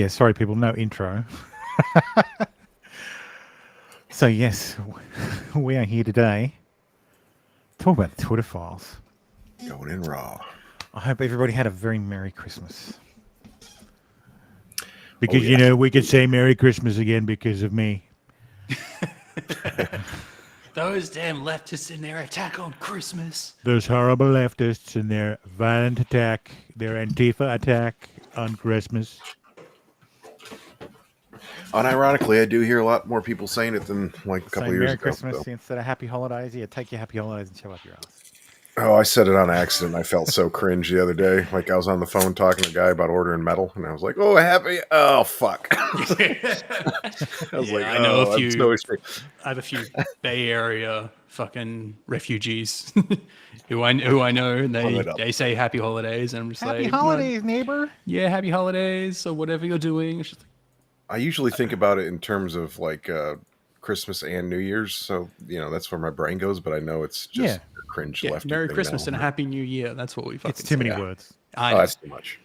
Yeah, sorry, people, no intro. So, yes, we are here today to talk about the Twitter files. Going in raw. I hope everybody had a very Merry Christmas. Because, yeah. we could say Merry Christmas again because of me. Those damn leftists in their attack on Christmas. Those horrible leftists and their violent attack, their Antifa attack on Christmas. Unironically, I do hear a lot more people saying it than like a couple Saying of years Merry ago. Christmas So. instead of Happy Holidays. Yeah, take your Happy Holidays and shove up your ass. Oh, I said it on accident. I felt so cringe the other day. Like I was on the phone talking to a guy about ordering metal, and I was like, "Oh, happy! Oh, fuck!" I was like, I know "Oh, a few. I'm so I have a few Bay Area fucking refugees who I know, and they say Happy Holidays, and I'm just Happy like, Holidays, neighbor. Yeah, Happy Holidays or whatever you're doing. It's just I usually think about it in terms of like Christmas and New Year's, so that's where my brain goes. But I know it's just a cringe lefty Merry thing Christmas now. and Happy New Year. That's what we fucking. It's too many say. words. I Oh, know. that's too much.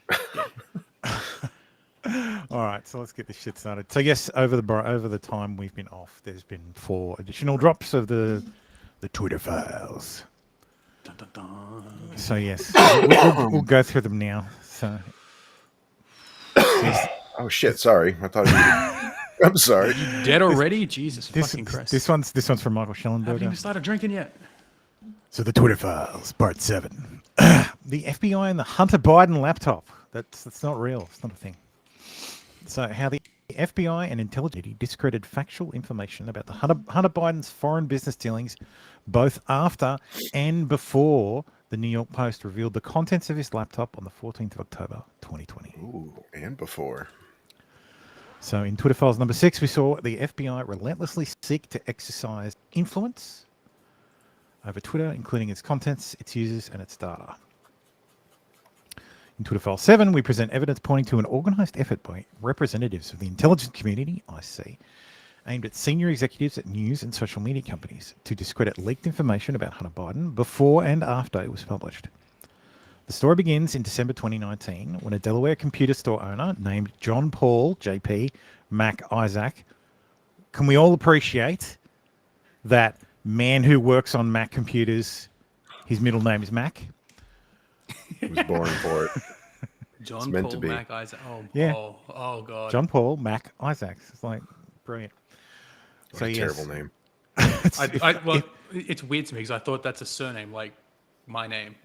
All right, so let's get this shit started. So yes, over the time we've been off, there's been 4 additional drops of the Twitter files. Dun, dun, dun. So yes, we'll go through them now. So yes, Oh shit! Sorry, I thought. I'm sorry. Dead already? Jesus fucking Christ! this one's from Michael Haven't even Schellenberger. started drinking yet. So the Twitter files, part 7. The FBI and the Hunter Biden laptop. That's not real. It's not a thing. So how the FBI and intelligence discredited factual information about the Hunter Biden's foreign business dealings, both after and before the New York Post revealed the contents of his laptop on the 14th of October, 2020. Ooh, and before. So in Twitter files number 6, we saw the FBI relentlessly seek to exercise influence over Twitter, including its contents, its users, and its data. In Twitter file 7, we present evidence pointing to an organized effort by representatives of the intelligence community, IC, aimed at senior executives at news and social media companies to discredit leaked information about Hunter Biden before and after it was published. The story begins in December 2019 when a Delaware computer store owner named John Paul, JP, Mac Isaac. Can we all appreciate that man who works on Mac computers, his middle name is Mac? He was born for it. John meant Paul to be. Mac Isaac. Oh, Yeah. oh god. John Paul Mac Isaacs. It's like brilliant. What a terrible name. It's weird to me because I thought that's a surname like my name.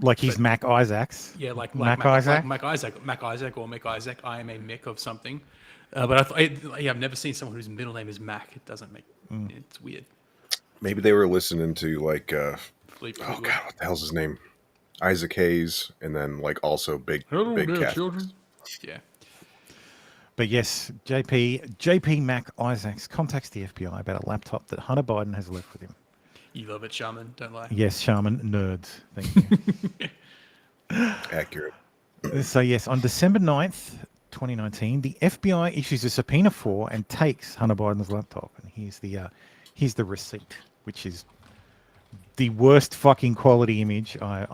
Like he's Mac Isaacs. Yeah, like Mac Isaac. Mac Isaac or Mick Isaac. I am a Mick of something. But I've never seen someone whose middle name is Mac. It doesn't make. It's weird. Maybe they were listening to like, Fleetwood. oh god, what the hell's his name? Isaac Hayes, and then like also big cat. children. Yeah. But yes, JP Mac Isaacs contacts the FBI about a laptop that Hunter Biden has left with him. You love it, Shaman. Don't lie. Yes, Shaman, nerds. Thank you. Accurate. So yes, on December 9th, 2019, the FBI issues a subpoena for and takes Hunter Biden's laptop. And here's the receipt, which is the worst fucking quality image I've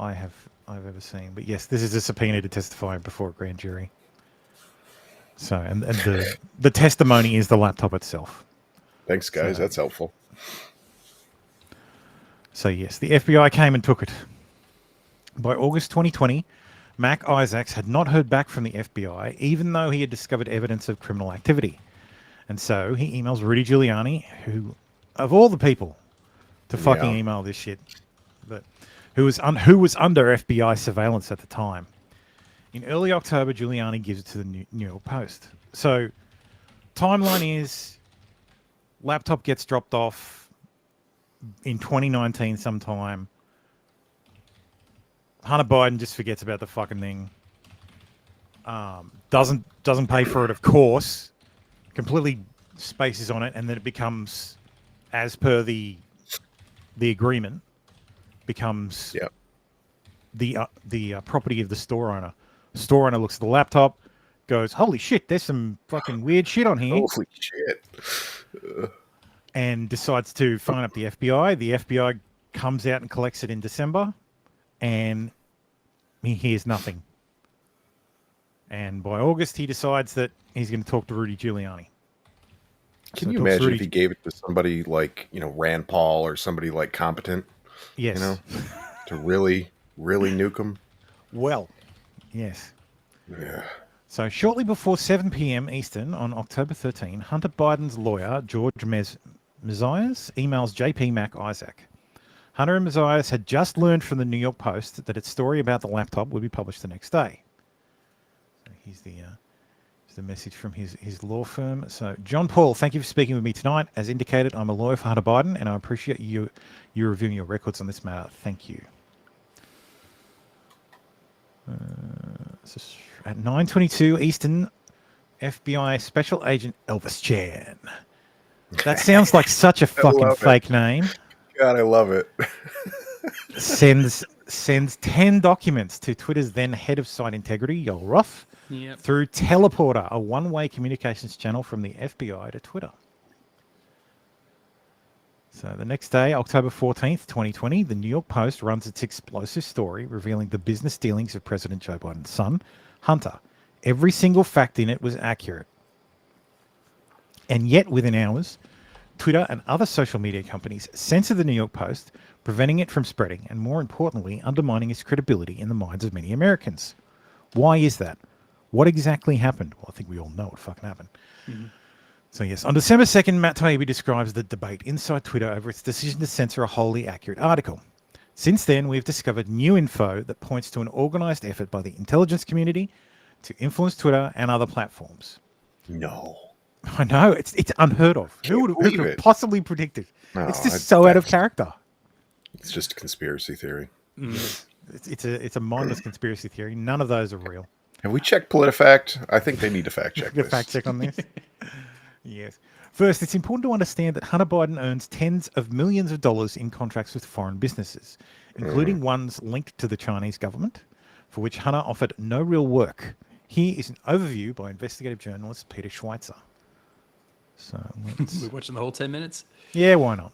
ever seen. But yes, this is a subpoena to testify before a grand jury. So and the testimony is the laptop itself. Thanks, guys. That's helpful. So yes, the FBI came and took it. By August 2020, Mac Isaacs had not heard back from the FBI, even though he had discovered evidence of criminal activity. And so he emails Rudy Giuliani, who, of all the people to fucking email this shit, who was under FBI surveillance at the time. In early October, Giuliani gives it to the New York Post. So timeline is laptop gets dropped off in 2019 sometime. Hunter Biden just forgets about the fucking thing. Doesn't pay for it, of course. Completely spaces on it, and then it becomes, as per the agreement, becomes the property of the store owner. The store owner looks at the laptop, goes, "Holy shit, there's some fucking weird shit on here." Holy shit. And decides to phone up the FBI. The FBI comes out and collects it in December, and he hears nothing. And by August, he decides that he's going to talk to Rudy Giuliani. Can So you talks to imagine Rudy- if he gave it to somebody like, Rand Paul or somebody like competent, Yes. to really, really nuke him? Well, yes. Yeah. So shortly before 7 p.m. Eastern on October 13, Hunter Biden's lawyer, George Mesias, emails JP Mac Isaac. Hunter and Mesias had just learned from the New York Post that its story about the laptop would be published the next day. So here's the message from his law firm. So, John Paul, thank you for speaking with me tonight. As indicated, I'm a lawyer for Hunter Biden, and I appreciate you reviewing your records on this matter. Thank you. At 9:22 Eastern, FBI Special Agent Elvis Chan. That sounds like such a fucking fake name. God, I love it. Sends 10 documents to Twitter's then head of site integrity, Yoel Roth, through Teleporter, a one-way communications channel from the FBI to Twitter. So the next day, October 14th, 2020, the New York Post runs its explosive story revealing the business dealings of President Joe Biden's son, Hunter. Every single fact in it was accurate. And yet, within hours, Twitter and other social media companies censored the New York Post, preventing it from spreading and, more importantly, undermining its credibility in the minds of many Americans. Why is that? What exactly happened? Well, I think we all know what fucking happened. Mm-hmm. So, yes, on December 2nd, Matt Taibbi describes the debate inside Twitter over its decision to censor a wholly accurate article. Since then, we've discovered new info that points to an organized effort by the intelligence community to influence Twitter and other platforms. No. I know, it's unheard of. Who could have possibly predicted? No, it's just so out of character. It's just a conspiracy theory. It's a mindless conspiracy theory. None of those are real. Have we checked PolitiFact? I think they need to fact check this. Fact check on this. Yes. First, it's important to understand that Hunter Biden earns tens of millions of dollars in contracts with foreign businesses, including ones linked to the Chinese government, for which Hunter offered no real work. Here is an overview by investigative journalist Peter Schweitzer. So we're watching the whole 10 minutes? Yeah, why not?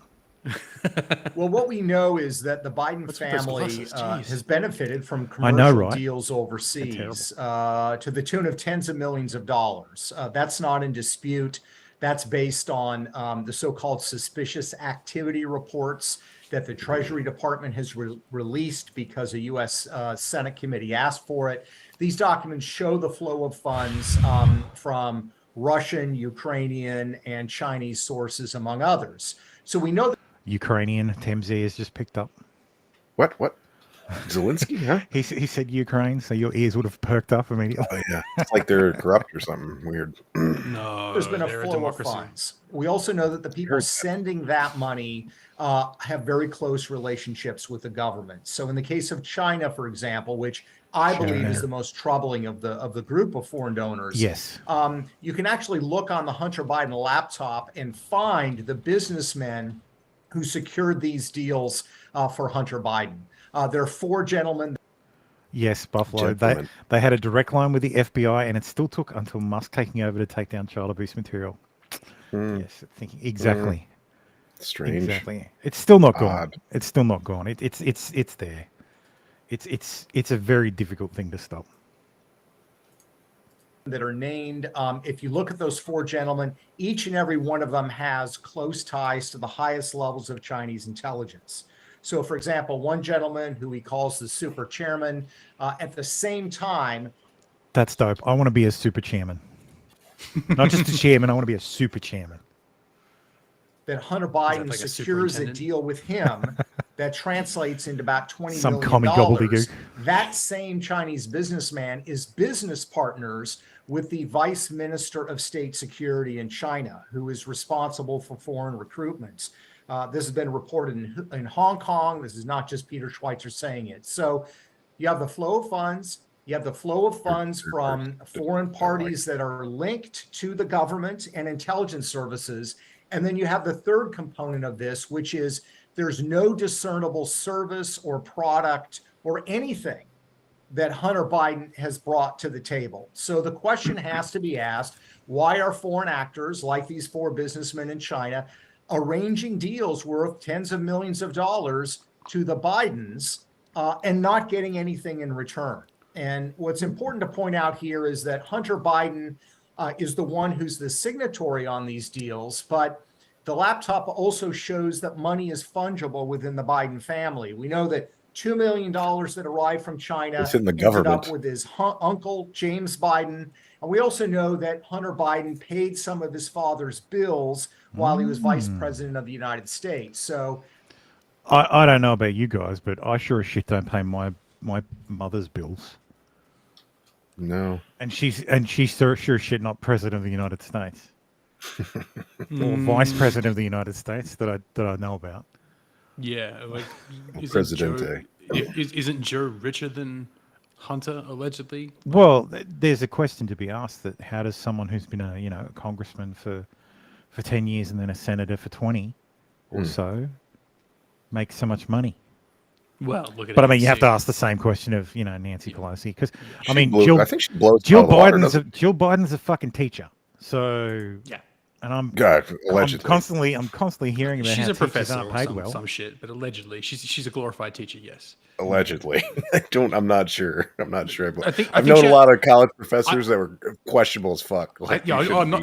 Well, what we know is that the Biden family has benefited from commercial deals overseas to the tune of tens of millions of dollars. That's not in dispute. That's based on the so-called suspicious activity reports that the Treasury Department has released because a U.S. Senate committee asked for it. These documents show the flow of funds from Russian, Ukrainian, and Chinese sources, among others. So we know that Ukrainian, Temze has just picked up. What? Zelensky, huh? He said Ukraine, so your ears would have perked up immediately. Oh, yeah. It's like they're corrupt or something weird. No, there's been a flow of funds. We also know that the people sending that money have very close relationships with the government. So in the case of China, for example, which I believe is the most troubling of the group of foreign donors. Yes. You can actually look on the Hunter Biden laptop and find the businessmen who secured these deals for Hunter Biden. There are four gentlemen. Yes, Buffalo. They had a direct line with the FBI, and it still took until Musk taking over to take down child abuse material. Yes, thinking exactly. Strange. Exactly. It's still not gone. It's still not gone. It's there. It's a very difficult thing to stop. That are named. If you look at those four gentlemen, each and every one of them has close ties to the highest levels of Chinese intelligence. So, for example, one gentleman who he calls the super chairman, at the same time. That's dope. I want to be a super chairman. Not just a chairman, I want to be a super chairman. That Hunter Biden secures a deal with him that translates into about $20 million. That same Chinese businessman is business partners with the Vice Minister of State Security in China, who is responsible for foreign recruitments. This has been reported in Hong Kong. This is not just Peter Schweitzer saying it. So you have the flow of funds. You have the flow of funds from foreign parties that are linked to the government and intelligence services. And then you have the third component of this, which is there's no discernible service or product or anything that Hunter Biden has brought to the table. So the question has to be asked, why are foreign actors like these four businessmen in China arranging deals worth tens of millions of dollars to the Bidens and not getting anything in return? And what's important to point out here is that Hunter Biden is the one who's the signatory on these deals, but the laptop also shows that money is fungible within the Biden family. We know that $2 million that arrived from China It's in the ended government. up with his uncle, James Biden. And we also know that Hunter Biden paid some of his father's bills while he was vice president of the United States. So I don't know about you guys, but I sure as shit don't pay my mother's bills. No. And she's sure as shit not president of the United States. Or vice president of the United States that I know about. Yeah, like Presidente. Isn't Joe richer than Hunter allegedly? Well, there's a question to be asked: that how does someone who's been a congressman for 10 years and then a senator for 20 or so make so much money? Well, look at. But I mean, you have to ask the same question of Nancy Pelosi, because I mean, I think she blows Jill out of the water, Jill Biden's a fucking teacher. So yeah. And I'm allegedly. I'm constantly hearing about she's how a professor aren't paid or some shit, but allegedly she's a glorified teacher. Yes, allegedly. I'm not sure. I've known a lot of college professors that were questionable as fuck.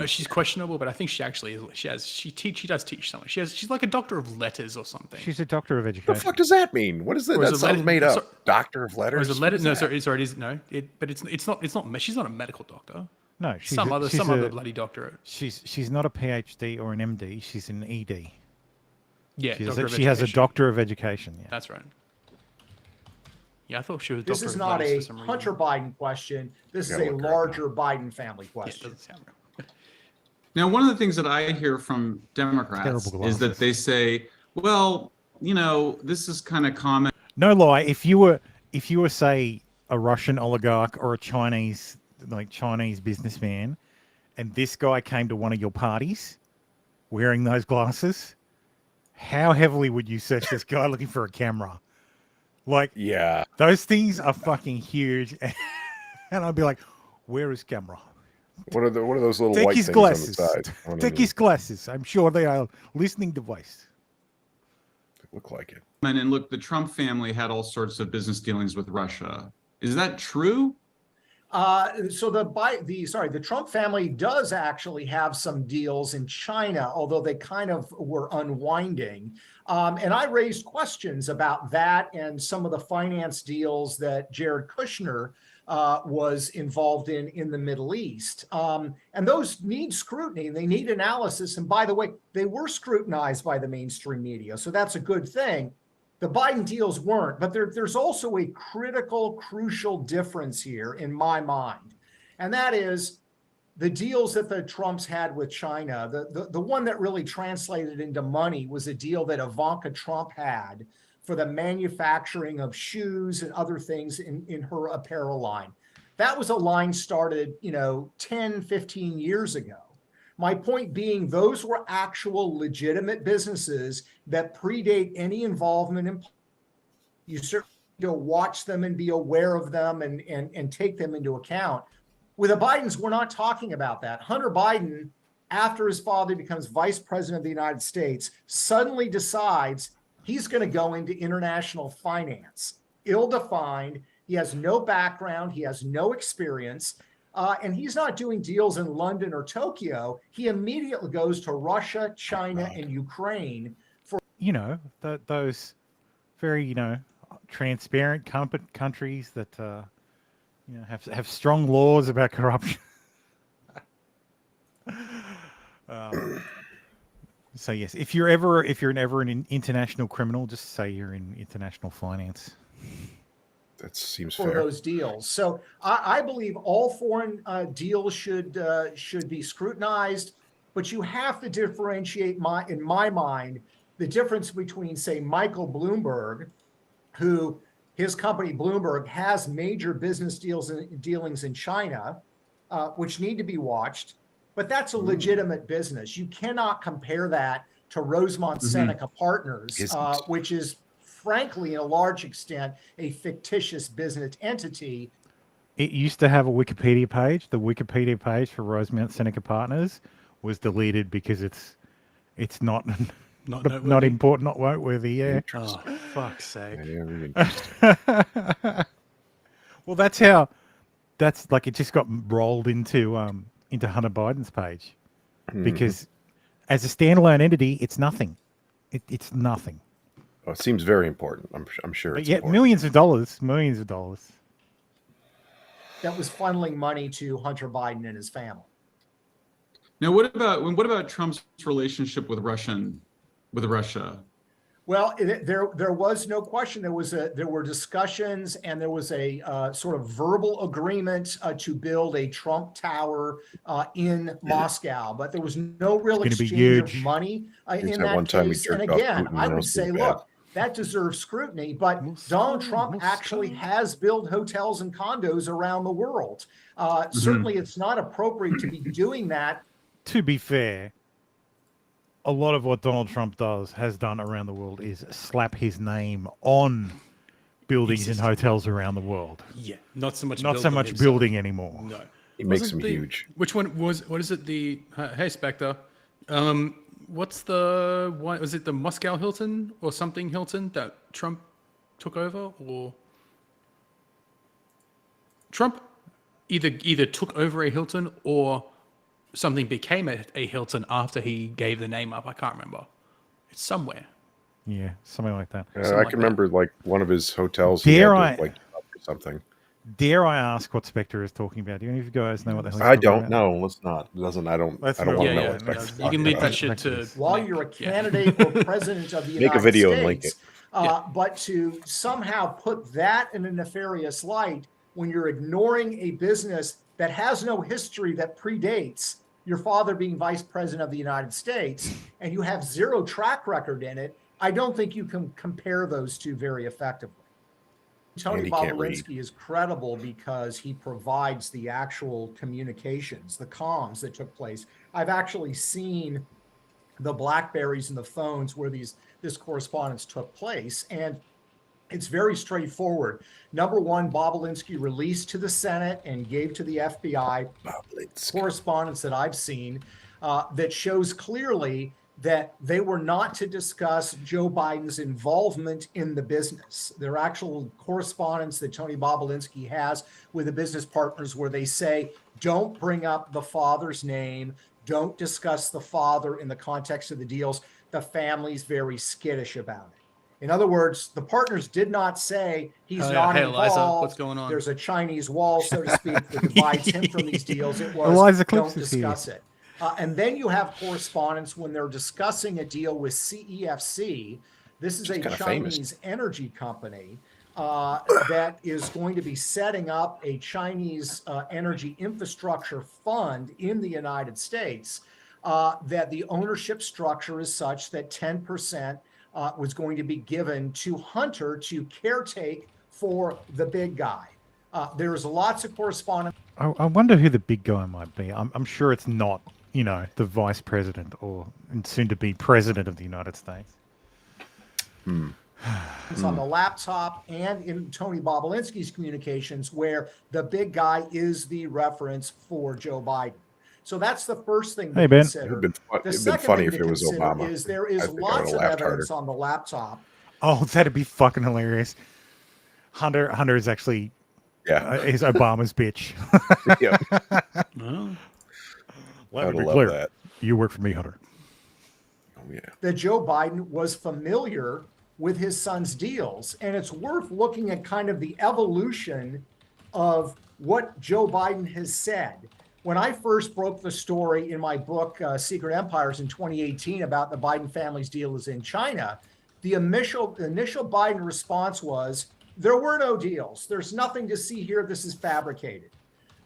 She's questionable, but I think she actually is. She does teach something. She's like a doctor of letters or something. She's a doctor of education. What the fuck does that mean? What is that? That sounds made up. Doctor of letters. Or is it letter? No, sorry, it is no. But it's not. She's not a medical doctor. No, she's some other bloody doctorate. She's not a PhD or an MD. She's an ED. Yeah, she has a doctor of education. Yeah, that's right. Yeah, I thought she was. This is not a Hunter Biden question. This is a larger Biden family question. Yeah, it doesn't sound real. Now, one of the things that I hear from Democrats is that they say, "Well, this is kind of common." No lie. If you were say a Russian oligarch or a Chinese businessman, and this guy came to one of your parties wearing those glasses, how heavily would you search this guy looking for a camera? Like, yeah, those things are fucking huge. And I'd be like, where is camera? What are those little white things glasses. on the side? Take his glasses. I'm sure they are listening device. They look like it. And look, the Trump family had all sorts of business dealings with Russia. Is that true? So the Trump family does actually have some deals in China, although they kind of were unwinding. And I raised questions about that and some of the finance deals that Jared Kushner was involved in the Middle East. And those need scrutiny. They need analysis. And by the way, they were scrutinized by the mainstream media. So that's a good thing. The Biden deals weren't, but there's also a crucial difference here in my mind. And that is the deals that the Trumps had with China. The one that really translated into money was a deal that Ivanka Trump had for the manufacturing of shoes and other things in her apparel line. That was a line started, 10, 15 years ago. My point being, those were actual legitimate businesses that predate any involvement in. You certainly need to watch them and be aware of them and take them into account. With the Bidens, we're not talking about that. Hunter Biden, after his father becomes vice president of the United States, suddenly decides he's going to go into international finance. Ill-defined. He has no background. He has no experience. And he's not doing deals in London or Tokyo. He immediately goes to Russia, China, and Ukraine for those very transparent countries that have strong laws about corruption. So yes, if you're ever an international criminal, just say you're in international finance. That seems for fair. Those deals. So I believe all foreign deals should be scrutinized, but you have to differentiate in my mind the difference between, say, Michael Bloomberg, who his company Bloomberg has major business dealings in China, which need to be watched, but that's a legitimate business. You cannot compare that to Rosemont Seneca Partners, which is frankly, in a large extent, a fictitious business entity. It used to have a Wikipedia page. The Wikipedia page for Rosemont Seneca Partners was deleted because it's not important, not noteworthy. Yeah. Oh, fuck's sake. Well, that's like it just got rolled into Hunter Biden's page because as a standalone entity, it's nothing. It's nothing. Oh, it seems very important. I'm sure. But It's yet, important. millions of dollars. That was funneling money to Hunter Biden and his family. Now, what about Trump's relationship with Russia? Well, there was no question. There were discussions, and there was a sort of verbal agreement to build a Trump Tower in Moscow, but there was no real exchange of money in that case. And again, I would say, look, that deserves scrutiny. But Donald Trump actually has built hotels and condos around the world. Certainly, it's not appropriate to be doing that. To be fair, a lot of what Donald Trump has done around the world is slap his name on buildings and hotels around the world. Yeah, not so much building anymore. No. He makes them huge. Which one what is it? Hey, Spectre. What's the one? Was it the Moscow Hilton or something Hilton that Trump took over? Or Trump either took over a Hilton or something became a Hilton after he gave the name up. I can't remember. It's somewhere. Yeah, something like that. I can remember like one of his hotels. Or something. Dare I ask what Spectre is talking about? Do any of you guys know what the hell? I don't know. Let's not. I don't want to know what Spectre's You can leave that shit to while you're a candidate or president of the United States. Make a video and link it. But to somehow put that in a nefarious light when you're ignoring a business that has no history that predates your father being vice president of the United States, and you have zero track record in it, I don't think you can compare those two very effectively. Tony Bobulinski is credible because he provides the actual communications, the comms that took place. I've actually seen the BlackBerries and the phones where this correspondence took place, and it's very straightforward. Number one, Bobulinski released to the Senate and gave to the FBI correspondence that I've seen that shows clearly that they were not to discuss Joe Biden's involvement in the business. There are actual correspondence that Tony Bobulinski has with the business partners where they say, don't bring up the father's name, don't discuss the father in the context of the deals. The family's very skittish about it. In other words, the partners did not say he's not involved. Eliza, what's going on? There's a Chinese wall, so to speak, that divides him from these deals. It was, Eliza don't discuss it. And then you have correspondence when they're discussing a deal with CEFC. This is a Chinese energy company that is going to be setting up a Chinese energy infrastructure fund in the United States, that the ownership structure is such that 10% was going to be given to Hunter to caretake for the big guy. There's lots of correspondence. I wonder who the big guy might be. I'm sure it's not, the vice president or soon to be president of the United States. It's on the laptop and in Tony Bobulinski's communications where the big guy is the reference for Joe Biden. So that's the first thing to consider. It'd been funny if it was Obama. Is there is lots of evidence on the laptop. Oh, that'd be fucking hilarious. Hunter is actually is Obama's bitch. Yeah. Let me be clear. That. You work for me, Hunter. Oh yeah. That Joe Biden was familiar with his son's deals, and it's worth looking at kind of the evolution of what Joe Biden has said. When I first broke the story in my book, Secret Empires in 2018 about the Biden family's deals in China, the initial Biden response was, there were no deals. There's nothing to see here. This is fabricated.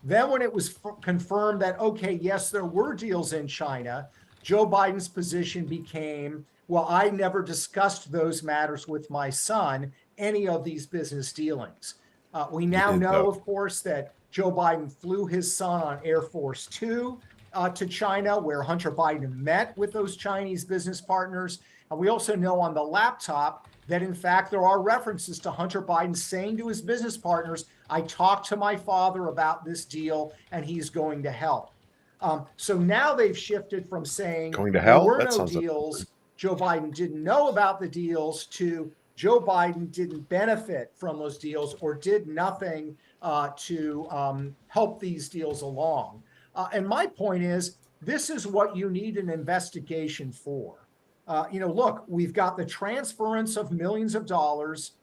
Then when it was confirmed that, okay, yes, there were deals in China, Joe Biden's position became, well, I never discussed those matters with my son, any of these business dealings. We now know, of course, that Joe Biden flew his son on Air Force Two to China, where Hunter Biden met with those Chinese business partners. And we also know on the laptop that, in fact, there are references to Hunter Biden saying to his business partners, I talked to my father about this deal, and he's going to help. So now they've shifted from saying going to hell? There were no deals, Joe Biden didn't know about the deals, to Joe Biden didn't benefit from those deals or did nothing to help these deals along. And my point is, this is what you need an investigation for. Look, we've got the transference of millions of dollars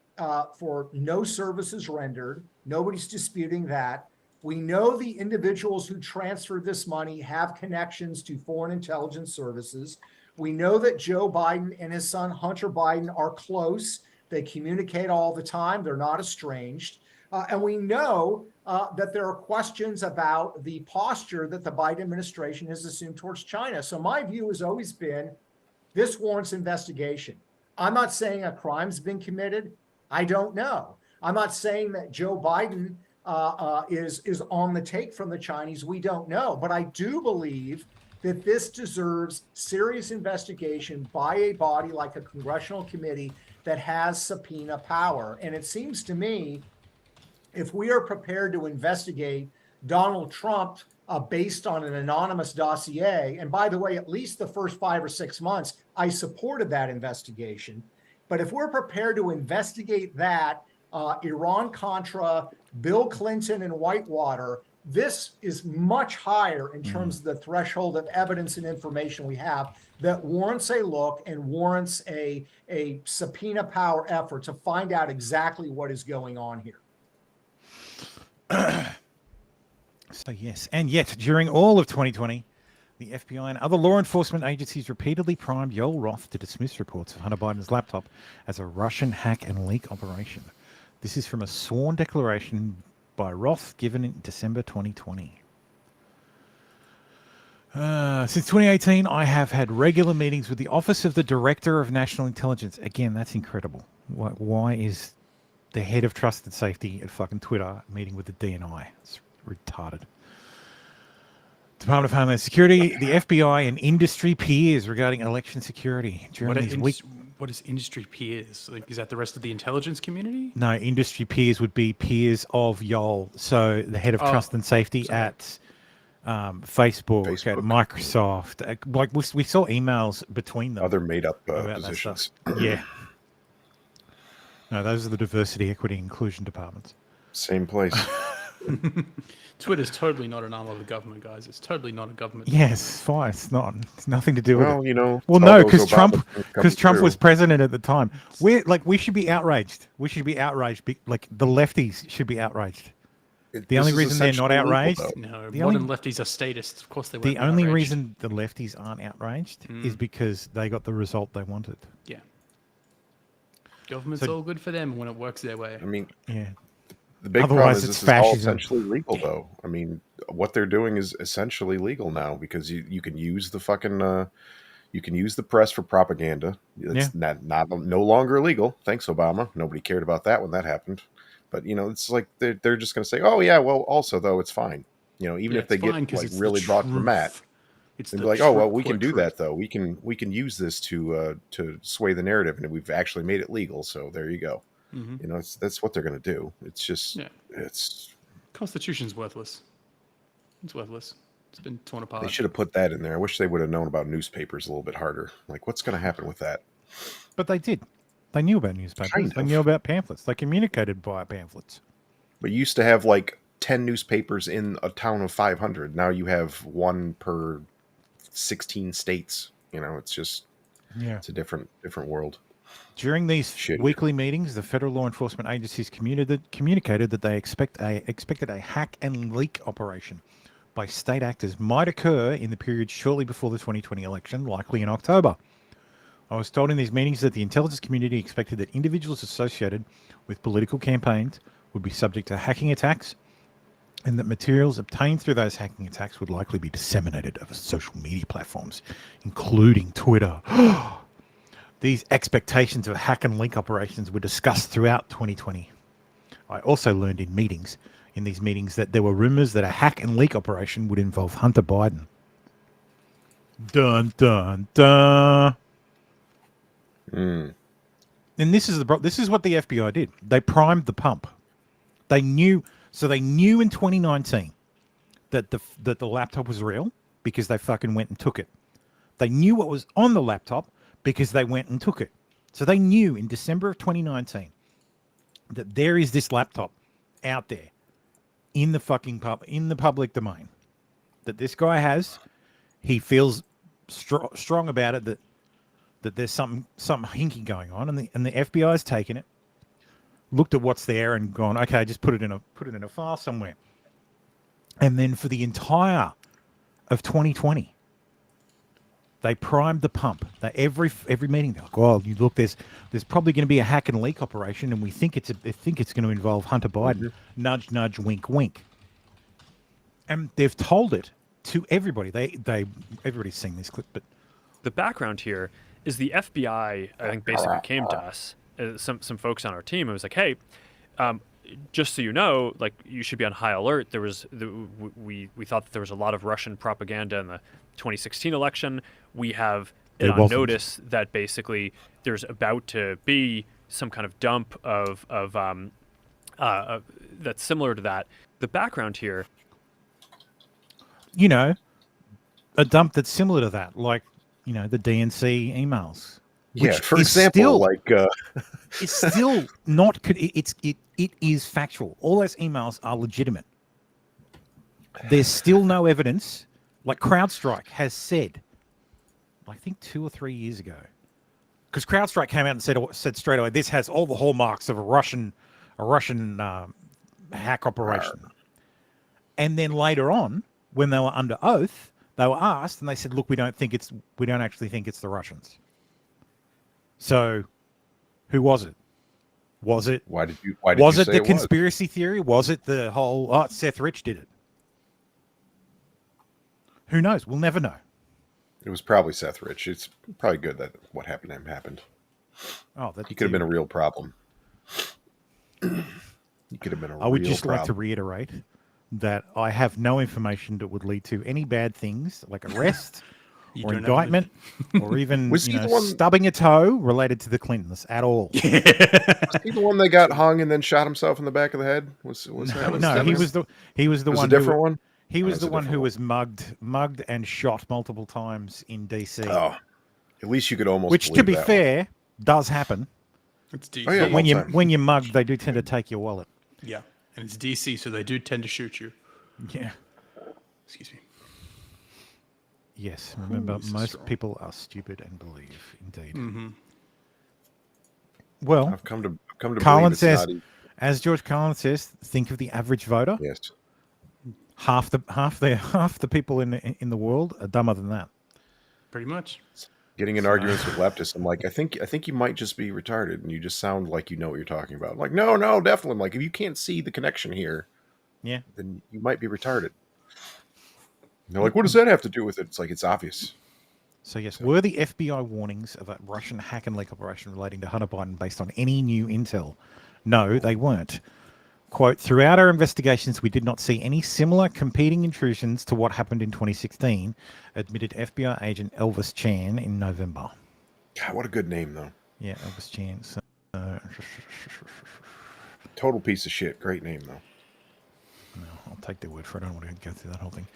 for no services rendered. Nobody's disputing that. We know the individuals who transferred this money have connections to foreign intelligence services. We know that Joe Biden and his son Hunter Biden are close. They communicate all the time. They're not estranged. And we know that there are questions about the posture that the Biden administration has assumed towards China. So my view has always been, this warrants investigation. I'm not saying a crime's been committed. I don't know. I'm not saying that Joe Biden is on the take from the Chinese. We don't know. But I do believe that this deserves serious investigation by a body like a congressional committee that has subpoena power. And it seems to me, if we are prepared to investigate Donald Trump based on an anonymous dossier, and by the way, at least the first 5 or 6 months, I supported that investigation. But if we're prepared to investigate that, Iran-Contra, Bill Clinton and Whitewater, this is much higher in terms of the threshold of evidence and information we have that warrants a look and warrants a subpoena power effort to find out exactly what is going on here. So yes, and yet during all of 2020, the FBI and other law enforcement agencies repeatedly primed Yoel Roth to dismiss reports of Hunter Biden's laptop as a Russian hack and leak operation. This is from a sworn declaration by Roth given in December 2020. Since 2018, I have had regular meetings with the Office of the Director of National Intelligence. Again, that's incredible. Why is the head of trust and safety at fucking Twitter meeting with the DNI? It's retarded. Department of Homeland Security, the FBI, and industry peers regarding election security during these weeks. What is industry peers? Like, is that the rest of the intelligence community? No, industry peers would be peers of Yoel. So the head of trust and safety at Facebook, at Microsoft. Like we saw emails between them. Other made-up positions. Yeah. No, those are the diversity, equity, inclusion departments. Same place. Twitter's totally not an arm of the government, guys. It's totally not a government. Yes, fine. It's not. It's nothing to do with it. You know. Well, no, because Trump was president at the time. We should be outraged. We should be outraged. Like the lefties should be outraged. The only reason they're not outraged. No, modern lefties are statists. Of course they won't. The only reason the lefties aren't outraged is because they got the result they wanted. Yeah. Government's all good for them when it works their way. I mean, yeah. The big problem is this is all essentially legal, though. I mean, what they're doing is essentially legal now because you can use the fucking you can use the press for propaganda. It's no longer illegal. Thanks, Obama. Nobody cared about that when that happened. But it's like they're just going to say, oh yeah, well, also though it's fine. Even if they get like really brought to the mat, it's like, oh well, we can do that though. We can use this to sway the narrative, and we've actually made it legal. So there you go. Mm-hmm. That's what they're going to do. It's just, it's Constitution's worthless. It's worthless. It's been torn apart. They should have put that in there. I wish they would have known about newspapers a little bit harder. Like, what's going to happen with that? But they did. They knew about newspapers. They knew about pamphlets. They communicated via pamphlets. But you used to have like 10 newspapers in a town of 500. Now you have one per 16 states. It's just, it's a different world. During these weekly meetings, the federal law enforcement agencies communicated that they expected a hack and leak operation by state actors might occur in the period shortly before the 2020 election, likely in October. I was told in these meetings that the intelligence community expected that individuals associated with political campaigns would be subject to hacking attacks and that materials obtained through those hacking attacks would likely be disseminated over social media platforms, including Twitter. These expectations of hack and leak operations were discussed throughout 2020. I also learned in these meetings that there were rumors that a hack and leak operation would involve Hunter Biden. Dun, dun, dun. And this is what the FBI did. They primed the pump. They knew in 2019 that the laptop was real because they fucking went and took it. They knew what was on the laptop because they went and took it. So they knew in December of 2019 that there is this laptop out there in the fucking in the public domain that this guy has. He feels strong about it that there's something hinky going on, and the FBI's taken it, looked at what's there, and gone, okay, just put it in a file somewhere. And then for the entire of 2020, they primed the pump. Every meeting, they're like, "Oh, you look, there's probably going to be a hack and leak operation, and we think it's going to involve Hunter Biden." Mm-hmm. Nudge, nudge, wink, wink. And they've told it to everybody. Everybody's seen this clip, but the background here is the FBI. I think basically came to us, some folks on our team. It was like, "Hey, just so you know, like you should be on high alert. There was we thought that there was a lot of Russian propaganda in the 2016 election. We have it on notice that basically there's about to be some kind of dump of that's similar to that." The background here, a dump that's similar to that, like the DNC emails. Yeah, for example, it's still not. It is factual. All those emails are legitimate. There's still no evidence. Like CrowdStrike has said, I think 2 or 3 years ago, because CrowdStrike came out and said straight away, this has all the hallmarks of a Russian hack operation. And then later on, when they were under oath, they were asked, and they said, "Look, we don't actually think it's the Russians." So, who was it? Was it? Why did you was it say the it conspiracy theory? Was it the whole? Seth Rich did it. Who knows? We'll never know. It was probably Seth Rich. It's probably good that what happened to him happened. Oh, he could have been a real problem. He could have been a real problem. I would just like to reiterate that I have no information that would lead to any bad things like arrest or indictment or even stubbing a toe related to the Clintons at all. Was he the one that got hung and then shot himself in the back of the head? He was the one. A different one. He was the one who was mugged and shot multiple times in DC. Oh, at least you could almost. Which, to be fair, does happen. It's DC. Oh, yeah, when you're mugged, they do tend to take your wallet. Yeah, and it's DC, so they do tend to shoot you. Yeah. Excuse me. Yes, remember, most people are stupid and believe, indeed. Mm-hmm. Well, I've come to Carlin believe says, as George Carlin says, think of the average voter. Yes. Half the people in the world are dumber than that. Pretty much. Getting in arguments with leftists, I'm like, I think you might just be retarded, and you just sound like you know what you're talking about. I'm like, no, definitely. I'm like, if you can't see the connection here, then you might be retarded. And they're like, what does that have to do with it? It's like, it's obvious. So yes, were the FBI warnings of a Russian hack and leak operation relating to Hunter Biden based on any new intel? No, they weren't. Quote, throughout our investigations, we did not see any similar competing intrusions to what happened in 2016, admitted FBI agent Elvis Chan in November. God, what a good name, though. Yeah, Elvis Chan. So, total piece of shit. Great name, though. No, I'll take their word for it. I don't want to go through that whole thing.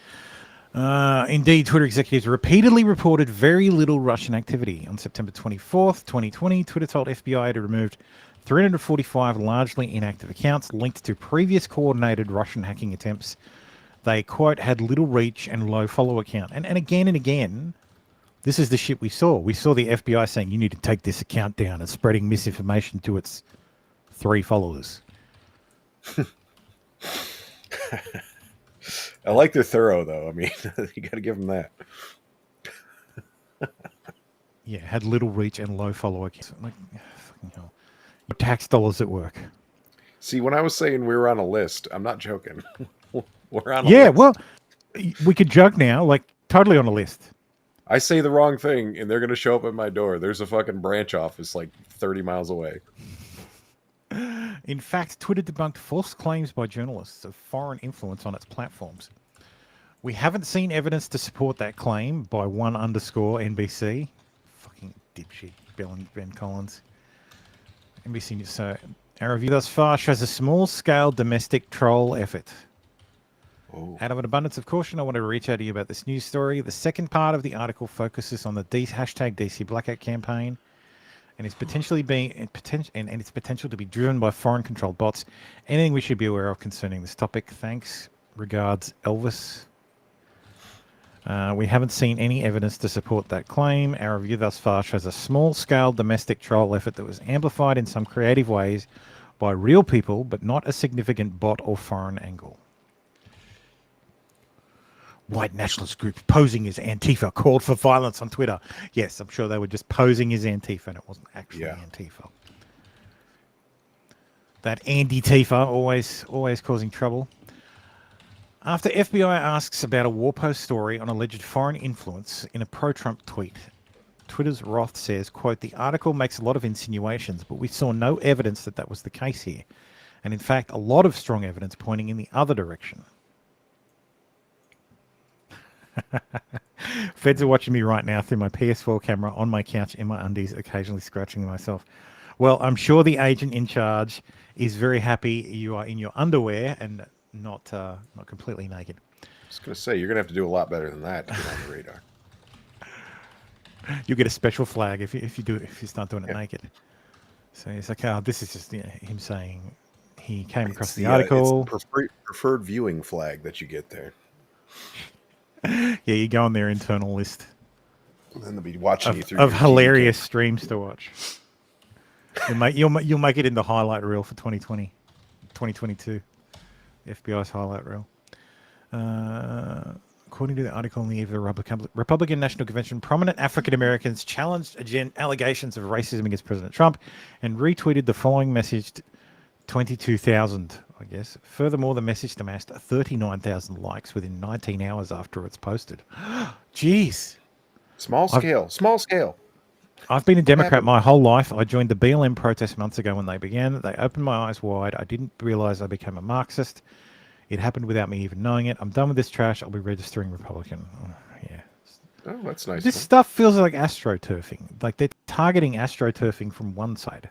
Indeed, Twitter executives repeatedly reported very little Russian activity. On September 24th, 2020, Twitter told FBI it had removed 345 largely inactive accounts linked to previous coordinated Russian hacking attempts. They, quote, had little reach and low follower count. And again, this is the shit we saw. We saw the FBI saying, you need to take this account down and spreading misinformation to its 3 followers. I like they're thorough, though. I mean, you got to give them that. Yeah, had little reach and low follower count. Like, fucking hell. Your tax dollars at work. See, when I was saying we were on a list, I'm not joking. We're on a list. Yeah, well, we could joke now, like totally on a list. I say the wrong thing, and they're going to show up at my door. There's a fucking branch office like 30 miles away. In fact, Twitter debunked false claims by journalists of foreign influence on its platforms. We haven't seen evidence to support that claim by _NBC. Fucking dipshit, Ben Collins. NBC News. So, our review thus far shows a small-scale domestic troll effort. Oh. Out of an abundance of caution, I want to reach out to you about this news story. The second part of the article focuses on the hashtag DC Blackout campaign and its potentially being and its potential to be driven by foreign-controlled bots. Anything we should be aware of concerning this topic? Thanks. Regards, Elvis. We haven't seen any evidence to support that claim. Our review thus far shows a small-scale domestic troll effort that was amplified in some creative ways by real people, but not a significant bot or foreign angle. White nationalist group posing as Antifa called for violence on Twitter. Yes, I'm sure they were just posing as Antifa and it wasn't actually Antifa. That Andy Tifa, always causing trouble. After FBI asks about a war post story on alleged foreign influence in a pro-Trump tweet, Twitter's Roth says, quote, the article makes a lot of insinuations, but we saw no evidence that was the case here. And in fact, a lot of strong evidence pointing in the other direction. Feds are watching me right now through my PS4 camera on my couch in my undies, occasionally scratching myself. Well, I'm sure the agent in charge is very happy you are in your underwear and not completely naked. I was going to say, you're going to have to do a lot better than that to get on the radar. You'll get a special flag if you start doing it naked. So it's like, oh, this is just him saying he came across the article. It's the preferred viewing flag that you get there. Yeah, you go on their internal list. And then they'll be watching you through of hilarious streams to watch. You'll make it in the highlight reel for 2022. FBI's highlight reel. According to the article in the eve of the Republican National Convention, prominent African Americans challenged allegations of racism against President Trump and retweeted the following message to 22,000, I guess. Furthermore, the message amassed 39,000 likes within 19 hours after it's posted. Jeez. Small scale. I've been a Democrat my whole life. I joined the BLM protest months ago when they began. They opened my eyes wide. I didn't realize I became a Marxist. It happened without me even knowing it. I'm done with this trash. I'll be registering Republican. Yeah. Oh, that's nice. This stuff feels like astroturfing. Like they're targeting astroturfing from one side.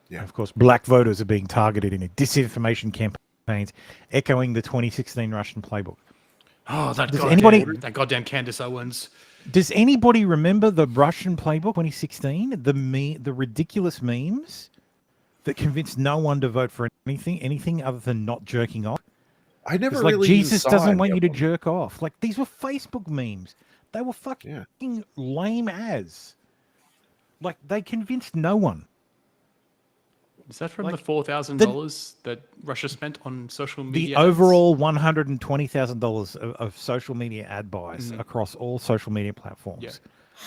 Yeah. And of course, black voters are being targeted in a disinformation campaigns, echoing the 2016 Russian playbook. Oh, that goddamn Candace Owens. Does anybody remember the Russian playbook 2016? The ridiculous memes that convinced no one to vote for anything other than not jerking off. I never like really Jesus saw doesn't want any you to of them. jerk off. Like these were Facebook memes. They were fucking lame as. Like they convinced no one. Is that from the $4,000 that Russia spent on social media? The overall $120,000 of social media ad buys across all social media platforms. Yeah.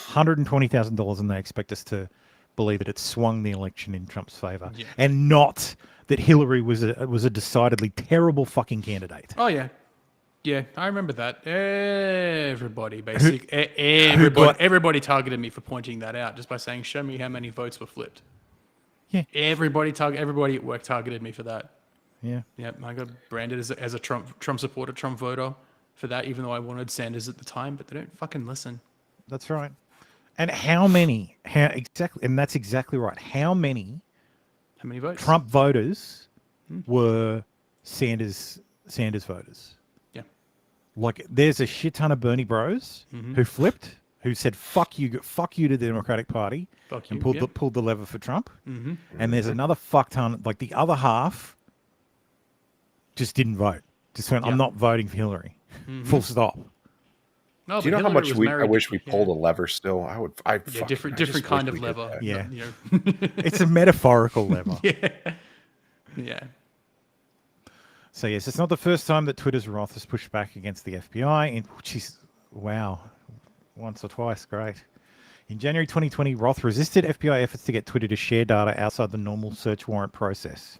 $120,000, and they expect us to believe that it swung the election in Trump's favor, and not that Hillary was a decidedly terrible fucking candidate. Oh yeah, yeah, I remember that. Everybody everybody targeted me for pointing that out just by saying, "Show me how many votes were flipped." Yeah, everybody at work targeted me for that. Yeah, I got branded as a Trump supporter, Trump voter for that, even though I wanted Sanders at the time. But they don't fucking listen. That's right. And how exactly? And that's exactly right. How many votes? Trump voters were Sanders voters? Yeah. Like, there's a shit ton of Bernie bros who flipped, who said "fuck you" to the Democratic Party, and pulled the lever for Trump. And there's another fuck ton, like the other half, just didn't vote. Just went, I'm not voting for Hillary. Full stop. No, do you know how much I wish we pulled a lever still? Different kind of lever. Yeah. It's a metaphorical lever. Yeah. So yes, it's not the first time that Twitter's Roth has pushed back against the FBI. Once or twice, great. In January 2020, Roth resisted FBI efforts to get Twitter to share data outside the normal search warrant process.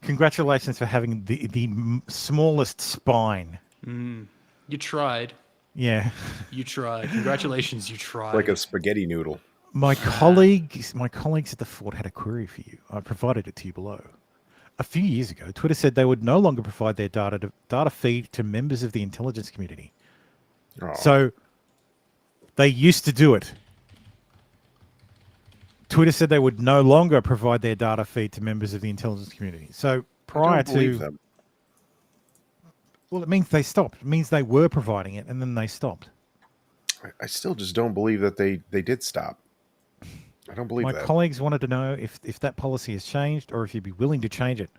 Congratulations for having the smallest spine. You tried. Yeah. You tried. Congratulations, you tried. Like a spaghetti noodle. My colleagues at the fort had a query for you. I provided it to you below. A few years ago, Twitter said they would no longer provide their data feed to members of the intelligence community. Oh. So they used to do it. Twitter said they would no longer provide their data feed to members of the intelligence community. So prior to... Well, it means they stopped. It means they were providing it, and then they stopped. I still just don't believe that they did stop. I don't believe My that. colleagues wanted to know if that policy has changed or if you'd be willing to change it.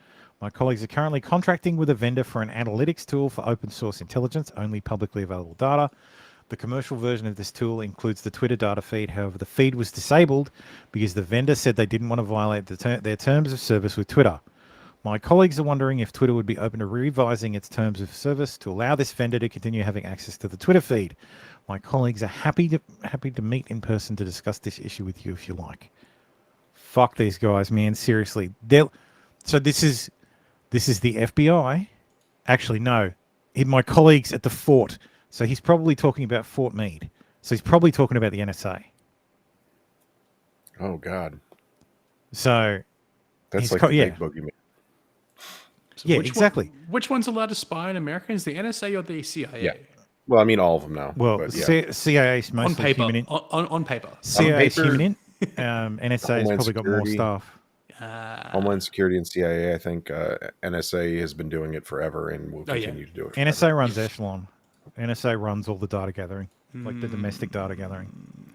My colleagues are currently contracting with a vendor for an analytics tool for open source intelligence, only publicly available data. The commercial version of this tool includes the Twitter data feed. However, the feed was disabled because the vendor said they didn't want to violate their terms of service with Twitter. My colleagues are wondering if Twitter would be open to revising its terms of service to allow this vendor to continue having access to the Twitter feed. My colleagues are happy to meet in person to discuss this issue with you if you like. Fuck these guys, man. Seriously. So this is the FBI. Actually, no. My colleagues at the fort. So he's probably talking about Fort Meade. So he's probably talking about the NSA. Oh, God. So that's like the big boogeyman. So yeah, exactly. Which one's allowed to spy on Americans, the NSA or the CIA? Yeah. Well, I mean, all of them now. Well, yeah. CIA is mostly on paper. human. On paper. CIA is paper, human. NSA has probably got more staff. Homeland Security and CIA, I think NSA has been doing it forever and will continue to do it forever. NSA runs Echelon. NSA runs all the data gathering, like the domestic data gathering.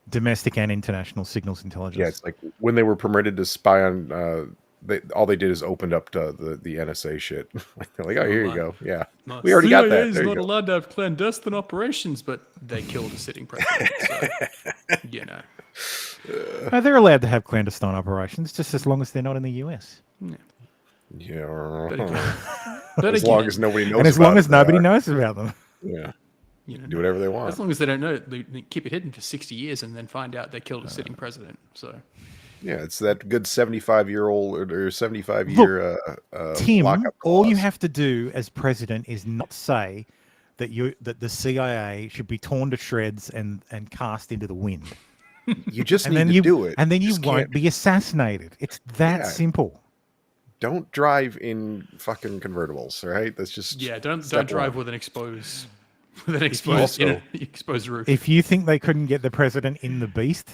Domestic and international signals intelligence. Yeah, it's like when they were permitted to spy on... all they did is opened up to the NSA shit. They're like, oh, here you go. Yeah, we already got that. CIA is not allowed to have clandestine operations, but they killed a sitting president. So, you know. No, they're allowed to have clandestine operations, just as long as they're not in the US. Yeah. But as long as nobody knows and as about long as it, nobody knows about them. Yeah. You know, do whatever they want. As long as they don't know, they keep it hidden for 60 years and then find out they killed a sitting president. So... Yeah, it's that good 75-year-old or 75-year Tim, lockup all you clause. have to do as president is not say that the CIA should be torn to shreds and cast into the wind. You just and need then to do it. And then you just won't can't. be assassinated. It's that simple. Don't drive in fucking convertibles, all right? That's just don't drive one. with an exposed exposed roof. If you think they couldn't get the president in the Beast,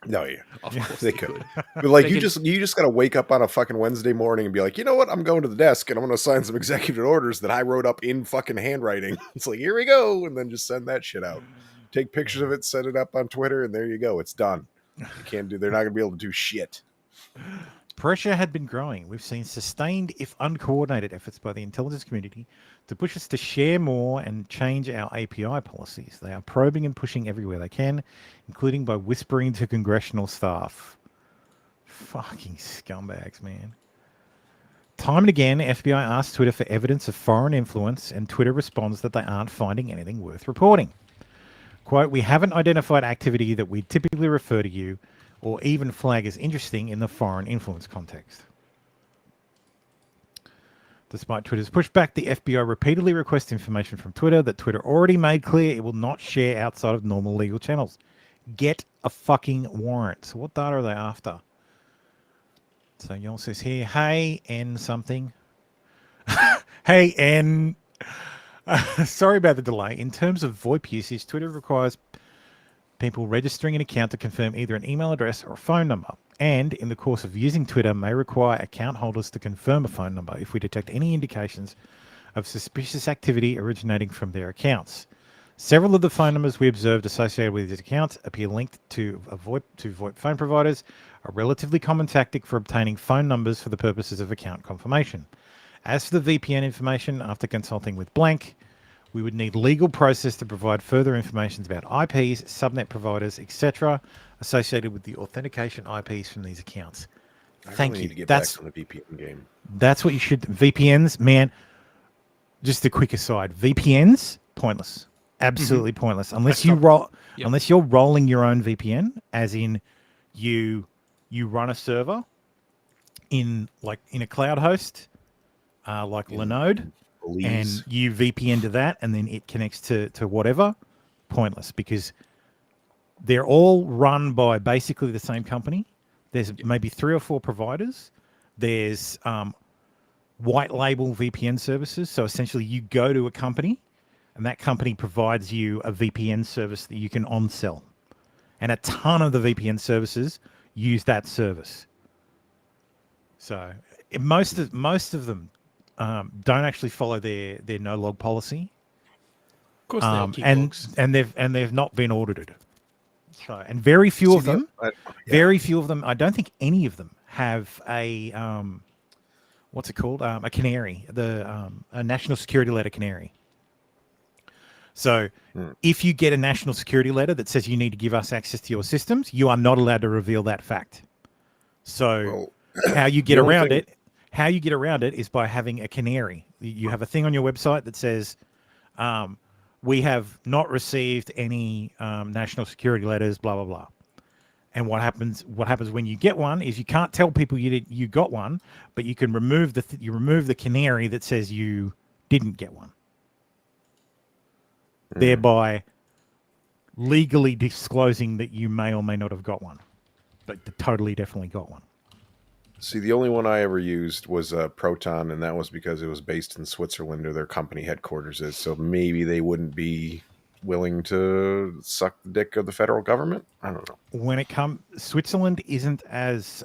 no, yeah, of course they could. But like They you just gotta wake up on a fucking Wednesday morning and be like, you know what? I'm going to the desk and I'm gonna sign some executive orders that I wrote up in fucking handwriting. It's like, here we go, and then just send that shit out. Take pictures of it, set it up on Twitter, and there you go. It's done. You can't do. They're not gonna be able to do shit. pressure had been growing. We've seen sustained, if uncoordinated, efforts by the intelligence community to push us to share more and change our API policies. They are probing and pushing everywhere they can, including by whispering to congressional staff. Fucking scumbags, man. Time and again, FBI asks Twitter for evidence of foreign influence, and Twitter responds that they aren't finding anything worth reporting. Quote, we haven't identified activity that we typically refer to you or even flag as interesting in the foreign influence context. Despite Twitter's pushback, the FBI repeatedly requests information from Twitter that Twitter already made clear it will not share outside of normal legal channels. Get a fucking warrant. So what data are they after? So Yol says here, hey, N something. Hey, N. Sorry about the delay. In terms of VoIP usage, Twitter requires people registering an account to confirm either an email address or a phone number. And in the course of using Twitter, may require account holders to confirm a phone number if we detect any indications of suspicious activity originating from their accounts. Several of the phone numbers we observed associated with these accounts appear linked to VoIP phone providers, a relatively common tactic for obtaining phone numbers for the purposes of account confirmation. As for the VPN information, after consulting with Blank, we would need legal process to provide further information about IPs, subnet providers, etc., associated with the authentication IPs from these accounts. Thank you. Need to get back on the VPN game. That's what you should. VPNs, man. Just a quick aside. VPNs, pointless. Absolutely pointless. Unless you roll, unless you're rolling your own VPN, as in you run a server in a cloud host, like Linode, and you VPN to that, and then it connects to whatever. Pointless, because they're all run by basically the same company. There's maybe 3 or 4 providers. There's white label VPN services. So essentially you go to a company and that company provides you a VPN service that you can on-sell. And a ton of the VPN services use that service. So most of them don't actually follow their no log policy. Of course, they keep and logs. and they've not been audited. So, and very few of them, I don't think any of them have a what's it called? A canary, a national security letter canary. So if you get a national security letter that says you need to give us access to your systems, you are not allowed to reveal that fact. So how you get around it is by having a canary. You have a thing on your website that says, we have not received any national security letters, blah, blah, blah. And what happens when you get one is you can't tell people you got one, but you can remove the canary that says you didn't get one. Thereby legally disclosing that you may or may not have got one, but totally definitely got one. See, the only one I ever used was Proton, and that was because it was based in Switzerland, or their company headquarters is. So maybe they wouldn't be willing to suck the dick of the federal government. I don't know. When it comes, Switzerland isn't as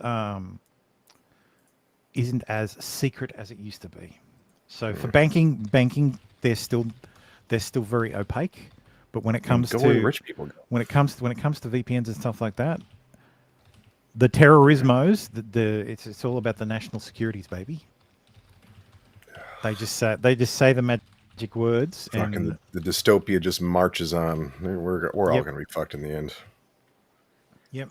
secret as it used to be. So for banking, they're still very opaque. But when it comes to rich people, when it comes to VPNs and stuff like that, the terrorismos, it's all about the national securities, baby. They just say the magic words, and the dystopia just marches on. We're all going to be fucked in the end. Yep.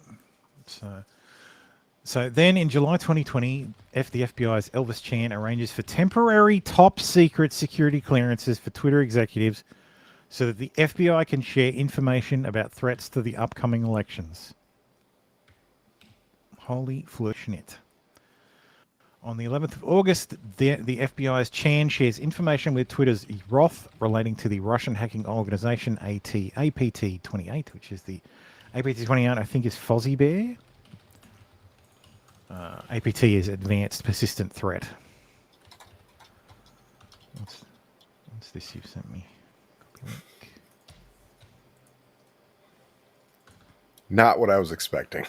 So then in July 2020, the FBI's Elvis Chan arranges for temporary top secret security clearances for Twitter executives so that the FBI can share information about threats to the upcoming elections. Holy Schnitt. On the 11th of August, the FBI's Chan shares information with Twitter's Roth relating to the Russian hacking organization APT28, which is the APT28, I think, is Fozzie Bear. APT is Advanced Persistent Threat. What's this you've sent me? Link. Not what I was expecting.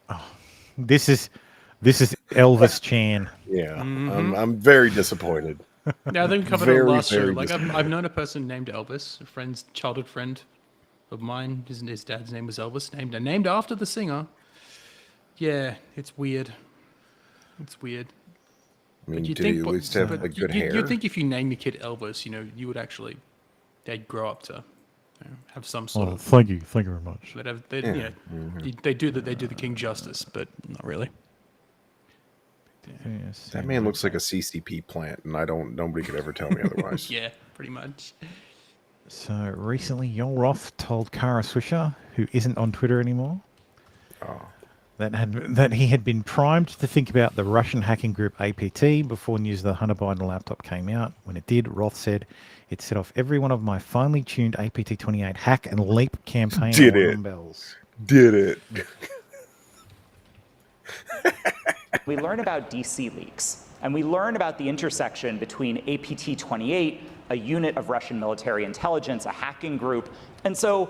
Oh, this is Elvis Chan. Yeah, I'm very disappointed. Yeah, I think we covered it last show. Like I've known a person named Elvis, a childhood friend of mine. His dad's name was Elvis, named after the singer. Yeah, it's weird. It's weird. I mean, do you at least have like good hair? You'd think if you name your kid Elvis, you would actually, they'd grow up to have some sort of. Thank you very much. They do the king justice, but not really. Yes, that man looks like a CCP plant, and nobody could ever tell me otherwise. Yeah, pretty much. So recently, Joel Roth told Kara Swisher, who isn't on Twitter anymore, that he had been primed to think about the Russian hacking group APT before news of the Hunter Biden laptop came out. When it did, Roth said, "It set off every one of my finely tuned APT28 hack and leap campaign alarm bells." Did it. We learn about DC leaks, and we learn about the intersection between APT28, a unit of Russian military intelligence, a hacking group, and so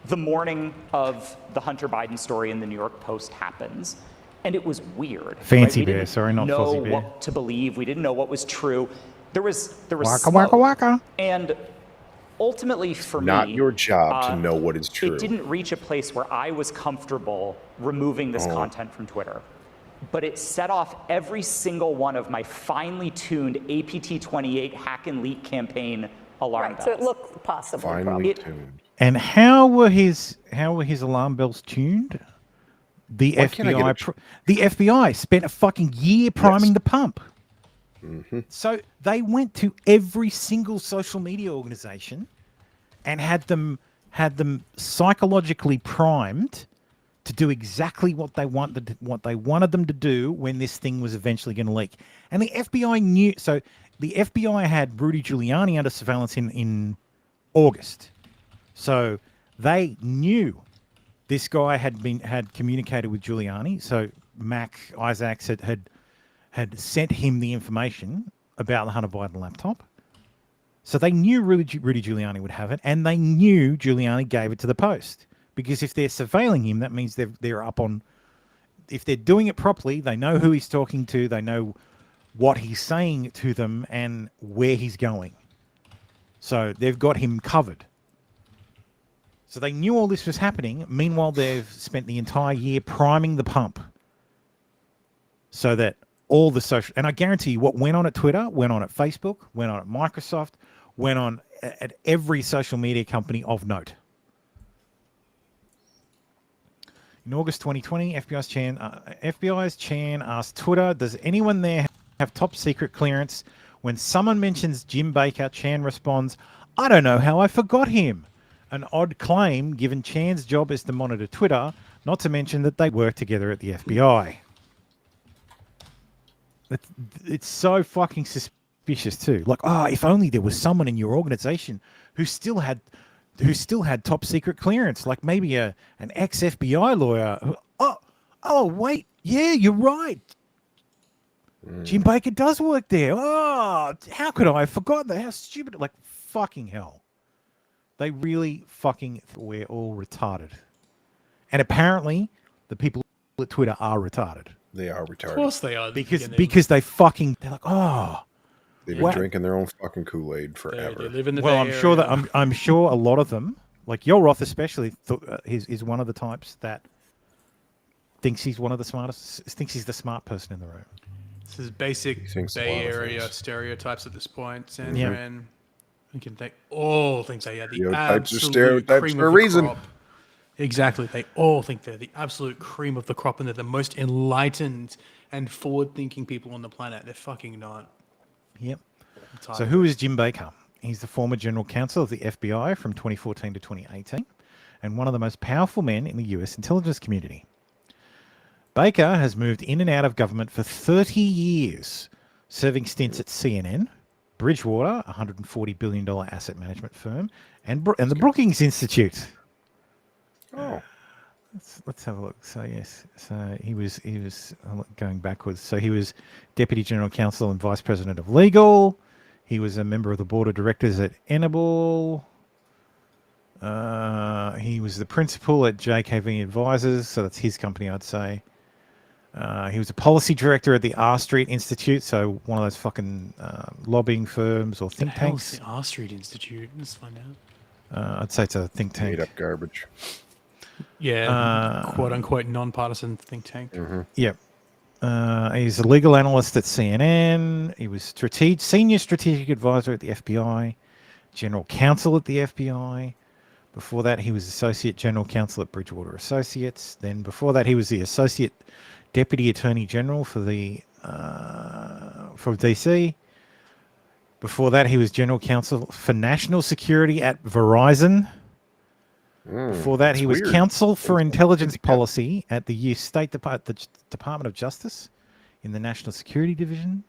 the morning of the Hunter Biden story in the New York Post happens, and it was weird. Fancy Bear, sorry, not Fuzzy Bear. We didn't know what to believe. We didn't know what was true. There was waka waka. And ultimately, for me, not your job to know what is true. It didn't reach a place where I was comfortable removing this content from Twitter, but it set off every single one of my finely tuned APT28 hack and leak campaign alarm bells. So it looked possible. Finely tuned. And how were his alarm bells tuned? The FBI spent a fucking year priming the pump. Mm-hmm. So they went to every single social media organization and had them psychologically primed to do exactly what they wanted them to do when this thing was eventually going to leak. And the FBI knew. So the FBI had Rudy Giuliani under surveillance in August. So they knew this guy had communicated with Giuliani. So Mac Isaacs had sent him the information about the Hunter Biden laptop. So they knew Rudy Giuliani would have it, and they knew Giuliani gave it to the Post. Because if they're surveilling him, that means they're up on. If they're doing it properly, they know who he's talking to. They know what he's saying to them and where he's going. So they've got him covered. So they knew all this was happening. Meanwhile, they've spent the entire year priming the pump so that all the social... And I guarantee you what went on at Twitter, went on at Facebook, went on at Microsoft, went on at every social media company of note. In August 2020, FBI's Chan asked Twitter, does anyone there have top secret clearance? When someone mentions Jim Baker, Chan responds, I don't know how I forgot him. An odd claim given Chan's job is to monitor Twitter, not to mention that they work together at the FBI. It's so fucking suspicious too. Like, if only there was someone in your organization who still had top secret clearance, like maybe an ex-FBI lawyer. Wait, yeah, you're right. Jim Baker does work there. Oh, how could I have forgotten that? How stupid. Like, fucking hell. They really fucking, we're all retarded. And apparently, the people at Twitter are retarded. They are retarded. Of course they are. Because they're like, they've been drinking their own fucking Kool-Aid forever. They live in the well, Bay I'm sure Area. that I'm sure a lot of them, like Yolroth especially, is one of the types that thinks he's one of the smartest, thinks he's the smart person in the room. This is basic Bay Area stereotypes at this point. San Fran, we can think all things they are the Stereotypes are absolute stereotypes cream for a of the reason. crop. Exactly. They all think they're the absolute cream of the crop and they're the most enlightened and forward-thinking people on the planet. They're fucking not. Yep. So who is Jim Baker? He's the former general counsel of the FBI from 2014 to 2018 and one of the most powerful men in the US intelligence community. Baker has moved in and out of government for 30 years, serving stints at CNN, Bridgewater, a $140 billion asset management firm, and the Brookings Institute. Oh. Let's have a look. So yes, so he was going backwards. So he was Deputy General Counsel and Vice President of Legal. He was a member of the board of directors at Enable. He was the principal at JKV Advisors, so that's his company, I'd say. He was a policy director at the R Street Institute, so one of those fucking lobbying firms or think tanks. The R Street Institute. Let's find out. I'd say it's a think tank. Made up garbage. Yeah, quote unquote non-partisan think tank. Yep. He's a legal analyst at CNN. He was senior strategic advisor at the FBI, general counsel at the FBI. Before that, he was associate general counsel at Bridgewater Associates. Then before that, he was the associate deputy attorney general for DC. Before that, he was general counsel for national security at Verizon. Before that, he was counsel for intelligence policy at the U.S. State the Department of Justice in the National Security Division.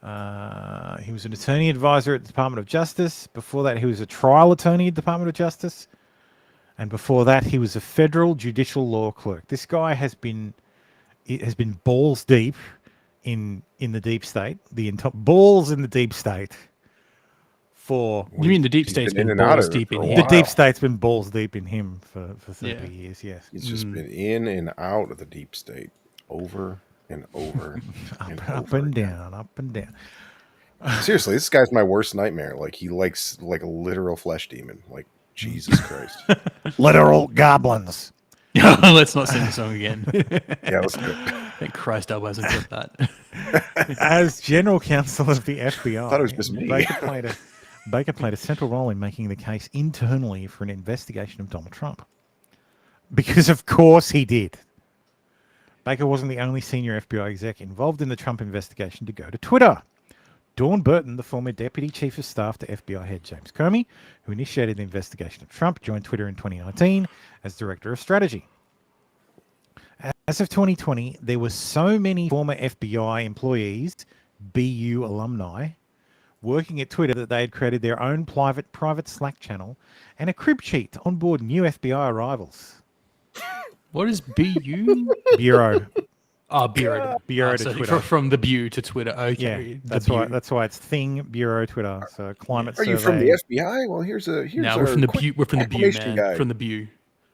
He was an attorney advisor at the Department of Justice. Before that, he was a trial attorney at the Department of Justice. And before that, he was a federal judicial law clerk. This guy has been balls deep in the deep state, balls in the deep state. You mean the deep state's been balls deep in him? The deep state's been balls deep in him for 30 years, yes. He's just been in and out of the deep state over and over up and down. Seriously, this guy's my worst nightmare. Like, he likes like a literal flesh demon. Like, Jesus Christ. Literal goblins. Let's not sing the song again. Yeah, let's do it. Thank Christ Elbow hasn't got that. As general counsel of the FBI, I thought it was just me. Baker played a central role in making the case internally for an investigation of Donald Trump. Because of course he did. Baker wasn't the only senior FBI exec involved in the Trump investigation to go to Twitter. Dawn Burton, the former deputy chief of staff to FBI head James Comey, who initiated the investigation of Trump, joined Twitter in 2019 as director of strategy. As of 2020, there were so many former FBI employees, BU alumni, working at Twitter that they had created their own private Slack channel and a crib sheet to onboard new FBI arrivals. What is BU? Bureau. Bureau. Bureau to Twitter. From the BU to Twitter. Okay. Yeah, that's why it's Thing Bureau Twitter. So climate survey. Are you from the FBI? Well, here's no, we're from the BU. We're from the BU, man. Guide. From the BU.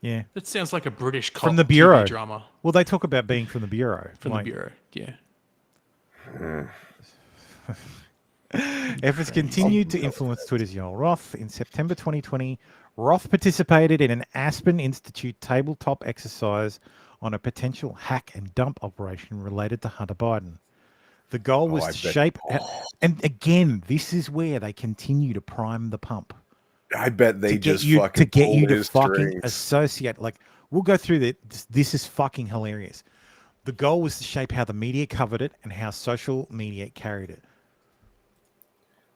Yeah. That sounds like a British from the Bureau TV drama. Well, they talk about being from the Bureau. From the Bureau, yeah. Efforts continued to influence Twitter's Yoel Roth. In September 2020, Roth participated in an Aspen Institute tabletop exercise on a potential hack and dump operation related to Hunter Biden. The goal was to shape... And again, this is where they continue to prime the pump. I bet they just fucking to get you to fucking strings. associate. Like, we'll go through that. This is fucking hilarious. The goal was to shape how the media covered it and how social media carried it.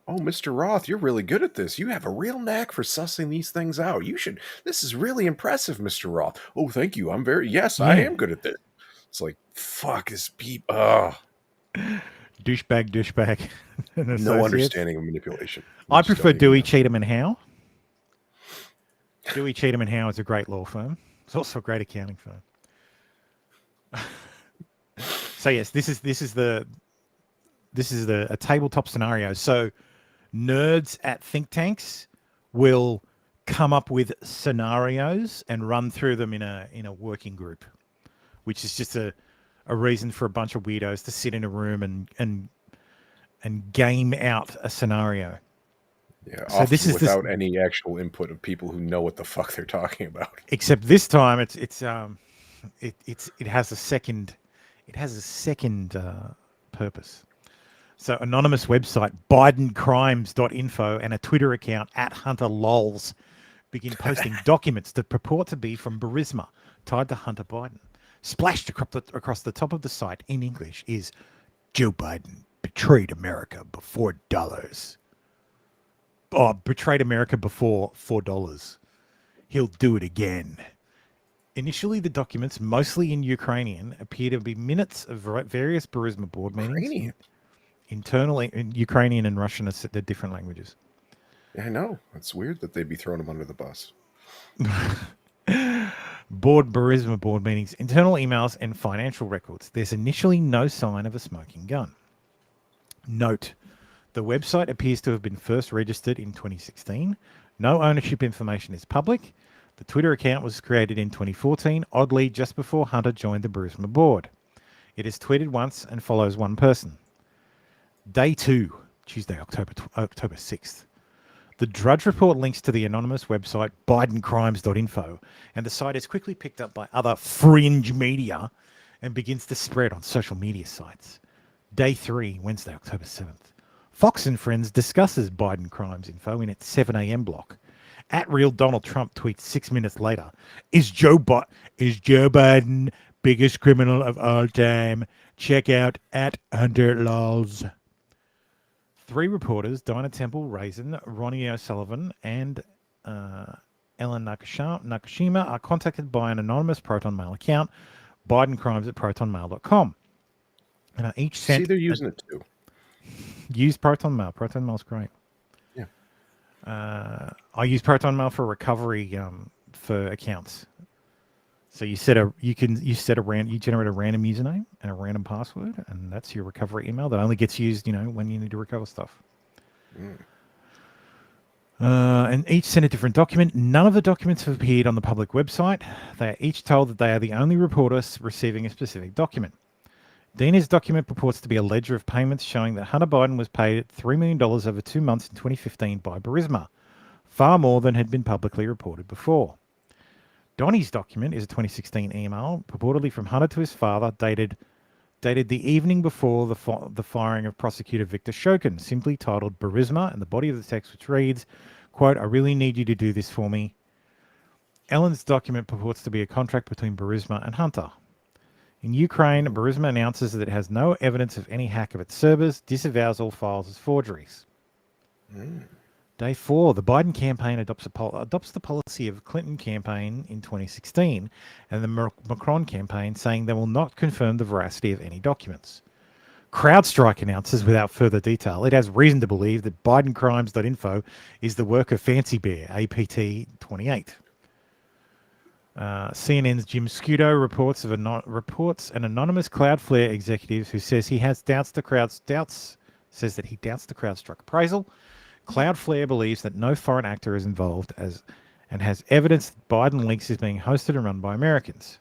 Oh, Mr. Roth, you're really good at this. You have a real knack for sussing these things out. You should. This is really impressive, Mr. Roth. Oh, thank you. Yes, I am good at this. It's like, fuck, this Douchebag. No understanding of manipulation. I prefer Dewey, Cheatham and Howe. Dewey, Cheatham and Howe is a great law firm. It's also a great accounting firm. So yes, this is a tabletop scenario. So nerds at think tanks will come up with scenarios and run through them in a working group, which is just a reason for a bunch of weirdos to sit in a room and game out a scenario. Yeah, so this is without any actual input of people who know what the fuck they're talking about. Except this time, it has a second purpose. So anonymous website BidenCrimes.info and a Twitter account @HunterLols begin posting documents that purport to be from Burisma tied to Hunter Biden. Splashed across the top of the site in English is Joe Biden betrayed America before dollars. Oh, betrayed America before $4. He'll do it again. Initially, the documents, mostly in Ukrainian, appear to be minutes of various Burisma board meetings. Internally, in Ukrainian and Russian are different languages. Yeah, I know. It's weird that they'd be throwing them under the bus. Burisma board meetings, internal emails, and financial records. There's initially no sign of a smoking gun. Note, the website appears to have been first registered in 2016. No ownership information is public. The Twitter account was created in 2014, oddly just before Hunter joined the Burisma board. It is tweeted once and follows one person. Day 2, Tuesday, October 6th. The Drudge Report links to the anonymous website BidenCrimes.info, and the site is quickly picked up by other fringe media and begins to spread on social media sites. Day 3, Wednesday, October 7th. Fox and Friends discusses Biden Crimes info in its 7 a.m. block. @Real Donald Trump tweets 6 minutes later, Is Joe Biden biggest criminal of all time? Check out @HunterLols. 3 reporters, Dinah Temple Raisin, Ronnie O'Sullivan, and Ellen Nakashima, are contacted by an anonymous Proton Mail account, BidenCrimes@ProtonMail.com. And are each sent... See, they're using it too. Use Proton Mail. Proton Mail's great. Yeah. I use Proton Mail for recovery for accounts. So you generate a random username and a random password, and that's your recovery email that only gets used, when you need to recover stuff. And each send a different document. None of the documents have appeared on the public website. They are each told that they are the only reporters receiving a specific document. Dina's document purports to be a ledger of payments showing that Hunter Biden was paid $3 million over 2 months in 2015 by Burisma, far more than had been publicly reported before. Donnie's document is a 2016 email, purportedly from Hunter to his father, dated the evening before the firing of prosecutor Victor Shokin, simply titled Burisma, and the body of the text which reads, quote, I really need you to do this for me. Ellen's document purports to be a contract between Burisma and Hunter. In Ukraine, Burisma announces that it has no evidence of any hack of its servers, disavows all files as forgeries. Day 4, the Biden campaign adopts the policy of Clinton campaign in 2016 and the Macron campaign, saying they will not confirm the veracity of any documents. CrowdStrike announces without further detail it has reason to believe that BidenCrimes.info is the work of Fancy Bear, APT 28. CNN's Jim Scudo reports an anonymous Cloudflare executive who says he doubts the CrowdStrike appraisal. Cloudflare believes that no foreign actor is involved and has evidence that Biden Links is being hosted and run by Americans.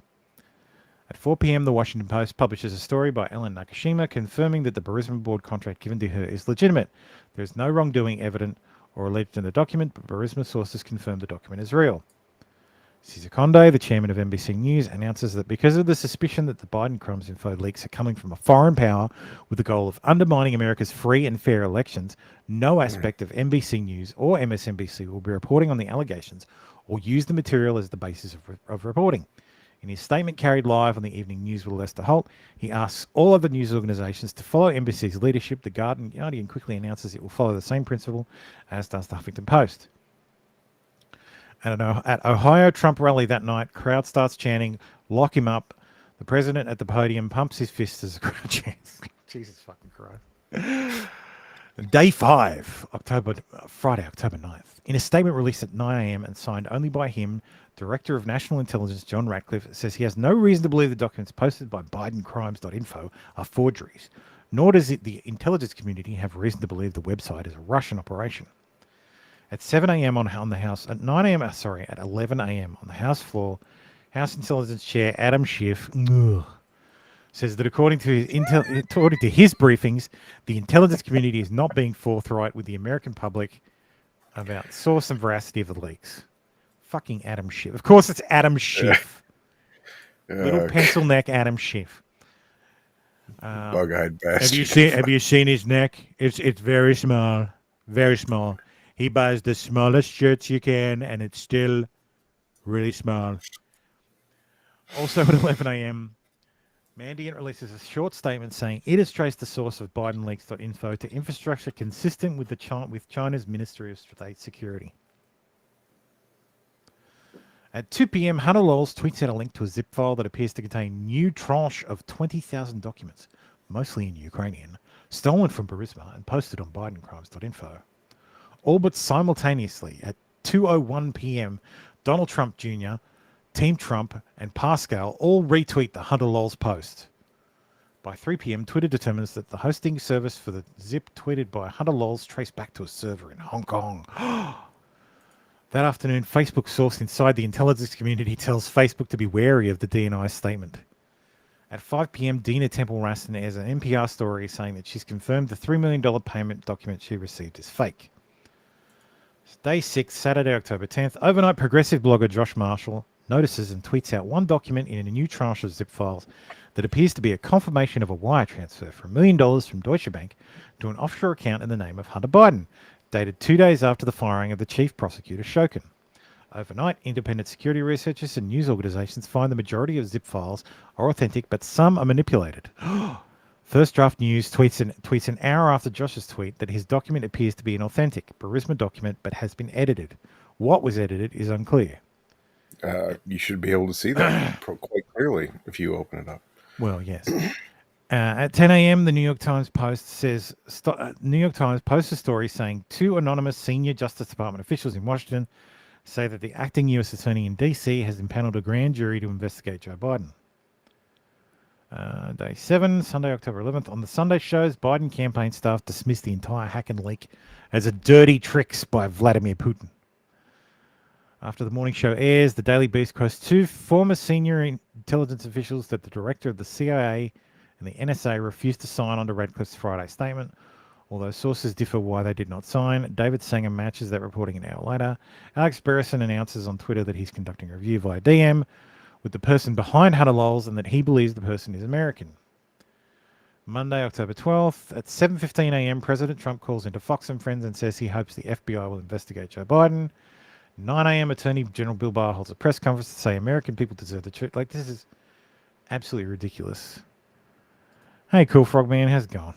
At 4 p.m., the Washington Post publishes a story by Ellen Nakashima confirming that the Burisma board contract given to her is legitimate. There is no wrongdoing evident or alleged in the document, but Burisma sources confirm the document is real. Cesar Conde, the chairman of NBC News, announces that because of the suspicion that the Biden crimes info leaks are coming from a foreign power with the goal of undermining America's free and fair elections, no aspect of NBC News or MSNBC will be reporting on the allegations or use the material as the basis of reporting. In his statement carried live on the evening news with Lester Holt, he asks all other news organizations to follow NBC's leadership. The Guardian quickly announces it will follow the same principle as does the Huffington Post. At Ohio Trump rally that night, crowd starts chanting, "Lock him up." The president at the podium pumps his fist as the crowd chants. Jesus fucking Christ. Day 5, Friday, October 9th. In a statement released at 9 a.m. and signed only by him, Director of National Intelligence John Ratcliffe says he has no reason to believe the documents posted by BidenCrimes.info are forgeries, nor does the intelligence community have reason to believe the website is a Russian operation. At 7 a.m. on the House, at 11 a.m. on the House floor, House Intelligence Chair Adam Schiff says that according to his briefings, the intelligence community is not being forthright with the American public about source and veracity of the leaks. Fucking Adam Schiff. Of course, it's Adam Schiff. Little pencil neck Adam Schiff. Bug-eyed bastard. Have you seen his neck? It's very small, very small. He buys the smallest shirts you can, and it's still really small. Also at 11 a.m., Mandiant releases a short statement saying it has traced the source of BidenLeaks.info to infrastructure consistent with China's Ministry of State Security. At 2 p.m., Hunter Lowles tweets out a link to a zip file that appears to contain new tranche of 20,000 documents, mostly in Ukrainian, stolen from Burisma and posted on BidenCrimes.info. All but simultaneously, at 2:01 p.m., Donald Trump Jr., Team Trump, and Pascal all retweet the Hunter Lowles post. By 3 p.m., Twitter determines that the hosting service for the zip tweeted by Hunter Lowles traced back to a server in Hong Kong. That afternoon, Facebook source inside the intelligence community tells Facebook to be wary of the DNI statement. At 5 p.m., Dina Temple-Raston airs an NPR story saying that she's confirmed the $3 million payment document she received is fake. Day 6, Saturday, October 10th, overnight progressive blogger Josh Marshall notices and tweets out one document in a new tranche of zip files that appears to be a confirmation of a wire transfer for $1 million from Deutsche Bank to an offshore account in the name of Hunter Biden, dated 2 days after the firing of the chief prosecutor Shokin. Overnight, independent security researchers and news organizations find the majority of zip files are authentic, but some are manipulated. First Draft News tweets an hour after Josh's tweet that his document appears to be an authentic Burisma document but has been edited. What was edited is unclear. You should be able to see that quite clearly if you open it up. Well, yes. At 10 a.m., the New York Times posts a story saying 2 anonymous senior Justice Department officials in Washington say that the acting U.S. attorney in D.C. has impaneled a grand jury to investigate Joe Biden. Day 7, Sunday, October 11th. On the Sunday shows, Biden campaign staff dismissed the entire hack and leak as a dirty tricks by Vladimir Putin. After the morning show airs, the Daily Beast quotes 2 former senior intelligence officials that the director of the CIA and the NSA refused to sign on to Radcliffe's Friday statement. Although sources differ why they did not sign, David Sanger matches that reporting an hour later. Alex Berison announces on Twitter that he's conducting a review via DM with the person behind Hunter Lowles and that he believes the person is American. Monday, October 12th, at 7:15 a.m., President Trump calls into Fox and Friends and says he hopes the FBI will investigate Joe Biden. 9 a.m., Attorney General Bill Barr holds a press conference to say American people deserve the truth. Like, this is absolutely ridiculous. Hey, Cool Frogman, how's it going?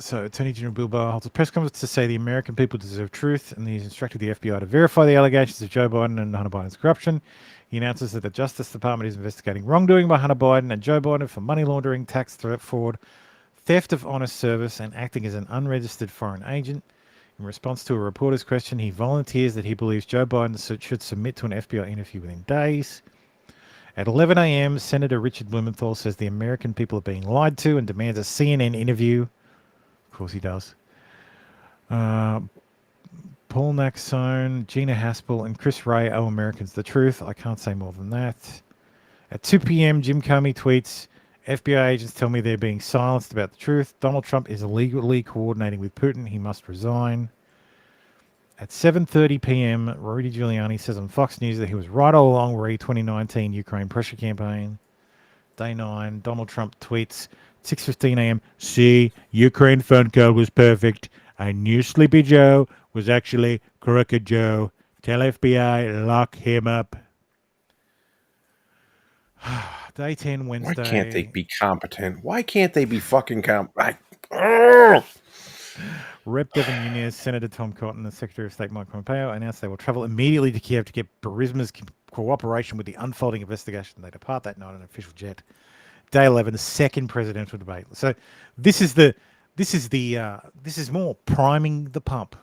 So Attorney General Bill Barr holds a press conference to say the American people deserve truth, and he's instructed the FBI to verify the allegations of Joe Biden and Hunter Biden's corruption. He announces that the Justice Department is investigating wrongdoing by Hunter Biden and Joe Biden for money laundering, tax fraud, theft of honest service, and acting as an unregistered foreign agent. In response to a reporter's question, he volunteers that he believes Joe Biden should submit to an FBI interview within days. At 11 a.m., Senator Richard Blumenthal says the American people are being lied to and demands a CNN interview. Of course he does. Paul Paul Naxone, Gina Haspel, and Chris Ray owe Americans the truth. I can't say more than that. At 2 p.m., Jim Comey tweets, FBI agents tell me they're being silenced about the truth. Donald Trump is illegally coordinating with Putin. He must resign. At 7:30 p.m., Rudy Giuliani says on Fox News that he was right all along re 2019 Ukraine pressure campaign. Day 9, Donald Trump tweets, 6:15 a.m., see, Ukraine phone call was perfect. I knew Sleepy Joe was actually Crooked Joe. Tell FBI, lock him up. Day 10, Wednesday. Why can't they be competent? Why can't they be fucking competent? Rep. Devin Nunes, Senator Tom Cotton, and Secretary of State Mike Pompeo announced they will travel immediately to Kiev to get Burisma's cooperation with the unfolding investigation. They depart that night on an official jet. Day 11, the second presidential debate. So this is more priming the pump,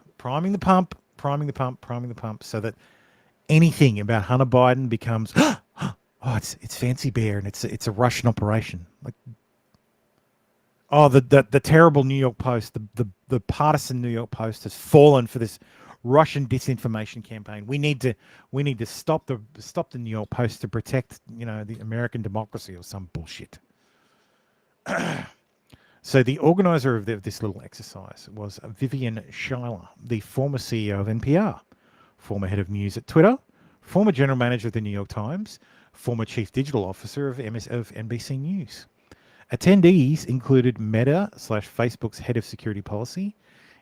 so that anything about Hunter Biden becomes, it's Fancy Bear and it's a Russian operation. Like, the terrible New York Post, the partisan New York Post has fallen for this Russian disinformation campaign. We need to stop the New York Post to protect, the American democracy or some bullshit. So the organizer of this little exercise was Vivian Schuyler, the former CEO of NPR, former head of news at Twitter, former general manager of the New York Times, former chief digital officer of NBC News. Attendees included Meta/Facebook's head of security policy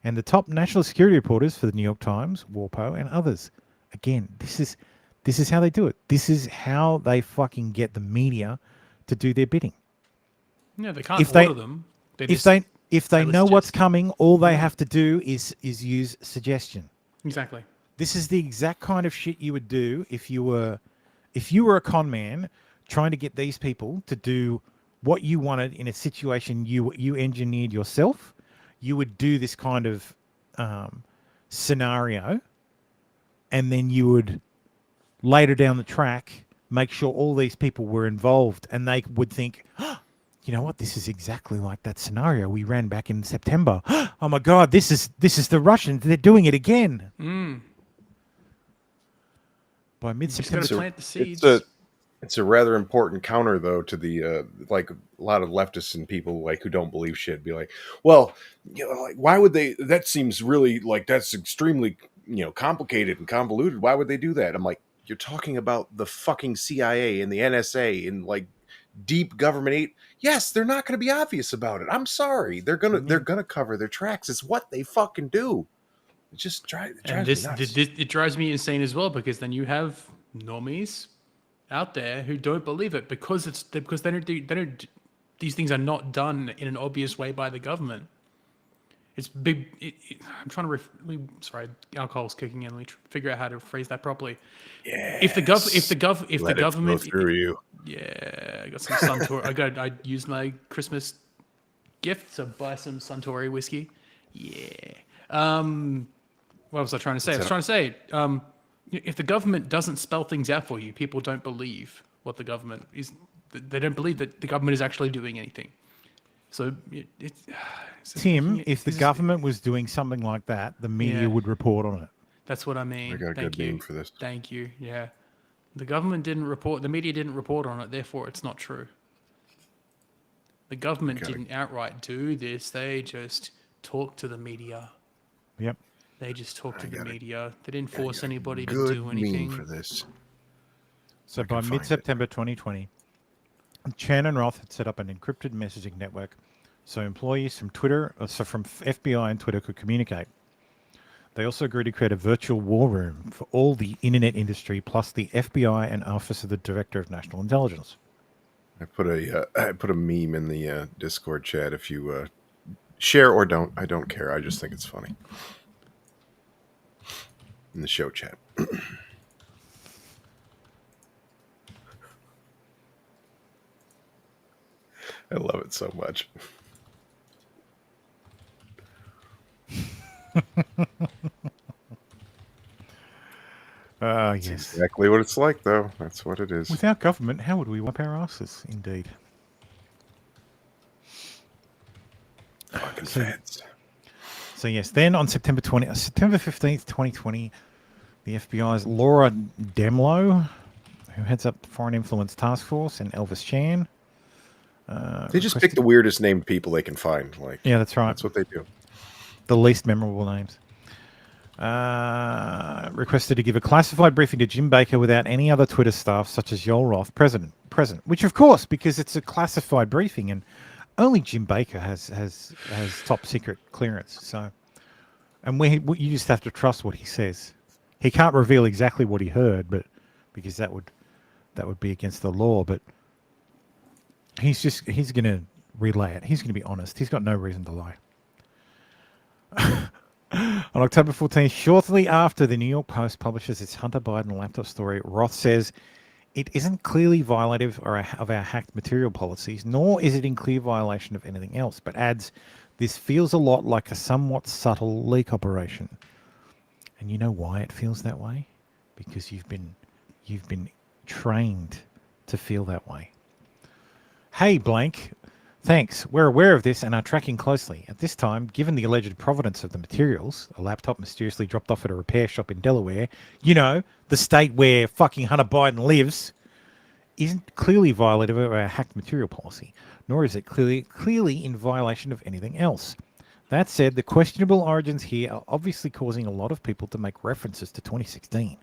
and the top national security reporters for the New York Times, WARPO, and others. Again, this is how they do it. This is how they fucking get the media to do their bidding. Yeah, they can't order them. If they know what's coming, all they have to do is use suggestion. Exactly. This is the exact kind of shit you would do if you were a con man trying to get these people to do what you wanted in a situation you engineered yourself. You would do this kind of scenario, and then you would later down the track make sure all these people were involved, and they would think, you know what, this is exactly like that scenario we ran back in September. Oh my God, this is the Russians. They're doing it again. By mid-September, plant the seeds. It's a rather important counter, though, to the like a lot of leftists and people like who don't believe shit be like, well, like why would they? That seems really like that's extremely complicated and convoluted. Why would they do that? I'm like, you're talking about the fucking CIA and the NSA and like deep government aid. Yes, they're not going to be obvious about it. I'm sorry, they're gonna cover their tracks. It's what they fucking do. It just drives me nuts. It drives me insane as well, because then you have normies out there who don't believe it because they don't these things are not done in an obvious way by the government. It's big. I'm trying to sorry, alcohol's kicking in. Let me figure out how to phrase that properly. Yeah. If the government through you. Yeah, I got some Suntory. I used my Christmas gift to buy some Suntory whiskey. Yeah. What was I trying to say? I was trying to say, if the government doesn't spell things out for you, people don't believe what the government is. They don't believe that the government is actually doing anything. So, Tim, if the government was doing something like that, the media would report on it. That's what I mean. I got a good name for this. Thank you. Yeah. The government didn't report, the media didn't report on it, therefore it's not true. The government didn't outright do this. They just talked to the media. Yep. They just talked to the media. They didn't force anybody to do anything. Good meme for this. So by mid-September 2020, Chan and Roth had set up an encrypted messaging network so employees from from FBI and Twitter could communicate. They also agreed to create a virtual war room for all the internet industry, plus the FBI and Office of the Director of National Intelligence. I put a meme in the Discord chat. If you share or don't, I don't care. I just think it's funny. In the show chat. I love it so much. Yes. Exactly what it's like, though. That's what it is. Without government, how would we wipe our asses? Indeed. Fucking feds. So yes, then on September 15th, 2020, the FBI's Laura Demlow, who heads up the Foreign Influence Task Force, and Elvis Chan. They just pick the weirdest named people they can find. Like, yeah, that's right. That's what they do. The least memorable names. Requested to give a classified briefing to Jim Baker without any other Twitter staff, such as Yoel Roth, present. Which, of course, because it's a classified briefing, and only Jim Baker has top secret clearance. So, and you just have to trust what he says. He can't reveal exactly what he heard, but because that would be against the law. But he's going to relay it. He's going to be honest. He's got no reason to lie. On October 14th, shortly after the New York Post publishes its Hunter Biden laptop story, Roth says it isn't clearly violative of our hacked material policies, nor is it in clear violation of anything else, but adds, this feels a lot like a somewhat subtle leak operation. And you know why it feels that way? Because you've been trained to feel that way. Hey, blank. Thanks. We're aware of this and are tracking closely. At this time, given the alleged provenance of the materials, a laptop mysteriously dropped off at a repair shop in Delaware, you know, the state where fucking Hunter Biden lives, isn't clearly violative of our hacked material policy, nor is it clearly in violation of anything else. That said, the questionable origins here are obviously causing a lot of people to make references to 2016,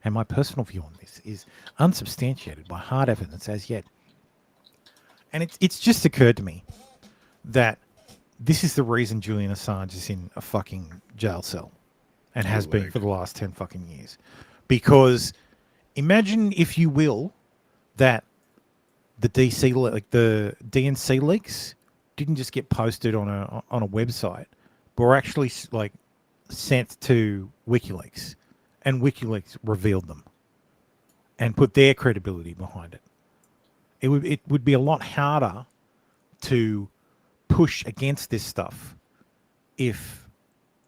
and my personal view on this is unsubstantiated by hard evidence as yet. And it's just occurred to me that this is the reason Julian Assange is in a fucking jail cell and has been for the last 10 fucking years. Because imagine, if you will, that the DNC leaks didn't just get posted on a website, but were actually like sent to WikiLeaks, and WikiLeaks revealed them and put their credibility behind it. It would be a lot harder to push against this stuff if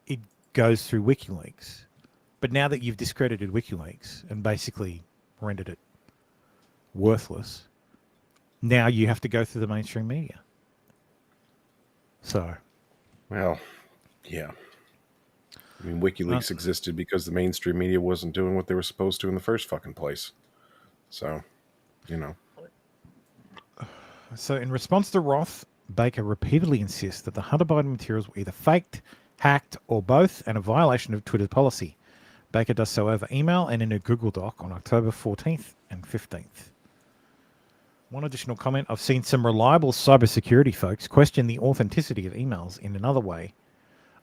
it goes through WikiLeaks. But now that you've discredited WikiLeaks and basically rendered it worthless, now you have to go through the mainstream media. So, well, yeah. I mean, WikiLeaks existed because the mainstream media wasn't doing what they were supposed to in the first fucking place. So, you know. So in response to Roth, Baker repeatedly insists that the Hunter Biden materials were either faked, hacked, or both, and a violation of Twitter's policy. Baker does so over email and in a Google Doc on October 14th and 15th. One additional comment: I've seen some reliable cybersecurity folks question the authenticity of emails in another way,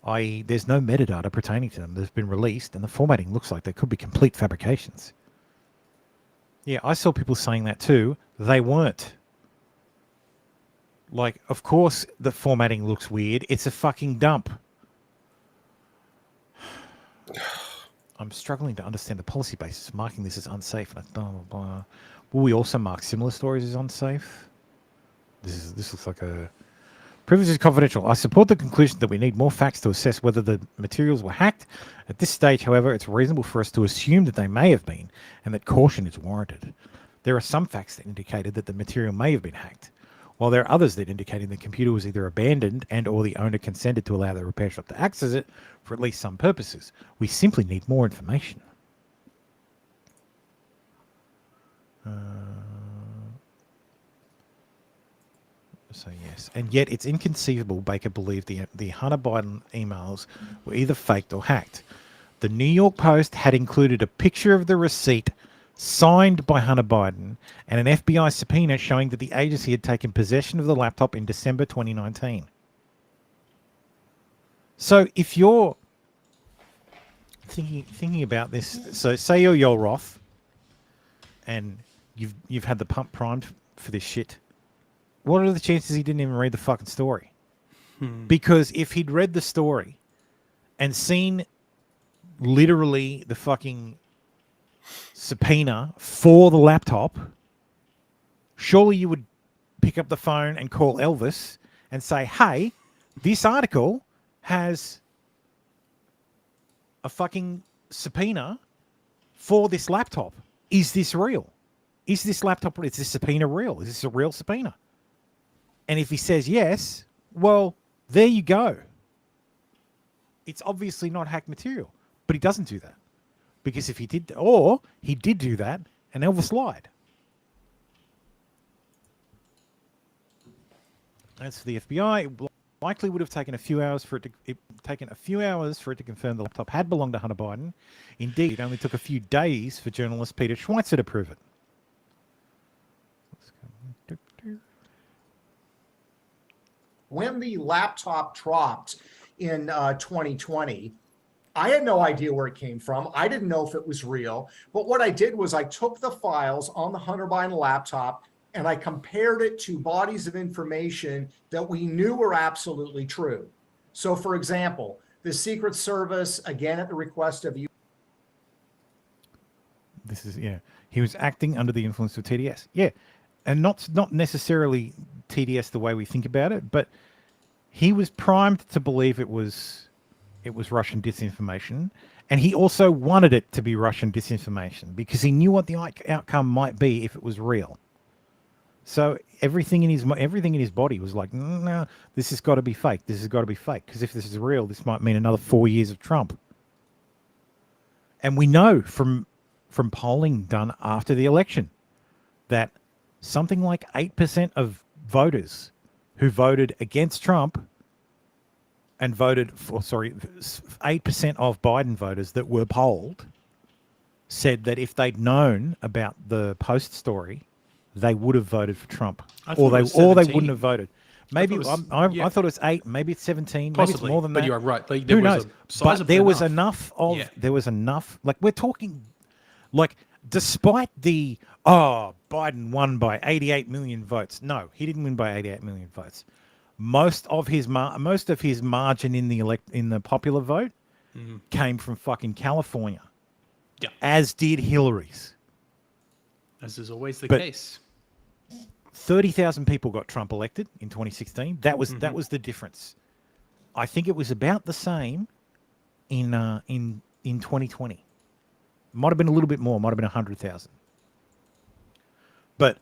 i.e. there's no metadata pertaining to them that have been released, and the formatting looks like they could be complete fabrications. Yeah, I saw people saying that too. They weren't. Like, of course the formatting looks weird. It's a fucking dump. I'm struggling to understand the policy basis, marking this as unsafe. Blah, blah, blah. Will we also mark similar stories as unsafe? This looks like a... Privilege is confidential. I support the conclusion that we need more facts to assess whether the materials were hacked. At this stage, however, it's reasonable for us to assume that they may have been, and that caution is warranted. There are some facts that indicated that the material may have been hacked, while there are others that indicated the computer was either abandoned and or the owner consented to allow the repair shop to access it for at least some purposes. We simply need more information. So yes, and yet it's inconceivable Baker believed the Hunter Biden emails were either faked or hacked. The New York Post had included a picture of the receipt signed by Hunter Biden and an FBI subpoena showing that the agency had taken possession of the laptop in December 2019. So if you're thinking about this, so say you're Yoel Roth and you've had the pump primed for this shit, what are the chances he didn't even read the fucking story? Because if he'd read the story and seen literally the fucking subpoena for the laptop, surely you would pick up the phone and call Elvis and say, hey, this article has a fucking subpoena for this laptop. Is this real? Is this subpoena real? Is this a real subpoena? And if he says yes, well, there you go. it's obviously not hacked material. But he doesn't do that. Because if he did, or he did do that, and Elvis lied. As for the FBI, it likely would have taken a few hours for it to confirm the laptop had belonged to Hunter Biden. Indeed, it only took a few days for journalist Peter Schweizer to prove it. When the laptop dropped in 2020, I had no idea where it came from. I didn't know if it was real. But what I did was I took the files on the Hunter Biden laptop and I compared it to bodies of information that we knew were absolutely true. So, for example, the Secret Service, again at the request of you. He was acting under the influence of TDS. Yeah, and not necessarily TDS the way we think about it, but he was primed to believe it was Russian disinformation, and he also wanted it to be Russian disinformation because he knew what the outcome might be if it was real. So everything in his body was like, no, this has got to be fake. This has got to be fake because if this is real, this might mean another 4 years of Trump. And we know from polling done after the election that something like 8% of voters who voted against Trump and 8% of Biden voters that were polled said that if they'd known about the Post story, they would have voted for Trump, or they wouldn't have voted. Maybe I thought it was 8, maybe it's 17, possibly, maybe it's more than that. But you are right. Like, who knows? But there was enough. Like we're talking, like despite the Biden won by 88 million votes. No, he didn't win by 88 million votes. Most of his margin in the popular vote came from fucking California. Yeah. As did Hillary's. As is always the case. 30,000 people got Trump elected in 2016. That was the difference. I think it was about the same in 2020. Might have been a little bit more. Might have been 100,000. But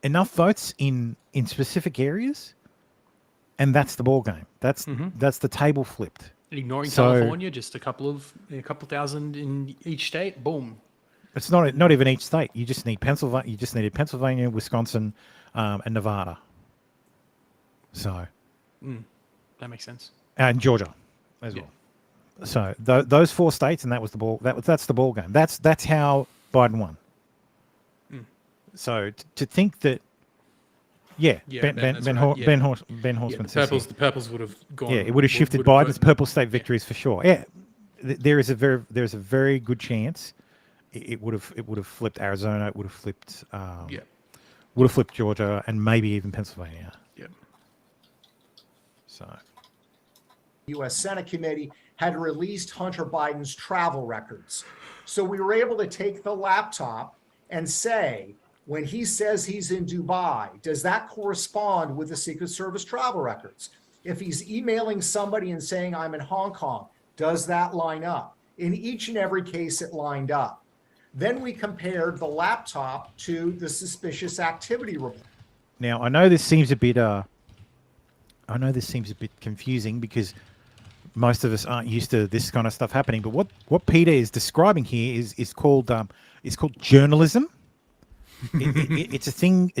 enough votes in specific areas, and that's the ball game. That's the table flipped. Ignoring California, just a couple thousand in each state. Boom. It's not even each state. You just need Pennsylvania. You just needed Pennsylvania, Wisconsin, and Nevada. So that makes sense. And Georgia as well. So those 4 states, and that was the ball. That's the ball game. That's how Biden won. So to think that, Ben Horstman says the purples would have gone. Yeah, it would have shifted Biden's purple state victories for sure. Yeah, there is a very good chance it would have flipped Arizona. It would have flipped Georgia, and maybe even Pennsylvania. Yep. So, U.S. Senate committee had released Hunter Biden's travel records, so we were able to take the laptop and say, when he says he's in Dubai, does that correspond with the Secret Service travel records? If he's emailing somebody and saying, I'm in Hong Kong, does that line up? In each and every case, it lined up. Then we compared the laptop to the suspicious activity report. Now, I know this seems a bit confusing because most of us aren't used to this kind of stuff happening. But what Peter is describing here is called journalism. It's a thing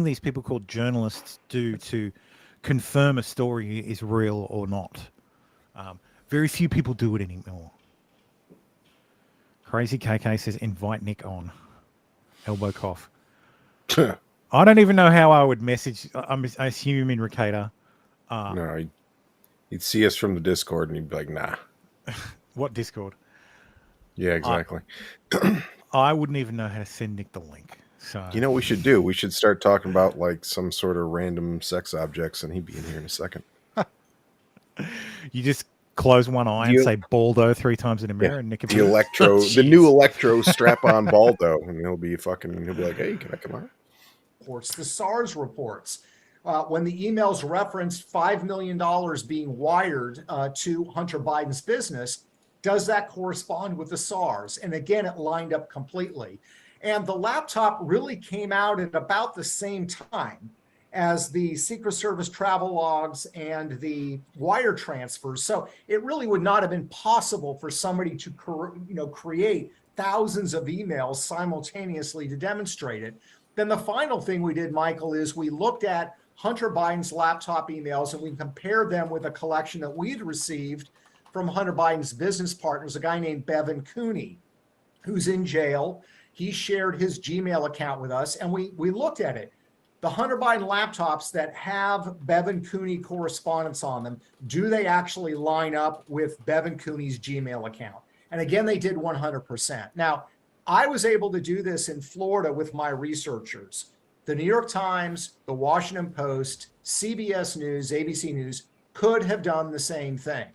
these people called journalists do to confirm a story is real or not. Very few people do it anymore. Crazy KK says, invite Nick on. Elbow cough. I don't even know how I would message. I assume in Ricada. No, he'd see us from the Discord and he'd be like, nah. What Discord? Yeah, exactly. I wouldn't even know how to send Nick the link. So you know what we should do? We should start talking about like some sort of random sex objects, and he'd be in here in a second. You just close one eye and say Baldo 3 times in a mirror, and Nick the new Electro strap-on Baldo, and he'll be like, "Hey, can I come on?" Reports, the SARS reports, when the emails referenced $5 million being wired to Hunter Biden's business, does that correspond with the SARS? And again, it lined up completely. And the laptop really came out at about the same time. as the Secret Service travel logs and the wire transfers. So it really would not have been possible for somebody to create thousands of emails simultaneously to demonstrate it. Then the final thing we did, Michael, is we looked at Hunter Biden's laptop emails and we compared them with a collection that we'd received from Hunter Biden's business partners, a guy named Bevan Cooney, who's in jail. He shared his Gmail account with us, and we looked at it. The Hunter Biden laptops that have Bevan Cooney correspondence on them, do they actually line up with Bevan Cooney's Gmail account? And again, they did 100%. Now, I was able to do this in Florida with my researchers. The New York Times, the Washington Post, CBS News, ABC News could have done the same thing.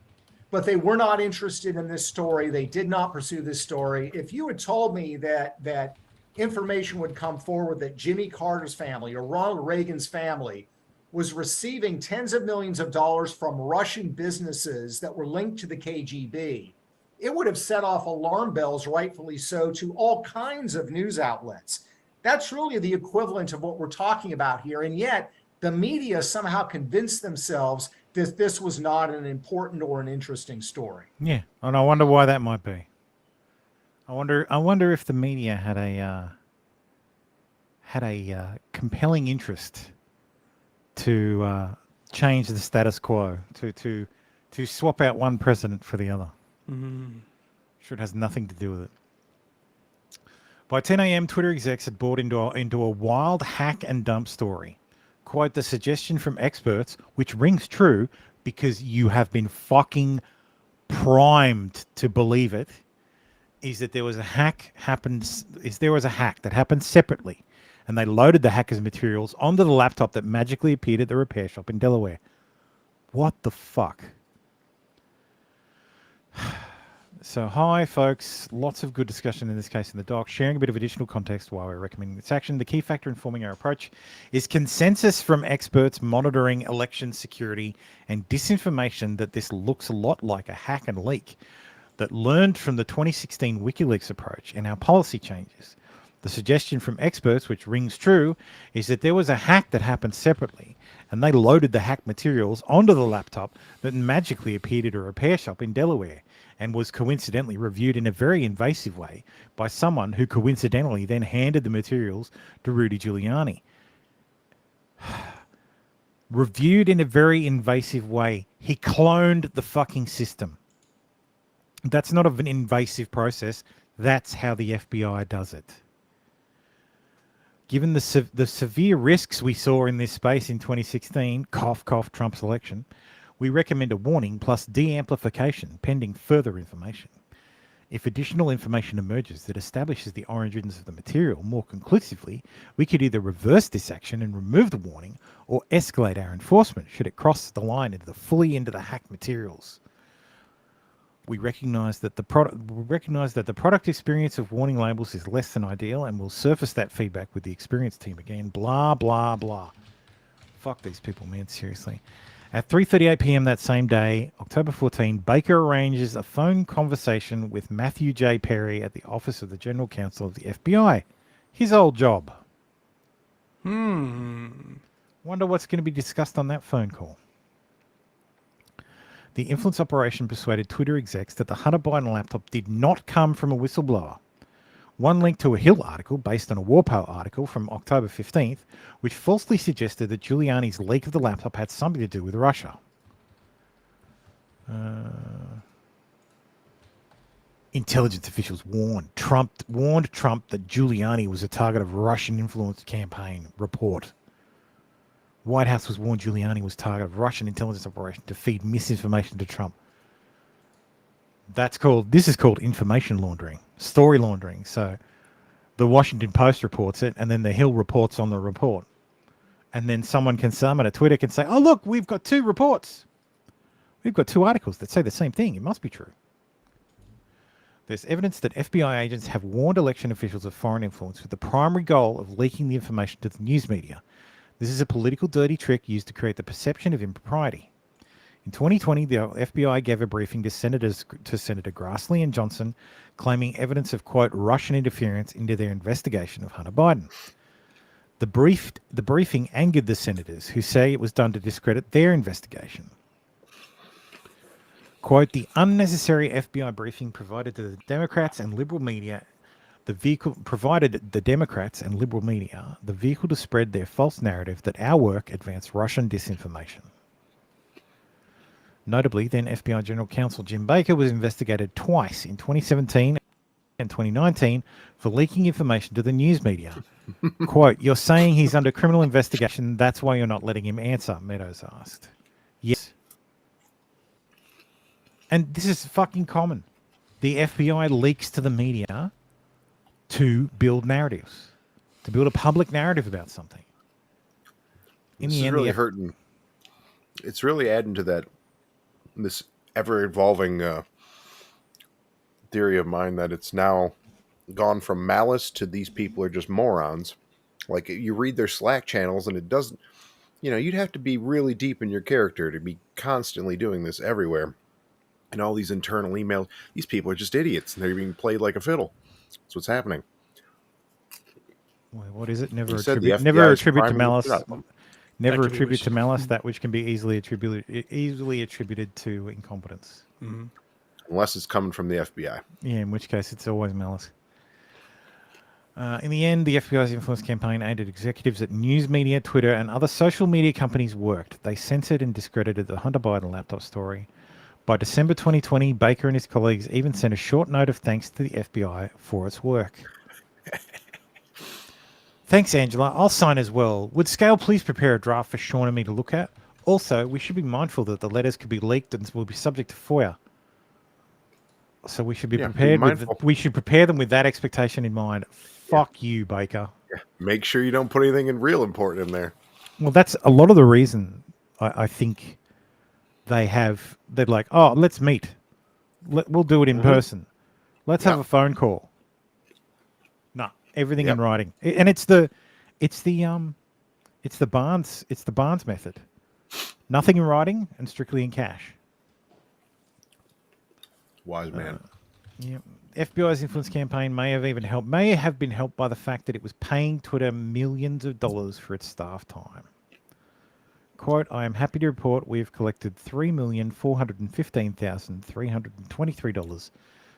But they were not interested in this story. They did not pursue this story. If you had told me that information would come forward that Jimmy Carter's family or Ronald Reagan's family was receiving tens of millions of dollars from Russian businesses that were linked to the KGB, it would have set off alarm bells, rightfully so, to all kinds of news outlets. That's really the equivalent of what we're talking about here. And yet the media somehow convinced themselves that this was not an important or an interesting story. Yeah, and I wonder why that might be. I wonder if the media had a compelling interest to change the status quo, to swap out one president for the other. Mm-hmm. Sure, it has nothing to do with it. By 10 a.m., Twitter execs had bought into a wild hack and dump story. Quote, the suggestion from experts, which rings true because you have been fucking primed to believe it, is that there was a hack that happened separately, and they loaded the hacker's materials onto the laptop that magically appeared at the repair shop in Delaware. What the fuck? So, hi, folks. Lots of good discussion in this case in the doc. Sharing a bit of additional context while we're recommending this action. The key factor informing our approach is consensus from experts monitoring election security and disinformation that this looks a lot like a hack and leak that learned from the 2016 WikiLeaks approach and our policy changes. The suggestion from experts, which rings true, is that there was a hack that happened separately, and they loaded the hacked materials onto the laptop that magically appeared at a repair shop in Delaware and was coincidentally reviewed in a very invasive way by someone who coincidentally then handed the materials to Rudy Giuliani. Reviewed in a very invasive way. He cloned the fucking system. That's not an invasive process. That's how the FBI does it. Given the severe risks we saw in this space in 2016, cough, cough, Trump's election, we recommend a warning plus de-amplification pending further information. If additional information emerges that establishes the origins of the material more conclusively, we could either reverse this action and remove the warning or escalate our enforcement should it cross the line into the hacked materials. We recognize that the product experience of warning labels is less than ideal, and we'll surface that feedback with the experience team again. Blah, blah, blah. Fuck these people, man. Seriously. At 3:38 p.m. that same day, October 14, Baker arranges a phone conversation with Matthew J. Perry at the Office of the General Counsel of the FBI. His old job. Wonder what's going to be discussed on that phone call. The influence operation persuaded Twitter execs that the Hunter Biden laptop did not come from a whistleblower. One linked to a Hill article based on a Warpile article from October 15th, which falsely suggested that Giuliani's leak of the laptop had something to do with Russia. Intelligence officials warned Trump that Giuliani was a target of Russian influence campaign report. White House was warned Giuliani was target of Russian intelligence operation to feed misinformation to Trump. This is called information laundering, story laundering. So the Washington Post reports it, and then the Hill reports on the report. And then someone at Twitter can say, oh, look, we've got two reports. We've got two articles that say the same thing. It must be true. There's evidence that FBI agents have warned election officials of foreign influence with the primary goal of leaking the information to the news media. This is a political dirty trick used to create the perception of impropriety. In 2020, the FBI gave a briefing to Senator Grassley and Johnson, claiming evidence of, quote, Russian interference into their investigation of Hunter Biden. The briefing angered the senators, who say it was done to discredit their investigation. Quote, the unnecessary FBI briefing provided to the Democrats and liberal media the vehicle to spread their false narrative that our work advanced Russian disinformation. Notably, then FBI General Counsel Jim Baker was investigated twice in 2017 and 2019 for leaking information to the news media. Quote, you're saying he's under criminal investigation, that's why you're not letting him answer, Meadows asked. Yes. And this is fucking common. The FBI leaks to the media to build narratives, to build a public narrative about something. This is really hurting. It's really adding to this ever-evolving theory of mine that it's now gone from malice to these people are just morons. Like, you read their Slack channels and it doesn't, you'd have to be really deep in your character to be constantly doing this everywhere. And all these internal emails, these people are just idiots. And they're being played like a fiddle. That's what's happening. Well, what is it? Never attribute to malice. Never attribute to malice that which can be easily attributed to incompetence. Mm-hmm. Unless it's coming from the FBI. Yeah, in which case it's always malice. In the end, the FBI's influence campaign aimed at executives at news media, Twitter, and other social media companies worked. They censored and discredited the Hunter Biden laptop story. By December 2020, Baker and his colleagues even sent a short note of thanks to the FBI for its work. Thanks, Angela. I'll sign as well. Would Scale please prepare a draft for Sean and me to look at? Also, we should be mindful that the letters could be leaked and will be subject to FOIA. So we should be prepared. We should prepare them with that expectation in mind. Fuck you, Baker. Yeah. Make sure you don't put anything real important in there. Well, that's a lot of the reason I think they're like, oh, let's meet. We'll do it in person. Let's have a phone call. No, everything in writing. And it's the Barnes method. Nothing in writing and strictly in cash. Wise man. FBI's influence campaign may have been helped by the fact that it was paying Twitter millions of dollars for its staff time. Quote, I am happy to report we've collected $3,415,323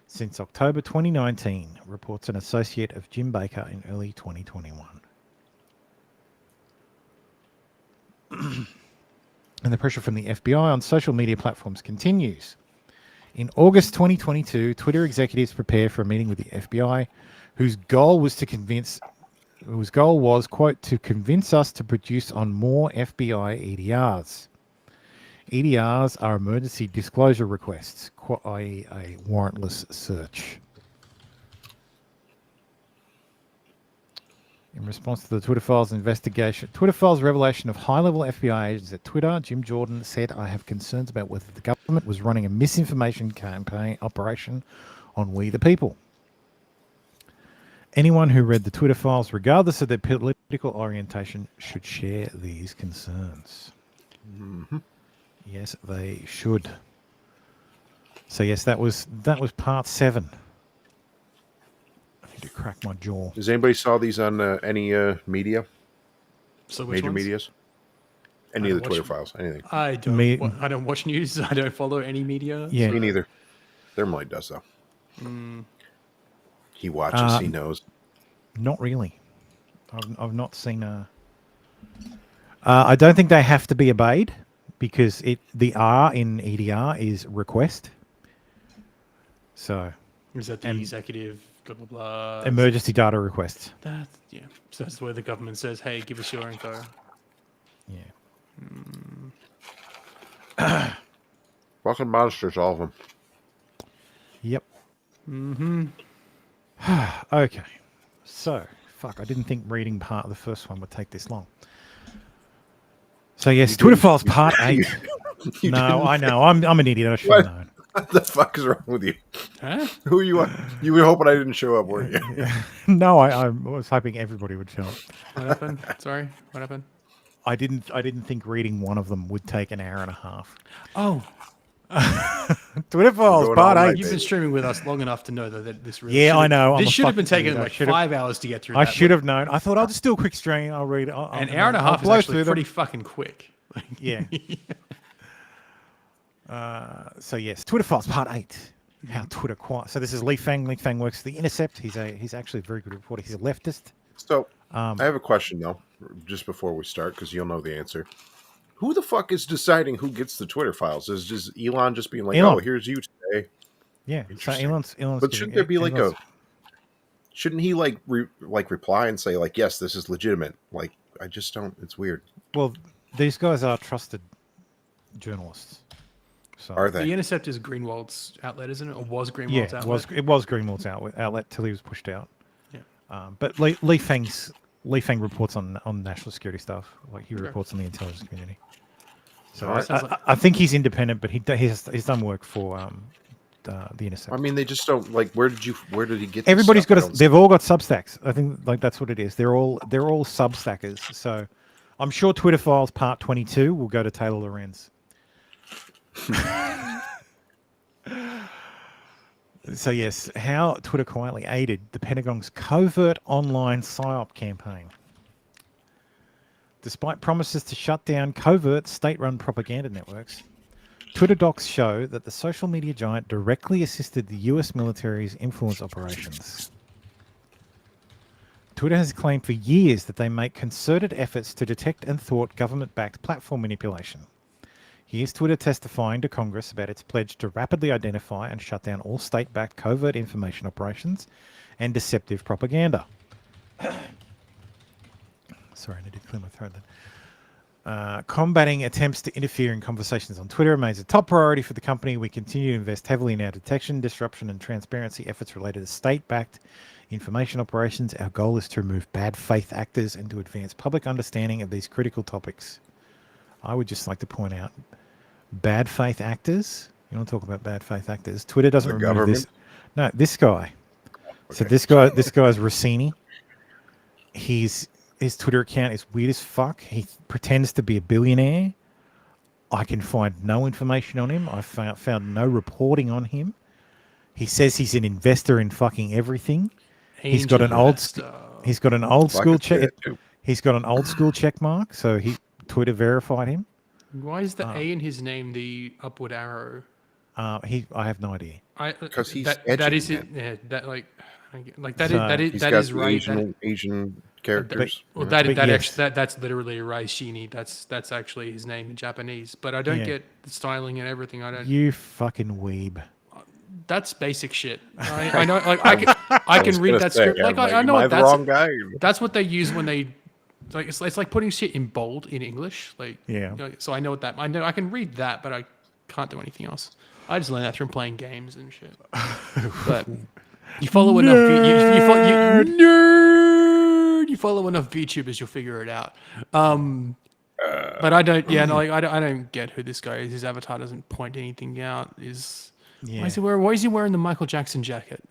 since October 2019, reports an associate of Jim Baker in early 2021. And the pressure from the FBI on social media platforms continues. In August 2022, Twitter executives prepared for a meeting with the FBI, whose goal was, quote, to convince us to produce on more FBI EDRs. EDRs are emergency disclosure requests, i.e. a warrantless search. In response to the Twitter Files investigation, Twitter Files revelation of high-level FBI agents at Twitter, Jim Jordan said, I have concerns about whether the government was running a misinformation campaign operation on we the people. Anyone who read the Twitter Files, regardless of their political orientation, should share these concerns. Mm-hmm. Yes, they should. So yes, that was part 7. I need to crack my jaw. Does anybody saw these on any media? So which major ones? Medias? Any of the Twitter Files? Anything? I don't watch news. I don't follow any media. Yeah, me neither. Thermite does though. He watches. He knows. Not really. I've not seen a. I don't think they have to be obeyed because the R in EDR is request. So. Is that the executive blah blah blah? Emergency data requests. So that's where the government says, "Hey, give us your info." Yeah. Fucking monsters, all of them. Yep. Mm-hmm. Okay. So, I didn't think reading part of the first one would take this long. So yes, Twitter Files part 8. No, I know. I'm an idiot. I should have known. What the fuck is wrong with you? Huh? Who are you? You were hoping I didn't show up, weren't you? No, I was hoping everybody would show up. What happened? Sorry, what happened? I didn't think reading one of them would take an hour and a half. Oh, Twitter files, going part all 8. night, You've been streaming with us long enough to know that this really. Yeah, I know. This I'm should have been fucking taking weirdo. like Should've- 5 hours to get through. I that. should have known. I thought I'll just do a quick stream. I'll read it. An hour and a half is blow actually through them. pretty fucking quick. Yeah. So yes, Twitter files part 8. How Twitter quiet. So this is Lee Fang. Lee Fang works for the Intercept. He's actually a very good reporter. He's a leftist. So I have a question though, just before we start, because you'll know the answer. Who the fuck is deciding who gets the Twitter files? Is just Elon just being like, Elon. "Oh, here's you today"? Yeah. So Interesting. Elon's But shouldn't there be like shouldn't he like reply and say like, "Yes, this is legitimate"? Like, I just don't. It's weird. Well, these guys are trusted journalists. So Are they? The Intercept is Greenwald's outlet, isn't it? Or was Greenwald's yeah, outlet? it was Greenwald's outlet till he was pushed out. Yeah. But Lee Fang reports on national security stuff. Like he reports on the intelligence community. So I think he's independent, but he's done work for the Intercept. I mean, they just don't like. Where did he get? This Everybody's stuff? got. They've all got Substacks. I think like that's what it is. They're all Substackers. So I'm sure Twitter files part 22 will go to Taylor Lorenz. So yes, how Twitter quietly aided the Pentagon's covert online PSYOP campaign. Despite promises to shut down covert state-run propaganda networks, Twitter docs show that the social media giant directly assisted the US military's influence operations. Twitter has claimed for years that they make concerted efforts to detect and thwart government-backed platform manipulation. Here's Twitter testifying to Congress about its pledge to rapidly identify and shut down all state-backed covert information operations and deceptive propaganda. Sorry, I need to clear my throat then. Combating attempts to interfere in conversations on Twitter remains a top priority for the company. We continue to invest heavily in our detection, disruption, and transparency efforts related to state-backed information operations. Our goal is to remove bad faith actors and to advance public understanding of these critical topics. I would just like to point out, bad faith actors. You want to talk about bad faith actors? Twitter doesn't remove government? this. No, this guy. So Okay. this guy's Rossini. His Twitter account is weird as fuck. He pretends to be a billionaire. I can find no information on him. I found no reporting on him. He says he's an investor in fucking everything. He's got an old school check. He's got an old school check mark. So Twitter verified him. Why is the A in his name the upward arrow? I have no idea. Because he's that edgy, is it. man. Yeah, that He's that got is right. Asian characters. That's literally Raishini. That's actually his name in Japanese. But I don't Yeah. get the styling and everything. I don't. You fucking weeb. That's basic shit. I know. Like I can read that script. Like I know am I the wrong guy? that's what they use when they. Like it's like putting shit in bold in English. Like Yeah. you know, so I know what that. I know I can read that, but I can't do anything else. I just learned that from playing games and shit. But you follow enough. You follow enough VTubers, you'll figure it out. But I don't. Yeah, no, like I don't get who this guy is. His avatar doesn't point anything out. Why is he wearing the Michael Jackson jacket?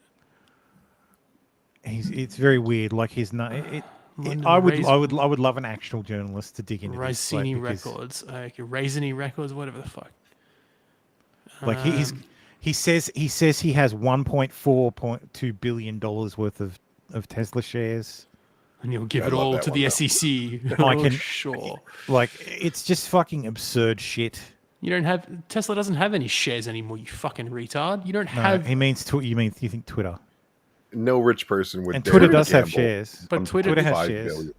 It's very weird. Like he's not. I would love an actual journalist to dig into this. Raisini Records, Raisiny Records, whatever the fuck. Like he says he has $1.2 billion worth of Tesla shares. And you'll give I it love all that to one, the though. SEC. Sure. Like it's just fucking absurd shit. You don't have Tesla doesn't have any shares anymore. You fucking retard. You don't No, have. he means you think Twitter? No rich person would. And dare Twitter to does have gamble shares. But on Twitter has 5 shares. billion.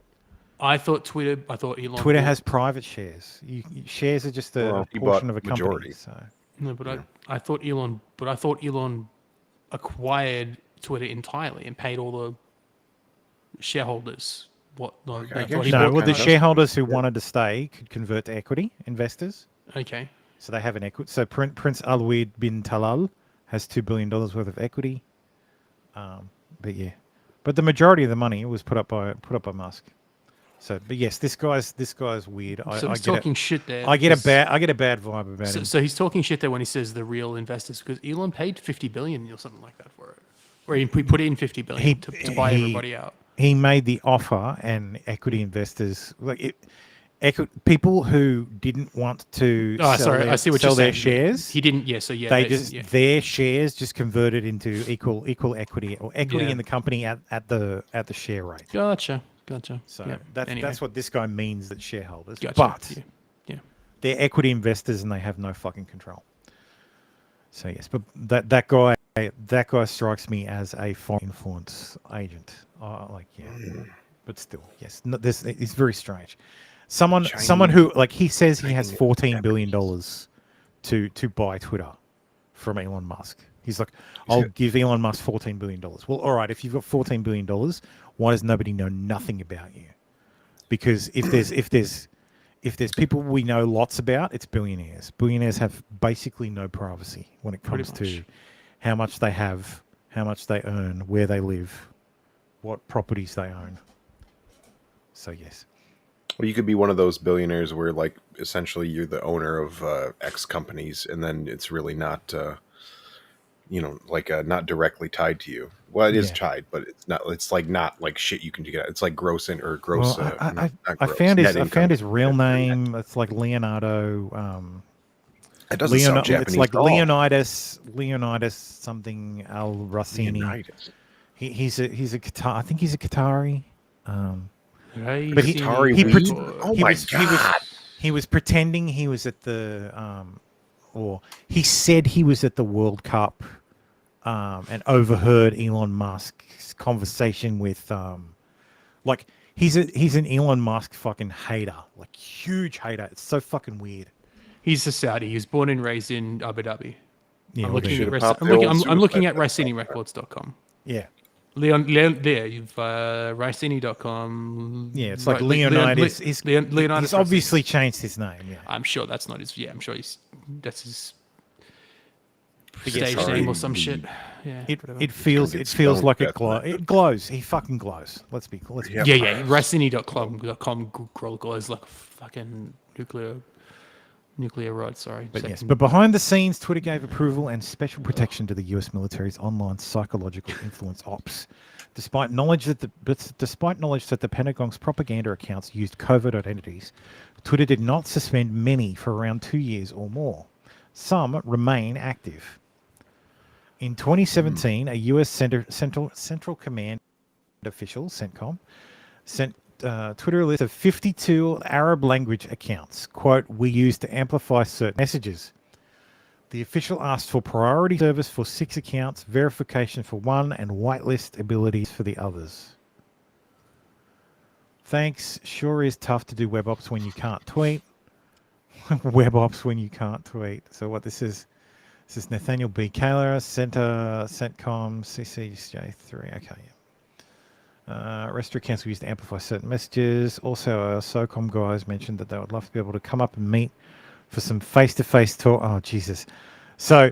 I thought Elon. Twitter has private shares. Shares are just a he portion bought of a company. majority. So. No, but I thought Elon acquired Twitter entirely and paid all the shareholders. What? Like, I I guess thought he No, bought- well, the does. shareholders who wanted to stay could convert to equity investors. Okay. So they have an equity. So Prince Alwaleed bin Talal has $2 billion worth of equity. But the majority of the money was put up by Musk. So, but yes, this guy's weird. So he's talking shit there. I get a because- bad vibe about him. So he's talking shit there when he says the real investors because Elon paid $50 billion or something like that for it, or he put in $50 billion to buy everybody out. He made the offer, and equity investors people who didn't want to I see what sell you're their saying. shares. He didn't. Yeah. So yeah, Their shares just converted into equal equity or equity Yeah. in the company at the share rate. Gotcha. So Yeah. that's what this guy means, that shareholders. Gotcha. But yeah. they're equity investors and they have no fucking control. So yes, but that guy strikes me as a foreign influence agent. But still, yes, this it's very strange. Someone who, like, he says he has $14 billion to buy Twitter from Elon Musk. He's like, I'll give Elon Musk $14 billion. Well, all right, if you've got $14 billion, why does nobody know nothing about you? Because if there's people we know lots about, it's billionaires. Billionaires have basically no privacy when it comes to how much they have, how much they earn, where they live, what properties they own. So yes. Well, you could be one of those billionaires where, like, essentially you're the owner of X companies, and then it's really not, not directly tied to you. Well, it is tied, but it's not. It's like not like shit you can get. It's like gross or gross. Well, not I gross, found net his income. real name. It's like Leonardo. It doesn't sound Japanese. It's like at all. Leonidas something Al Rossini. Leonidas. He's a Qatar. I think he's a Qatari. But he was pretending he was at the or he said he was at the World Cup and overheard Elon Musk's conversation with like he's an Elon Musk fucking hater, like huge hater. It's so fucking weird. He's a Saudi. He was born and raised in Abu Dhabi. Yeah, I'm well, looking at RiciniRecords.com. Yeah. There, you've Ricini.com. Yeah, it's like Leonidas. Leonidas. He's obviously changed his name. Yeah, I'm sure that's not his. Yeah, I'm sure that's his Yes, stage name or some shit. Yeah, it feels like it glows. He fucking glows. Let's be. Yeah. Ricini.com glows like a fucking nuclear rod. Sorry. But behind the scenes, Twitter gave approval and special protection to the U.S. military's online psychological influence ops, despite knowledge that the Pentagon's propaganda accounts used covert identities. Twitter did not suspend many for around 2 years or more. Some remain active. In 2017, a U.S. Central Command official, CENTCOM, sent Twitter a list of 52 Arab language accounts, quote, we use to amplify certain messages. The official asked for priority service for 6 accounts, verification for 1, and whitelist abilities for the others. Thanks. Sure is tough to do web ops when you can't tweet. Web ops when you can't tweet. So what this is Nathaniel B. Kaler, CENTCOM, CCJ3. Okay, yeah. Rest accounts we used to amplify certain messages. Also, our SOCOM guys mentioned that they would love to be able to come up and meet for some face-to-face talk. Oh, Jesus. So,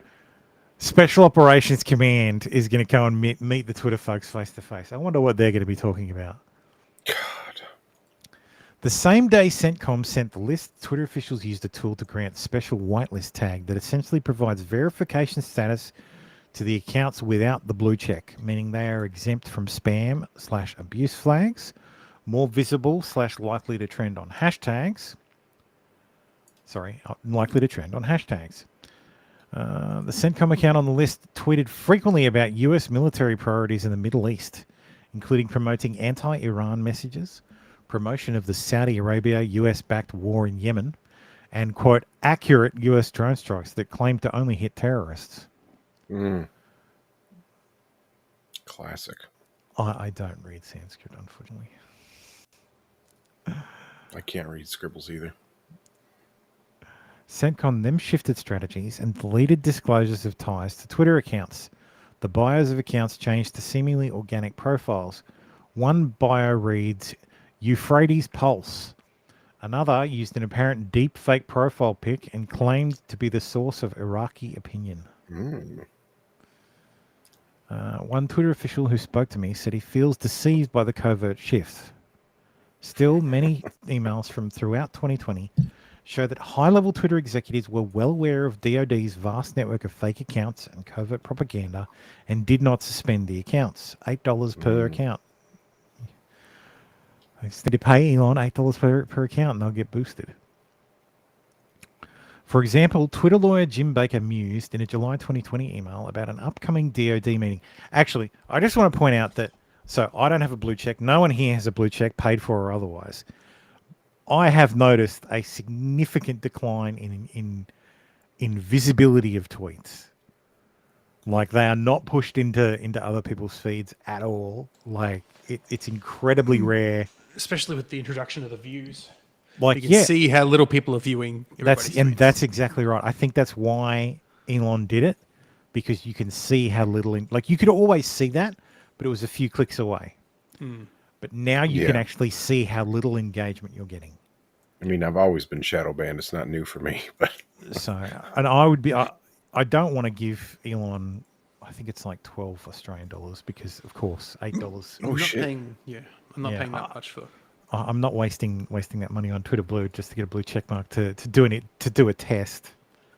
Special Operations Command is going to go and meet the Twitter folks face-to-face. I wonder what they're going to be talking about. God. The same day CENTCOM sent the list, Twitter officials used a tool to grant special whitelist tag that essentially provides verification status to the accounts without the blue check, meaning they are exempt from spam/abuse flags, more visible / likely to trend on hashtags. Likely to trend on hashtags. The CENTCOM account on the list tweeted frequently about U.S. military priorities in the Middle East, including promoting anti-Iran messages, promotion of the Saudi Arabia U.S.-backed war in Yemen, and, quote, accurate U.S. drone strikes that claim to only hit terrorists. Classic. I don't read Sanskrit, unfortunately. I can't read scribbles either. CENTCOM then shifted strategies and deleted disclosures of ties to Twitter accounts. The bios of accounts changed to seemingly organic profiles. One bio reads, Euphrates Pulse. Another used an apparent deep fake profile pic and claimed to be the source of Iraqi opinion. One Twitter official who spoke to me said he feels deceived by the covert shift. Still, many emails from throughout 2020 show that high-level Twitter executives were well aware of DoD's vast network of fake accounts and covert propaganda and did not suspend the accounts. $8 per account. They just need to pay Elon $8 per account and they'll get boosted. For example, Twitter lawyer Jim Baker mused in a July 2020 email about an upcoming DoD meeting. Actually, I just want to point out that, so I don't have a blue check. No one here has a blue check, paid for or otherwise. I have noticed a significant decline in visibility of tweets. Like, they are not pushed into other people's feeds at all. Like, it's incredibly rare. Especially with the introduction of the views. Like, you can see how little people are viewing. That's exactly right. I think that's why Elon did it, because you can see how little. Like, you could always see that, but it was a few clicks away. But now you can actually see how little engagement you're getting. I mean, I've always been shadow banned. It's not new for me, but so, and I would be. I don't want to give Elon. I think it's like 12 Australian dollars because, of course, $8. Oh shit! I'm not paying that much for. I'm not wasting that money on Twitter Blue just to get a blue check mark to do a test.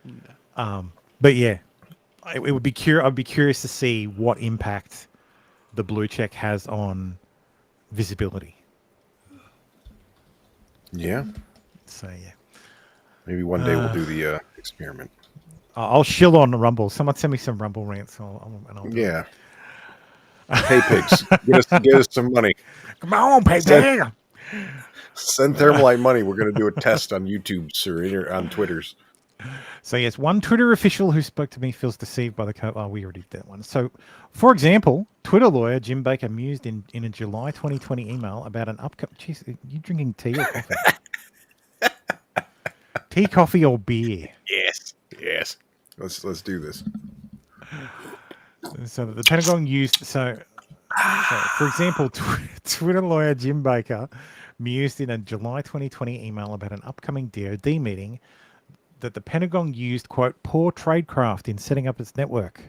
No. But yeah, it would be I'd be curious to see what impact the blue check has on visibility. Yeah. So yeah. Maybe one day we'll do the experiment. I'll shill on Rumble. Someone send me some Rumble rants. I'll yeah. Hey pigs, get us some money. Come on, pigs. Send Thermalite money. We're going to do a test on YouTube, sir, on Twitters. So yes, one Twitter official who spoke to me feels deceived by the code. Oh, we already did that one. So, for example, Twitter lawyer Jim Baker mused in a July 2020 email about an upcoming. Jeez, are you drinking tea or coffee? Tea, coffee, or beer? Yes. Let's do this. So the Pentagon used. So for example, Twitter lawyer Jim Baker mused in a July 2020 email about an upcoming DoD meeting that the Pentagon used, quote, poor tradecraft in setting up its network.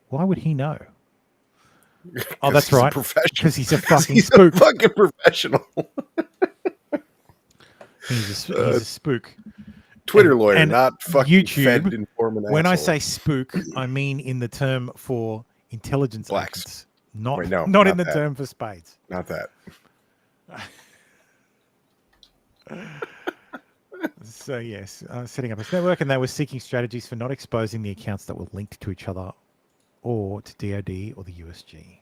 Why would he know? Oh, that's right. Because he's a fucking spook. A fucking professional. He's a spook. Twitter lawyer, not fucking YouTube. Fed informant. When I say spook, I mean in the term for intelligence blacks. Agents, not in the term for spades. Not that. So yes, setting up a network, and they were seeking strategies for not exposing the accounts that were linked to each other or to DoD or the USG.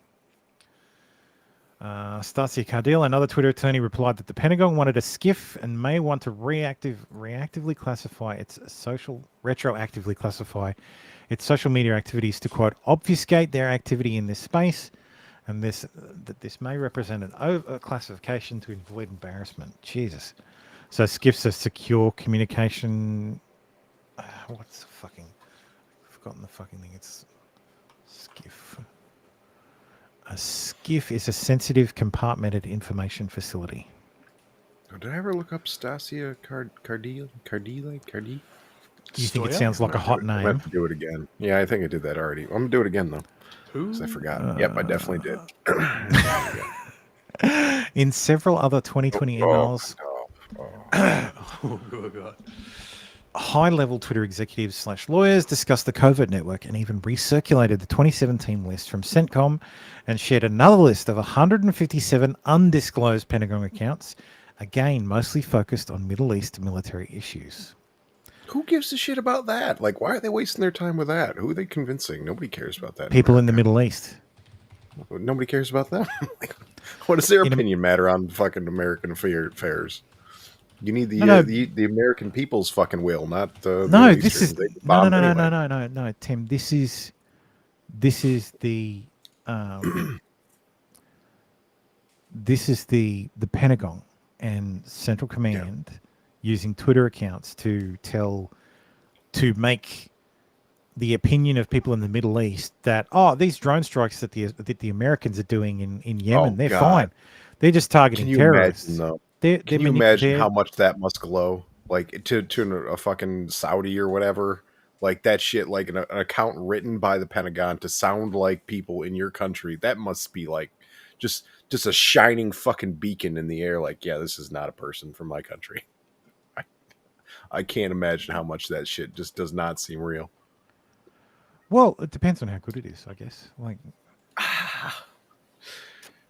Stasia Cardile, another Twitter attorney, replied that the Pentagon wanted a skiff and may want to retroactively classify its social media activities to, quote, obfuscate their activity in this space, and that this may represent an overclassification to avoid embarrassment. Jesus. So skiffs are secure communication. What's the fucking? I've forgotten the fucking thing. It's skiff. A skiff is a sensitive, compartmented information facility. Oh, did I ever look up Stasia Cardile? Do you think it sounds like a hot name? I have to do it again. Yeah, I think I did that already. I'm going to do it again, though. Because I forgot. Yep, I definitely did. In several other 2020 emails... Oh, God. High-level Twitter executives / lawyers discussed the covert network and even recirculated the 2017 list from CENTCOM and shared another list of 157 undisclosed Pentagon accounts, again, mostly focused on Middle East military issues. Who gives a shit about that? Like, why are they wasting their time with that? Who are they convincing? Nobody cares about that. People in the Middle East. Nobody cares about them? What does their opinion matter on fucking American affairs? You need the American people's fucking will, not the no. This is no, Tim. This is the this is the Pentagon and Central Command using Twitter accounts to make the opinion of people in the Middle East that these drone strikes that the Americans are doing in Yemen, they're fine. They're just targeting terrorists. Imagine, though? Can you imagine how much that must glow? Like to a fucking Saudi or whatever, like that shit, like an account written by the Pentagon to sound like people in your country. That must be like just a shining fucking beacon in the air. Like, yeah, this is not a person from my country. I can't imagine how much that shit just does not seem real. Well, it depends on how good it is, I guess. Like,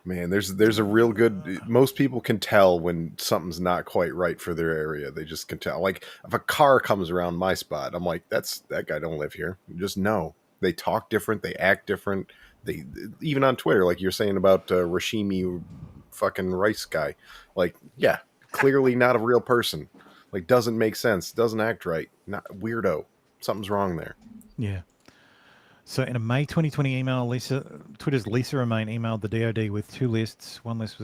Man, there's a real good. Most people can tell when something's not quite right for their area. They just can tell. Like if a car comes around my spot, I'm like, that guy don't live here. You just know. They talk different. They act different. They even on Twitter, like you're saying about Rashimi, fucking rice guy. Like, yeah, clearly not a real person. Like, doesn't make sense. Doesn't act right. Not weirdo. Something's wrong there. Yeah. So in a May 2020 email, Twitter's Lisa Romain emailed the DoD with two lists. One list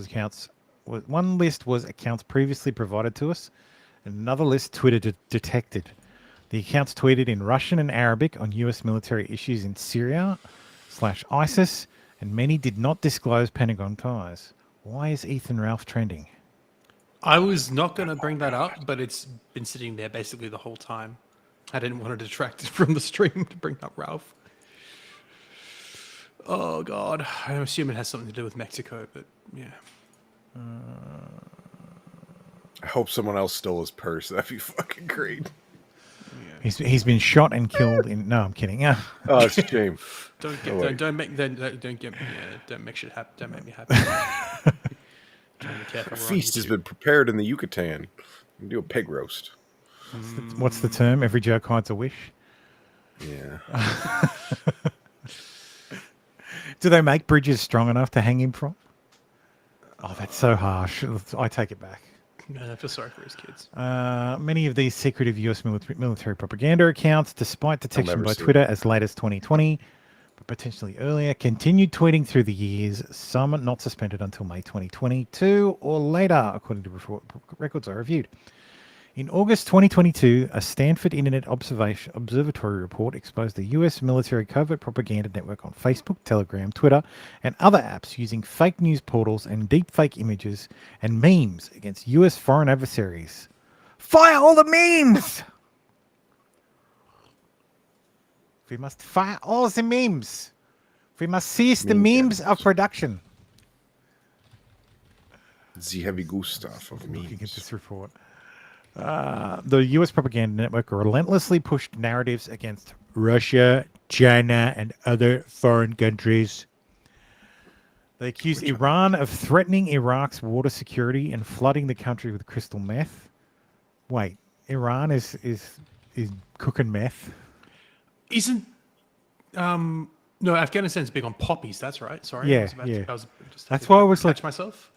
was accounts previously provided to us, and another list Twitter detected. The accounts tweeted in Russian and Arabic on U.S. military issues in Syria/ISIS, and many did not disclose Pentagon ties. Why is Ethan Ralph trending? I was not going to bring that up, but it's been sitting there basically the whole time. I didn't want to detract it from the stream to bring up Ralph. Oh, God. I assume it has something to do with Mexico, but yeah. I hope someone else stole his purse. That'd be fucking great. Yeah. He's been shot and killed in... No, I'm kidding. Oh, it's a shame. Don't make shit happen. Don't make me happy. A feast has been prepared in the Yucatan. You can do a pig roast. What's the term? Every joke hides a wish? Yeah. Do they make bridges strong enough to hang him from? Oh, that's so harsh. I take it back. No, I feel sorry for his kids. Many of these secretive U.S. military propaganda accounts, despite detection by Twitter as late as 2020, but potentially earlier, continued tweeting through the years, some not suspended until May 2022 or later, according to records I reviewed. In August 2022, a Stanford Internet Observatory report exposed the U.S. military covert propaganda network on Facebook, Telegram, Twitter, and other apps using fake news portals and deepfake images and memes against U.S. foreign adversaries. Fire all the memes! We must fire all the memes. We must cease the memes of production. The heavy Gustav of memes. Looking at this report. The U.S. propaganda network relentlessly pushed narratives against Russia, China, and other foreign countries. They accused Iran of threatening Iraq's water security and flooding the country with crystal meth. Wait, Iran is cooking meth? Isn't no, Afghanistan's big on poppies. That's right. Sorry. Yeah, that's why I was like myself.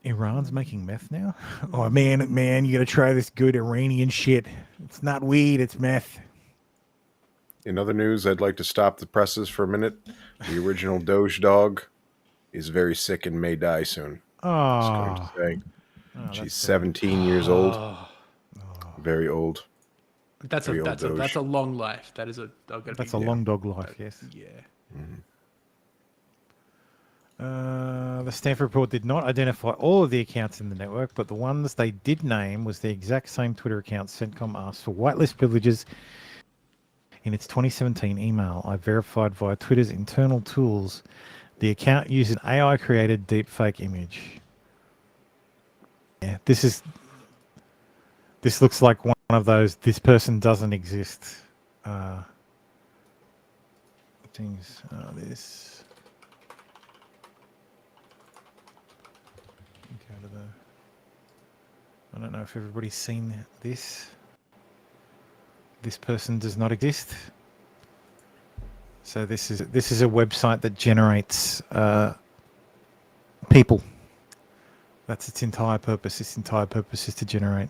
Iran's making meth now? Oh, man, you gotta try this good Iranian shit. It's not weed, it's meth. In other news, I'd like to stop the presses for a minute. The original Doge dog is very sick and may die soon. Oh. She's 17 years old. Very old. That's a long life. That is a dog. That's a long dog life, yes. Yeah. Mm-hmm. The Stanford report did not identify all of the accounts in the network, but the ones they did name was the exact same Twitter account CENTCOM asked for whitelist privileges in its 2017 email. I verified via Twitter's internal tools. The account used an AI-created deepfake image. Yeah, this looks like one of those, this person doesn't exist things. I don't know if everybody's seen this. This person does not exist. So this is a website that generates people. That's its entire purpose. Its entire purpose is to generate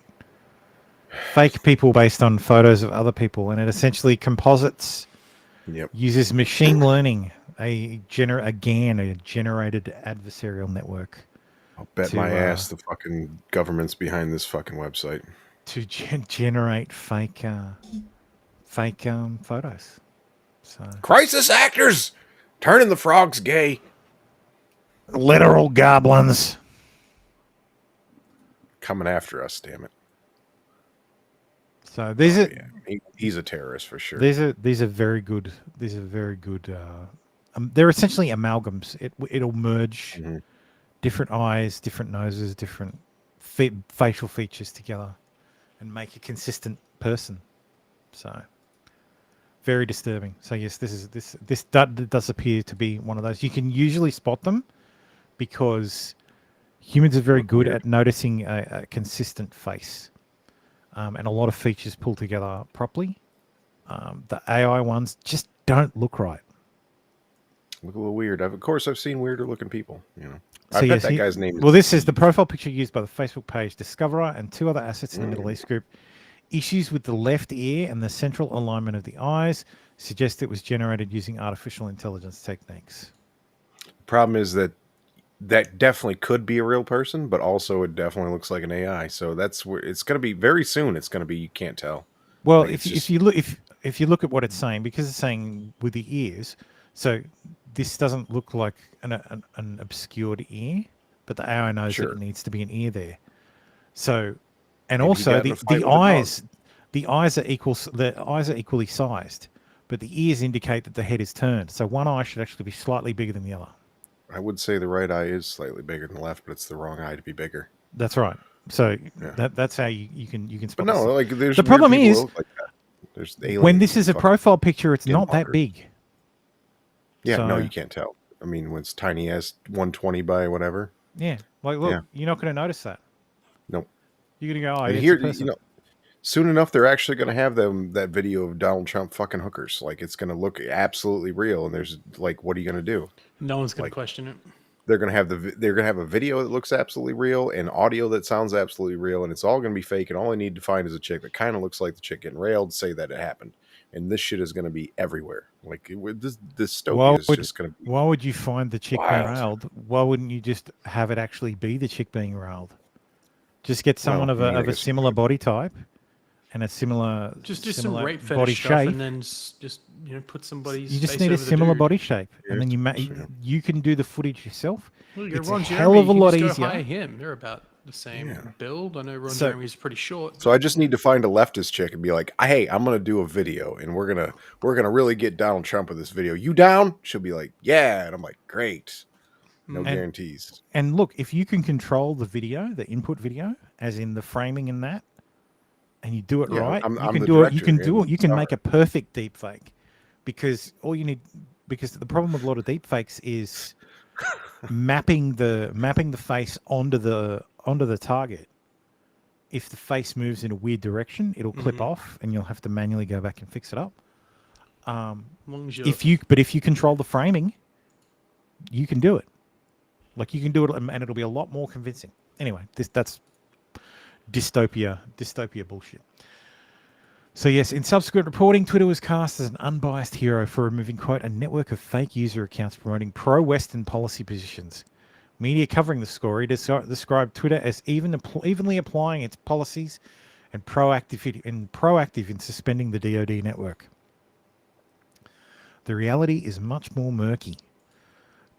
fake people based on photos of other people, and it essentially composites. Yep. Uses machine learning, a generated adversarial network. I'll bet my ass the fucking government's behind this fucking website. To generate fake photos. So crisis actors turning the frogs gay. Literal goblins coming after us. Damn it. So these are he's a terrorist for sure. These are very good. These are very good. They're essentially amalgams. It'll merge different eyes, different noses, different facial features together, and make a consistent person. So very disturbing. So yes, this does appear to be one of those. You can usually spot them because humans are very good at noticing a consistent face, and a lot of features pull together properly. The AI ones just don't look right. Look a little weird. Of course, I've seen weirder looking people. So I bet that guy's name is... Well, this is the profile picture used by the Facebook page Discoverer and 2 other assets in the Middle East group. Issues with the left ear and the central alignment of the eyes suggest it was generated using artificial intelligence techniques. The problem is that definitely could be a real person, but also it definitely looks like an AI. So that's where it's going to be very soon. It's going to be, you can't tell. Well, like if you look at what it's saying, because it's saying with the ears, so this doesn't look like an obscured ear, but the AI knows that it needs to be an ear there. So, and maybe also the eyes are equally sized, but the ears indicate that the head is turned. So one eye should actually be slightly bigger than the other. I would say the right eye is slightly bigger than the left, but it's the wrong eye to be bigger. That's right. So that's how you can spot. But no, like there's the problem is like that. There's when this is a profile picture, it's not that big. Yeah, so, no, you can't tell. I mean, when it's tiny as 120 by whatever. Yeah, like look, you're not going to notice that. Nope. You're going to go, oh, and here, soon enough, they're actually going to have that video of Donald Trump fucking hookers. Like, it's going to look absolutely real. And there's like, what are you going to do? No one's going to question it. They're going to have a video that looks absolutely real and audio that sounds absolutely real, and it's all going to be fake. And all I need to find is a chick that kind of looks like the chick getting railed, say that it happened. And this shit is going to be everywhere. Like this dystopia is just going to be. Why would you find the chick being railed? Why wouldn't you just have it actually be the chick being railed? Just get someone of a similar body type and a similar some rape body shape, and then just put somebody's. You just need a similar body shape, and then you can do the footage yourself. Well, it's a hell of a lot easier. Hire him. They're about the same build. I know Ron Jeremy's pretty short. So I just need to find a leftist chick and be like, "Hey, I'm gonna do a video, and we're gonna really get Donald Trump with this video. You down?" She'll be like, "Yeah," and I'm like, "Great." No guarantees. And look, if you can control the video, the input video, as in the framing and that, and you do it right, you can do it. You can make a perfect deep fake, because the problem with a lot of deep fakes is mapping the face onto the target. If the face moves in a weird direction, it'll clip off, and you'll have to manually go back and fix it up. If you control the framing, you can do it. Like you can do it, and it'll be a lot more convincing. Anyway, that's dystopia bullshit. So yes, in subsequent reporting, Twitter was cast as an unbiased hero for removing, quote, a network of fake user accounts promoting pro-Western policy positions. Media covering the story described Twitter as evenly applying its policies and proactive in suspending the DoD network. The reality is much more murky.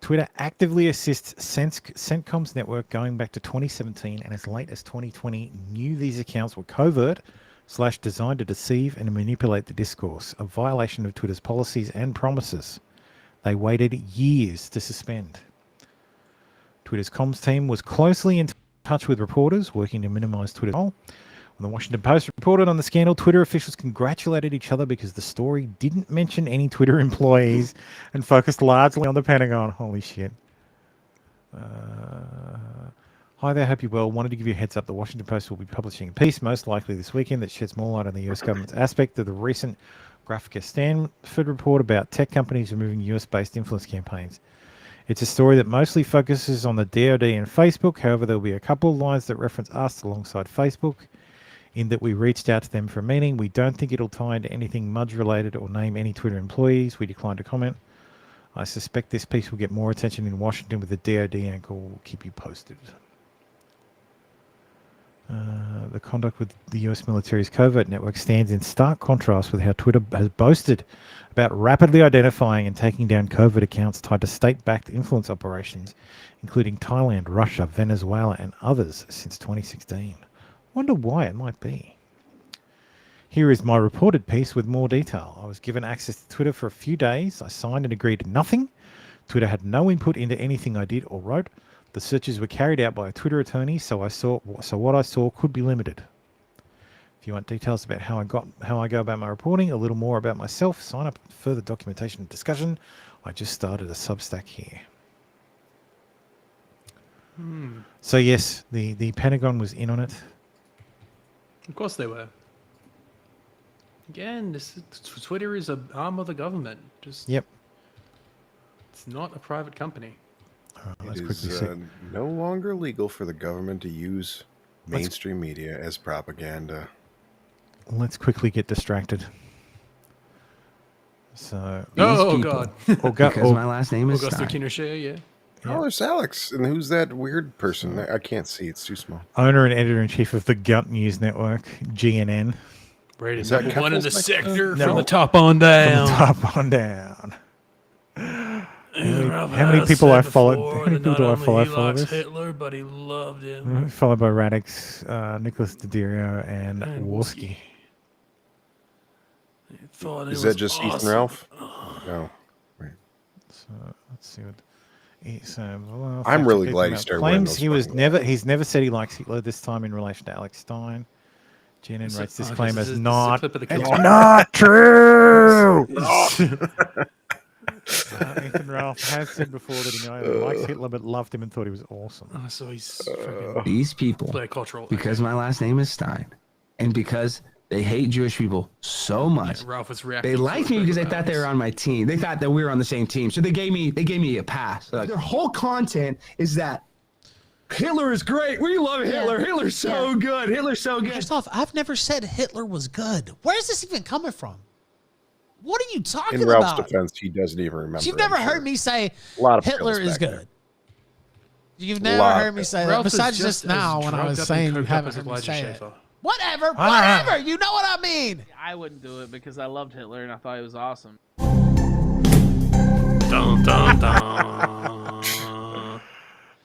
Twitter actively assists CENTCOM's network going back to 2017, and as late as 2020 knew these accounts were covert / designed to deceive and manipulate the discourse, a violation of Twitter's policies and promises. They waited years to suspend. Twitter's comms team was closely in touch with reporters working to minimize Twitter's role. When the Washington Post reported on the scandal, Twitter officials congratulated each other because the story didn't mention any Twitter employees and focused largely on the Pentagon. Holy shit. Hi there, hope you're well. Wanted to give you a heads up. The Washington Post will be publishing a piece, most likely this weekend, that sheds more light on the US government's aspect of the recent Graphica Stanford report about tech companies removing US-based influence campaigns. It's a story that mostly focuses on the DoD and Facebook. However, there will be a couple of lines that reference us alongside Facebook, in that we reached out to them for a meeting. We don't think it'll tie into anything Mudge-related or name any Twitter employees. We declined to comment. I suspect this piece will get more attention in Washington with the DoD angle. We'll keep you posted. The conduct with the US military's covert network stands in stark contrast with how Twitter has boasted about rapidly identifying and taking down covert accounts tied to state-backed influence operations, including Thailand, Russia, Venezuela, and others since 2016. Wonder why it might be. Here is my reported piece with more detail. I was given access to Twitter for a few days. I signed and agreed to nothing. Twitter had no input into anything I did or wrote. The searches were carried out by a Twitter attorney, so what I saw could be limited. If you want details about how I go about my reporting, a little more about myself, sign up for further documentation and discussion. I just started a Substack here. So yes, the Pentagon was in on it. Of course they were. Again, Twitter is an arm of the government. Just Yep. It's not a private company. Let's It quickly is see. no longer legal for the government to use mainstream media as propaganda. Let's quickly get distracted. So Oh God! Because my last name is Augusto Stein. Pinochet, yeah. Oh, there's Alex. And who's that weird person? I can't see. It's too small. owner and editor-in-chief of the Gut News Network, GNN. Rated Is that number one in the Keffel's sector No. from the top on down. From the top on down. How many people I followed? How many people do I follow? Follow this? Hitler, but he loved him. Followed by Radix, Nicholas Didiero, and Worski. Is that just Ethan Ralph? No. So let's see what. Well, I'm really fact-check glad he Ethan started Ralph. wearing Claims those he was fucking never. He's never said he likes Hitler. This time in relation to Alex Stein. GNN rates this claim as not. Clip of the It's killer. not true. Ethan Ralph has said before that he neither likes Hitler but loved him and thought he was awesome. Oh, so he's freaking These people, play cultural. because my last name is Stein, and because they hate Jewish people so much, Ralph was reacting. they to liked it me because they very thought they were fast. on my team. They thought that we were on the same team, so they gave me a pass. Their whole content is that Hitler is great. We love Hitler. Hitler's so good. Hitler's so good. First off, I've never said Hitler was good. Where's this even coming from? What are you talking In Ralph's about? defense, he doesn't even remember. You've never I'm sure. heard me say A lot of Hitler pills is back good. You've A never lot heard of me pills. say that. Ralph is Besides just just now as when I was drugged up and saying you coked up haven't as heard me Elijah say it. Schaffer. Whatever, Ah. whatever. You know what I mean. I wouldn't do it because I loved Hitler and I thought he was awesome. Dun, dun, dun.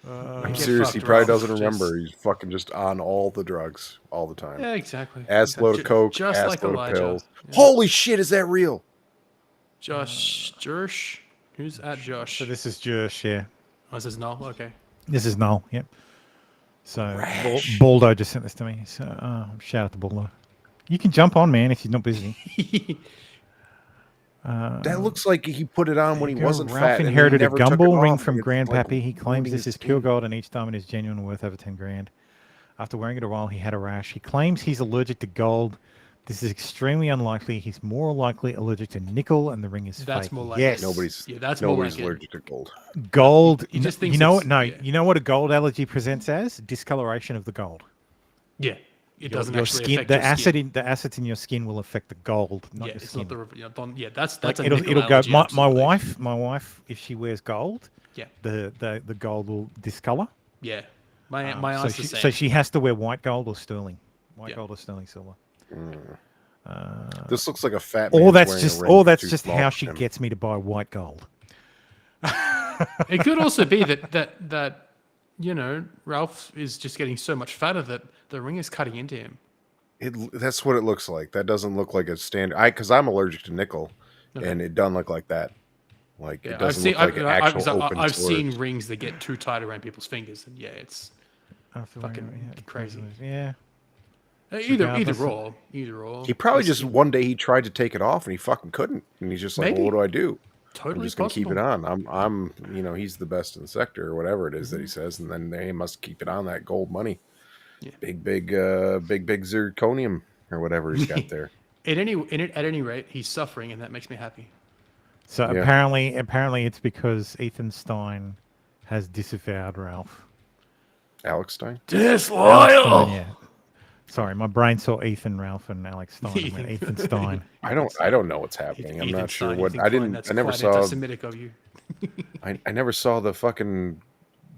I'm Get serious. He fucked, probably Ralph. doesn't remember. He's fucking just on all the drugs all the time. Yeah, exactly. Ass load of coke, just ass like load Elijah. of pills. Yeah. Holy shit, is that real? Josh, who's at Josh? So this is Josh, yeah. Oh, this is Null. Okay. This is Null, yep. So Baldo just sent this to me. So shout out to Baldo. You can jump on, man, if you're not busy. That looks like he put it on when he wasn't Ralph fat. and he inherited a never took it gumball ring off. from It's Grandpappy. like He claims ruining this his is pure skin. gold and each diamond is genuine, worth over 10 grand. After wearing it a while, he had a rash. He claims he's allergic to gold. This is extremely unlikely. He's more likely allergic to nickel, and the ring is That's fake. more like yes, that's more Nobody's like it. allergic to gold. gold. He just you thinks know it's- what? No, yeah. you know what a gold allergy presents as? Discoloration of the gold. Yeah, it doesn't your actually skin. affect The your acid skin. in the acids in your skin will affect the gold, not Yeah, your it's skin. not the yeah. That's Like a it'll nickel go. allergy, My absolutely. wife, if she wears gold, Yeah, the gold will discolor. yeah. My So eyes she, the same. so she has to wear white gold or sterling, Yeah. gold or sterling silver. This looks like a fat. Or man's that's wearing a just, ring or that's too just small how for she him. gets me to buy white gold. It could also be that you know Ralph is just getting so much fatter that the ring is cutting into him. That's what it looks like. That doesn't look like a standard. Because I'm allergic to nickel, Okay. and it doesn't look like that. Like Yeah, it doesn't look like an actual open I've sword. seen rings that get too tight around people's fingers, and yeah, it's After fucking wearing it, crazy. Yeah. Either Regardless of- either or. He probably It's just one day he tried to take it off and he fucking couldn't, and he's just like, Maybe. "Well, what do I do? totally I'm just gonna keep it possible. on. I'm he's the best in the sector or whatever it is that he says, and then they must keep it on that gold money, Yeah. big zirconium or whatever he's got there. At any rate, he's suffering, and that makes me happy. So Yeah. apparently it's because Ethan Stein has disavowed Ralph. Alex Stein. Alex Stein, yeah. Sorry, my brain saw Ethan, Ralph, and Alex Stein. I went Ethan Stein. I don't know what's happening. I'm Ethan not sure Stein, what. Ethan I Klein, didn't. that's I never quite saw. anti-Semitic of you. I never saw the fucking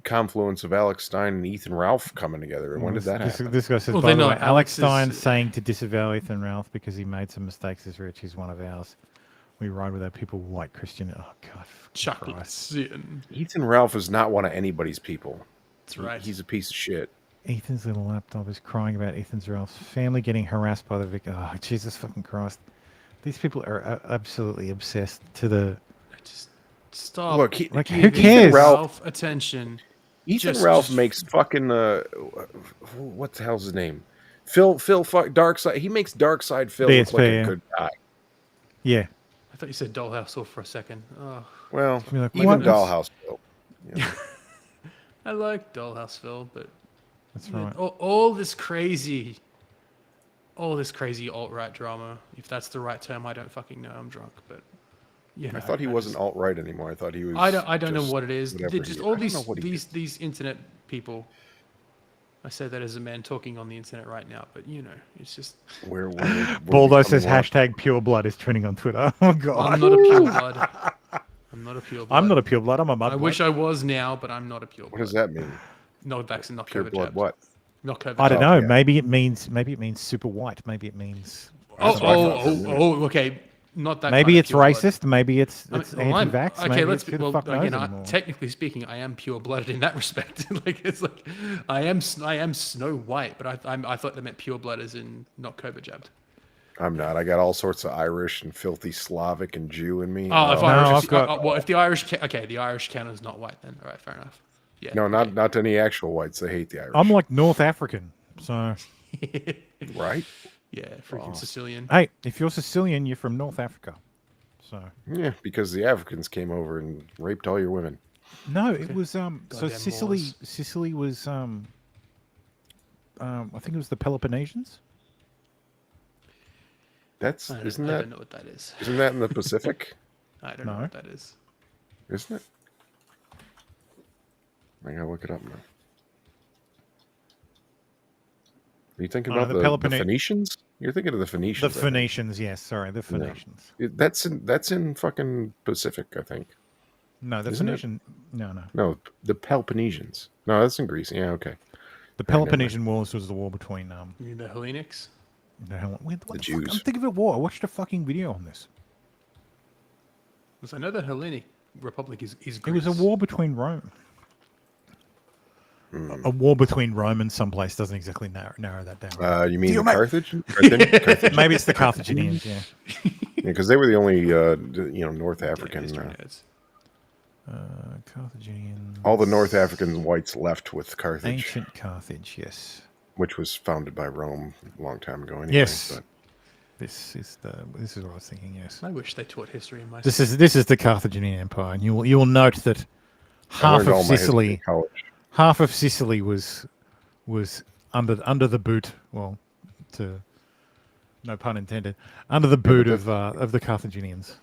confluence of Alex Stein and Ethan Ralph coming together. When did that happen? This guy says, Well, by they're the way, not. Alex Alex is- Stein saying to disavow Ethan Ralph because he made some mistakes is rich. He's one of ours. We ride with our people, white Christian. Oh, God. Chocolate Christ. sin. Ethan Ralph is not one of anybody's people. That's right. He's a piece of shit. Ethan's little laptop is crying about Ethan's Ralph's family getting harassed by the victim. Oh, Jesus fucking Christ. These people are absolutely obsessed to the... Just stop. Look, Like, Give who Ethan cares? Ralph attention. Ethan Just- Ralph just- makes fucking what the hell's his name? Phil Darkside. He makes Darkside Phil look DSP, like yeah. a good guy. Yeah. I thought you said Dollhouse Wolf for a second. Oh, Well, You're like, even what? Dollhouse Phil. You know. I like Dollhouseville, but That's right. all this crazy alt-right drama. If that's the right term, I don't fucking know. I'm drunk, but yeah. I thought he wasn't alt-right anymore. I thought he was. I don't know what it is. They're just all these internet people. I say that as a man talking on the internet right now, but it's just. Baldo says hashtag pure blood is trending on Twitter. Oh god. I'm not a pure blood. I'm not a pure blood. I'm not a pure blood. I'm a mud. I wish I was now, but I'm not a pure blood. What does that mean? Not vaccine, not pure COVID blood. jabs. What? Not COVID. I don't know. Yeah. Maybe it means super white. Maybe it means. Okay. Not that. Maybe kind it's of pure racist. blood. maybe it's anti-vax. Okay, maybe let's it's be who the fuck knows anymore. technically speaking, I am pure-blooded in that respect. It's like I am Snow White, but I thought they meant pure blood as in not COVID jabbed. I'm not. I got all sorts of Irish and filthy Slavic and Jew in me. If the Irish, the Irish count is not white, then all right, fair enough. Yeah. No, not any actual whites. They hate the Irish. I'm like North African, so. Right. Yeah, freaking Sicilian. Hey, if you're Sicilian, you're from North Africa. So. Yeah, because the Africans came over and raped all your women. No, it was so Sicily. Moors. Sicily was I think it was the Peloponnesians. I don't know what that is. Isn't that in the Pacific? I don't know what that is. Isn't it? I gotta look it up now. Are you thinking about the Phoenicians? You're thinking of the Phoenicians. The Phoenicians, yes. Sorry, the Phoenicians. Yeah. That's in fucking Pacific, I think. No, the Phoenician. No. No, the Peloponnesians. No, that's in Greece. Yeah, okay. The Peloponnesian Wars was the war between You mean the Hellenics? The Jews. I'm thinking of a war. I watched a fucking video on this. Because I know the Hellenic Republic is Greece. It was a war between Rome. A war between Rome and someplace doesn't exactly narrow that down. You mean Carthage? Carthage? Maybe it's the Carthaginians, yeah. Because they were the only, North African. Carthaginians. All the North African whites left with Carthage. Ancient Carthage, yes. Which was founded by Rome a long time ago. Anyway, yes. But. This is what I was thinking. Yes. I wish they taught history in my. This is the Carthaginian Empire, and you will note that half of Sicily was under the boot. Well, no pun intended. Under the boot of the Carthaginians.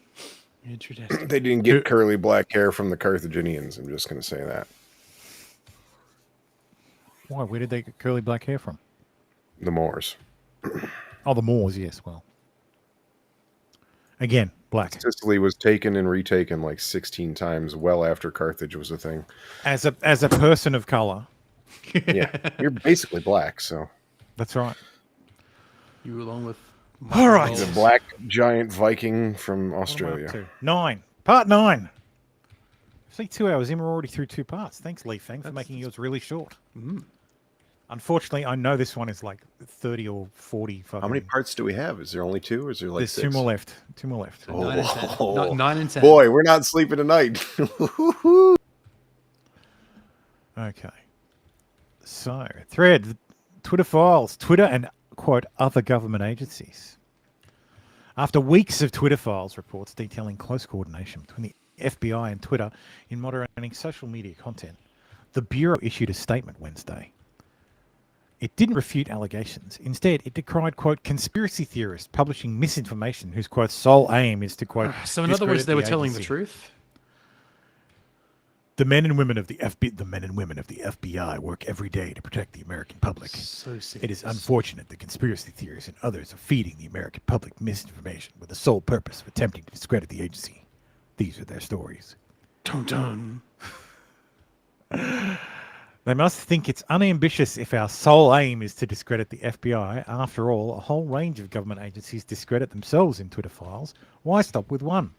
Interesting. They didn't get curly black hair from the Carthaginians. I'm just going to say that. Why? Where did they get curly black hair from? The Moors. Oh, the Moors. Yes. Well. Again, black. Sicily was taken and retaken like 16 times, well after Carthage was a thing. As a person of color. Yeah, you're basically black, so. That's right. You along with. All right. He's a black giant Viking from Australia. 9. Part 9. See, 2 hours in, we're already through 2 parts. Thanks, Lee Fang, for making yours really short. Mm. Unfortunately, I know this one is like 30 or 40. How many parts do we have? Is there only 2 or is there like There's 6? 2 more left. 2 more left. So 9 and 10. 9 and 10. Boy, we're not sleeping tonight. Okay. So, thread, Twitter files, Twitter and, quote, other government agencies. After weeks of Twitter files reports detailing close coordination between the FBI and Twitter in moderating social media content, the Bureau issued a statement Wednesday. It didn't refute allegations. Instead, it decried, quote, conspiracy theorists publishing misinformation whose, quote, sole aim is to, quote, so in other words, they were telling the truth? The men and women of the FBI work every day to protect the American public. So it is unfortunate that conspiracy theorists and others are feeding the American public misinformation with the sole purpose of attempting to discredit the agency. These are their stories. Dun-dun. They must think it's unambitious if our sole aim is to discredit the FBI. After all, a whole range of government agencies discredit themselves in Twitter files. Why stop with one?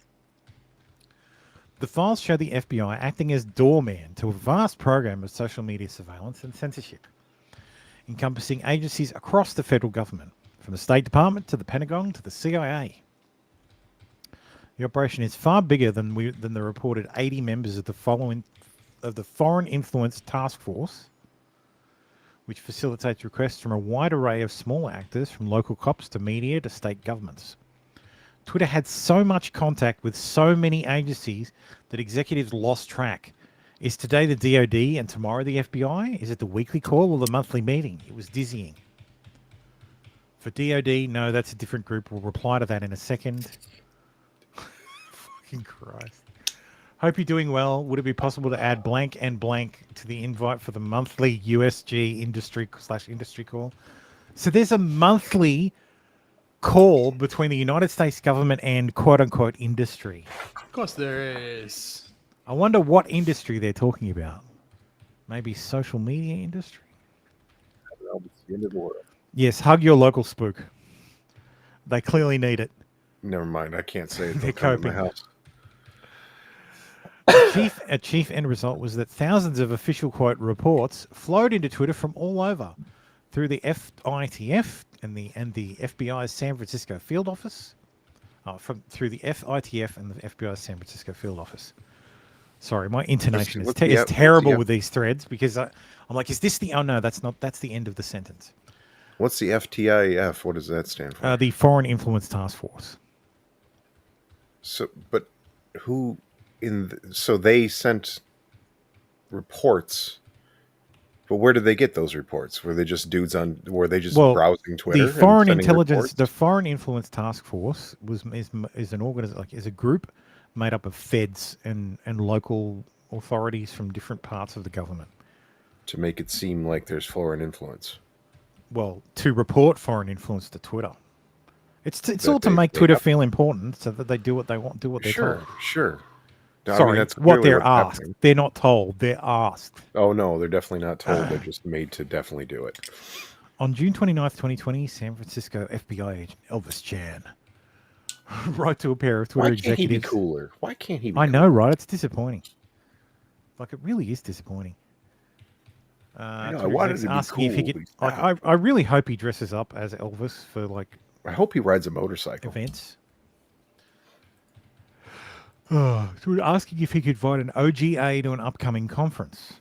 The files show the FBI acting as doorman to a vast program of social media surveillance and censorship, encompassing agencies across the federal government, from the State Department to the Pentagon to the CIA. The operation is far bigger than the reported 80 members of the Foreign Influence Task Force, which facilitates requests from a wide array of small actors, from local cops to media to state governments. Twitter had so much contact with so many agencies that executives lost track Is today the DOD and tomorrow the FBI? Is it the weekly call or the monthly meeting? It was dizzying. For DOD, no, that's a different group. We'll reply to that in a second. Fucking Christ. Hope you're doing well. Would it be possible to add blank and blank to the invite for the monthly USG industry call? So there's a monthly call between the United States government and quote-unquote industry. Of course there is. I wonder what industry they're talking about. Maybe social media industry? It's the end of the world. Yes, hug your local spook. They clearly need it. Never mind. I can't say it. They're Come to my coping. house. A chief end result was that thousands of official quote reports flowed into Twitter from all over through the FITF and the FBI's San Francisco field office. Through the FITF and the FBI's San Francisco field office. Sorry, my intonation is terrible with these threads because I'm like, is this the? Oh no, that's not. That's the end of the sentence. What's the FTIF? What does that stand for? The Foreign Influence Task Force. So, but who so they sent reports, but where did they get those reports? Were they just dudes were they just browsing Twitter? The Foreign Influence Task Force is a group made up of feds and local authorities from different parts of the government. To make it seem like there's foreign influence. Well, to report foreign influence to Twitter. It's all to make Twitter feel important so that they do what they want, do what they're told. Sure. Sorry, that's what they're asked. Happening. They're not told. They're asked. Oh, no, they're definitely not told. They're just made to definitely do it. On June 29th, 2020, San Francisco FBI agent Elvis Chan wrote to a pair of Twitter executives. Why can't he be cooler? Why can't he be I know, right? It's disappointing. Like, it really is disappointing. I wanted to be cool. If he could, I really hope he dresses up as Elvis for, like... I hope he rides a motorcycle. Events. So we're asking if he could invite an OGA to an upcoming conference.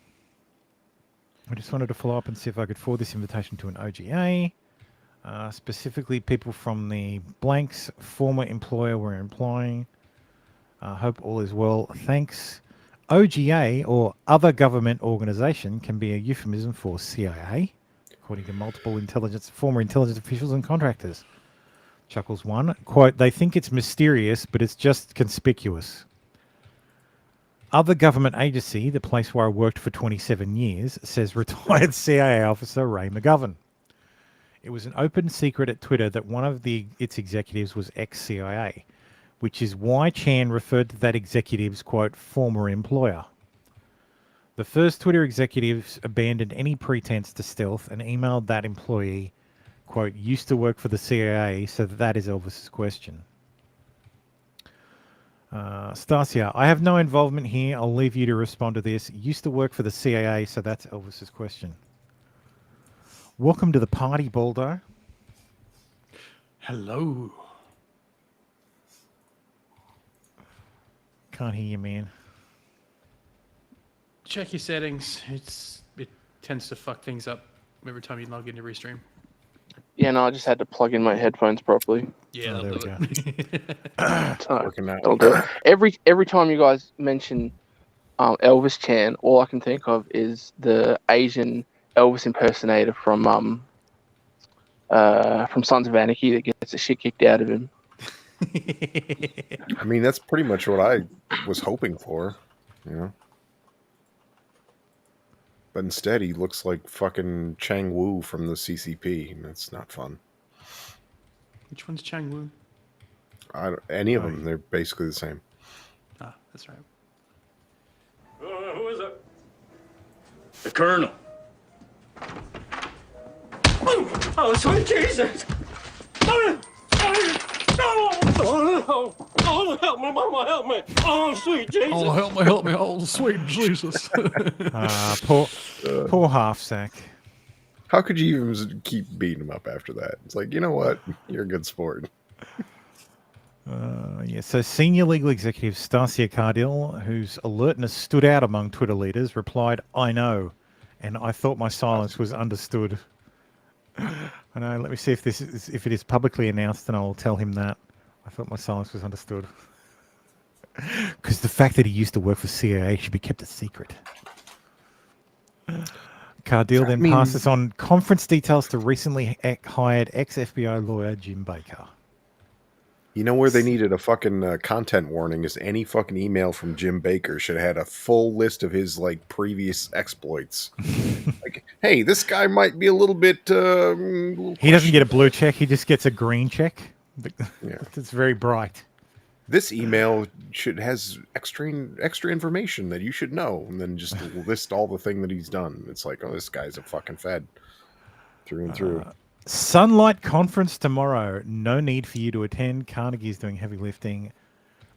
I just wanted to follow up and see if I could forward this invitation to an OGA. Specifically, people from the blank's former employer were implying. Hope all is well. Thanks. OGA, or other government organization, can be a euphemism for CIA, according to multiple former intelligence officials and contractors. Chuckles one. Quote, they think it's mysterious, but it's just conspicuous. Other government agency, the place where I worked for 27 years, says retired CIA officer Ray McGovern. It was an open secret at Twitter that one of its executives was ex-CIA, which is why Chan referred to that executive's, quote, former employer. The first Twitter executives abandoned any pretense to stealth and emailed that employee, quote, used to work for the CIA, so that is Elvis's question. Stasia, I have no involvement here. I'll leave you to respond to this. Used to work for the CIA, so that's Elvis's question. Welcome to the party, Baldo. Hello. Can't hear you, man. Check your settings. It tends to fuck things up every time you log into Restream. Yeah, no, I just had to plug in my headphones properly. Yeah, there we go. Working out. That'll do it. Every time you guys mention Elvis Chan, all I can think of is the Asian Elvis impersonator from Sons of Anarchy that gets the shit kicked out of him. I mean, that's pretty much what I was hoping for, you know. But instead, he looks like fucking Chang Wu from the CCP, and that's not fun. Which one's Chang Wu? Any of them, they're basically the same. Ah, that's right. Who is it? The Colonel. Oh, sweet Jesus! Oh, help me, Mama, help me! Oh, sweet Jesus! Oh, help me! Oh, sweet Jesus! Poor half sack. How could you even keep beating him up after that? It's like, you know what? You're a good sport. So senior legal executive Stasia Cardil, whose alertness stood out among Twitter leaders, replied, I know, and I thought my silence was understood. I know, let me see if it is publicly announced, and I'll tell him that. I thought my silence was understood. Because the fact that he used to work for CIA should be kept a secret. Cardile then passes on conference details to recently hired ex-FBI lawyer Jim Baker. You know where they needed a fucking content warning is any fucking email from Jim Baker should have had a full list of his like previous exploits. Like, hey, this guy might be a little bit. He doesn't get a blue check; he just gets a green check. Yeah. It's very bright. This email has extra information that you should know, and then just list all the thing that he's done. It's like, oh, this guy's a fucking fed through and through. Sunlight conference tomorrow. No need for you to attend. Carnegie's doing heavy lifting.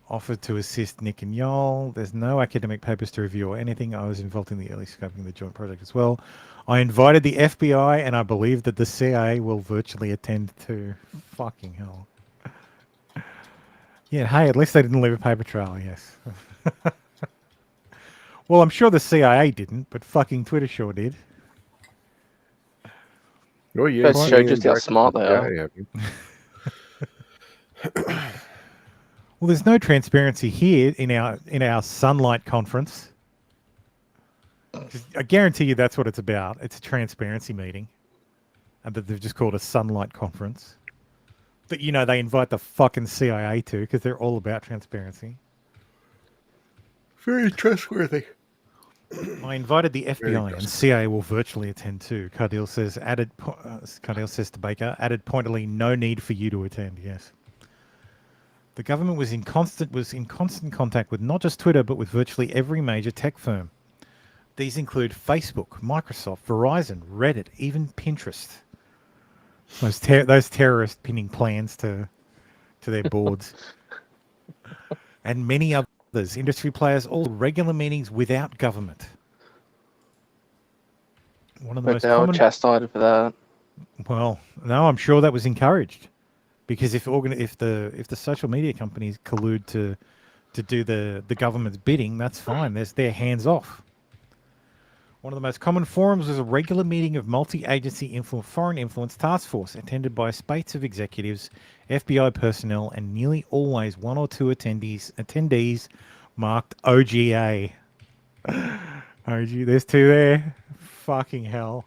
Offered to assist Nick and Yoel. There's no academic papers to review or anything. I was involved in the early scoping of the joint project as well. I invited the FBI, and I believe that the CIA will virtually attend too. Fucking hell. Yeah, hey, at least they didn't leave a paper trail, yes. Well, I'm sure the CIA didn't, but fucking Twitter sure did. Oh, yeah. That show just how smart they are. Well, there's no transparency here in our Sunlight conference. I guarantee you that's what it's about. It's a transparency meeting. And that they've just called a Sunlight conference. That, you know, they invite the fucking CIA to because they're all about transparency. Very trustworthy. I invited the FBI and CIA will virtually attend too. Cardile says, Cardile says to Baker, added pointedly, no need for you to attend. Yes. The government was in constant contact with not just Twitter, but with virtually every major tech firm. These include Facebook, Microsoft, Verizon, Reddit, even Pinterest. Those terrorist pinning plans to their boards. And many others, industry players, all regular meetings without government. One of the most common. Chastised for that. Well, no, I'm sure that was encouraged, because if the social media companies collude to do the government's bidding, that's fine. They're hands off. One of the most common forums was a regular meeting of multi-agency foreign influence task force, attended by spates of executives, FBI personnel, and nearly always one or two attendees marked OGA. There's two there. Fucking hell.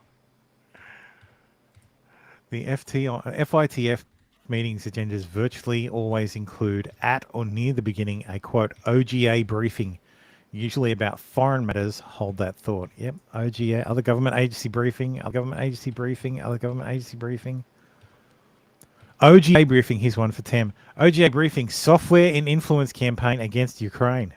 The FITF meetings agendas virtually always include at or near the beginning a quote OGA briefing. Usually about foreign matters. Hold that thought. Yep. OGA, other government agency briefing, other government agency briefing, other government agency briefing. OGA briefing, here's one for Tem. OGA briefing, software and influence campaign against Ukraine.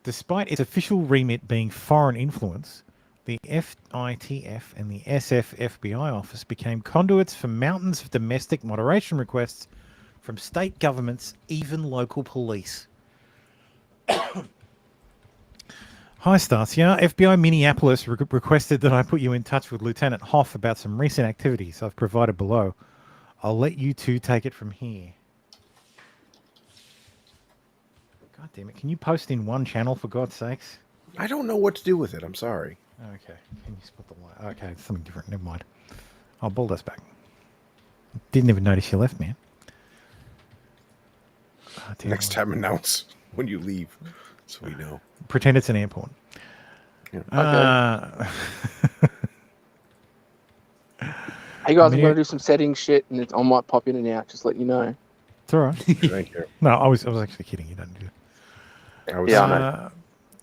Despite its official remit being foreign influence, the FITF and the SF FBI office became conduits for mountains of domestic moderation requests from state governments, even local police. Hi, Stasia. FBI Minneapolis requested that I put you in touch with Lieutenant Hoff about some recent activities I've provided below. I'll let you two take it from here. God damn it. Can you post in one channel, for God's sakes? I don't know what to do with it. I'm sorry. Okay. Can you split the light? Okay, it's something different. Never mind. I'll bull us back. Didn't even notice you left, man. Oh, next time announce when you leave so we know. Pretend it's an airport. Yeah. Hey guys, I'm going to do some settings shit and I might pop in and out, just let you know. It's all right. Thank you. No, I was actually kidding. You don't do it. I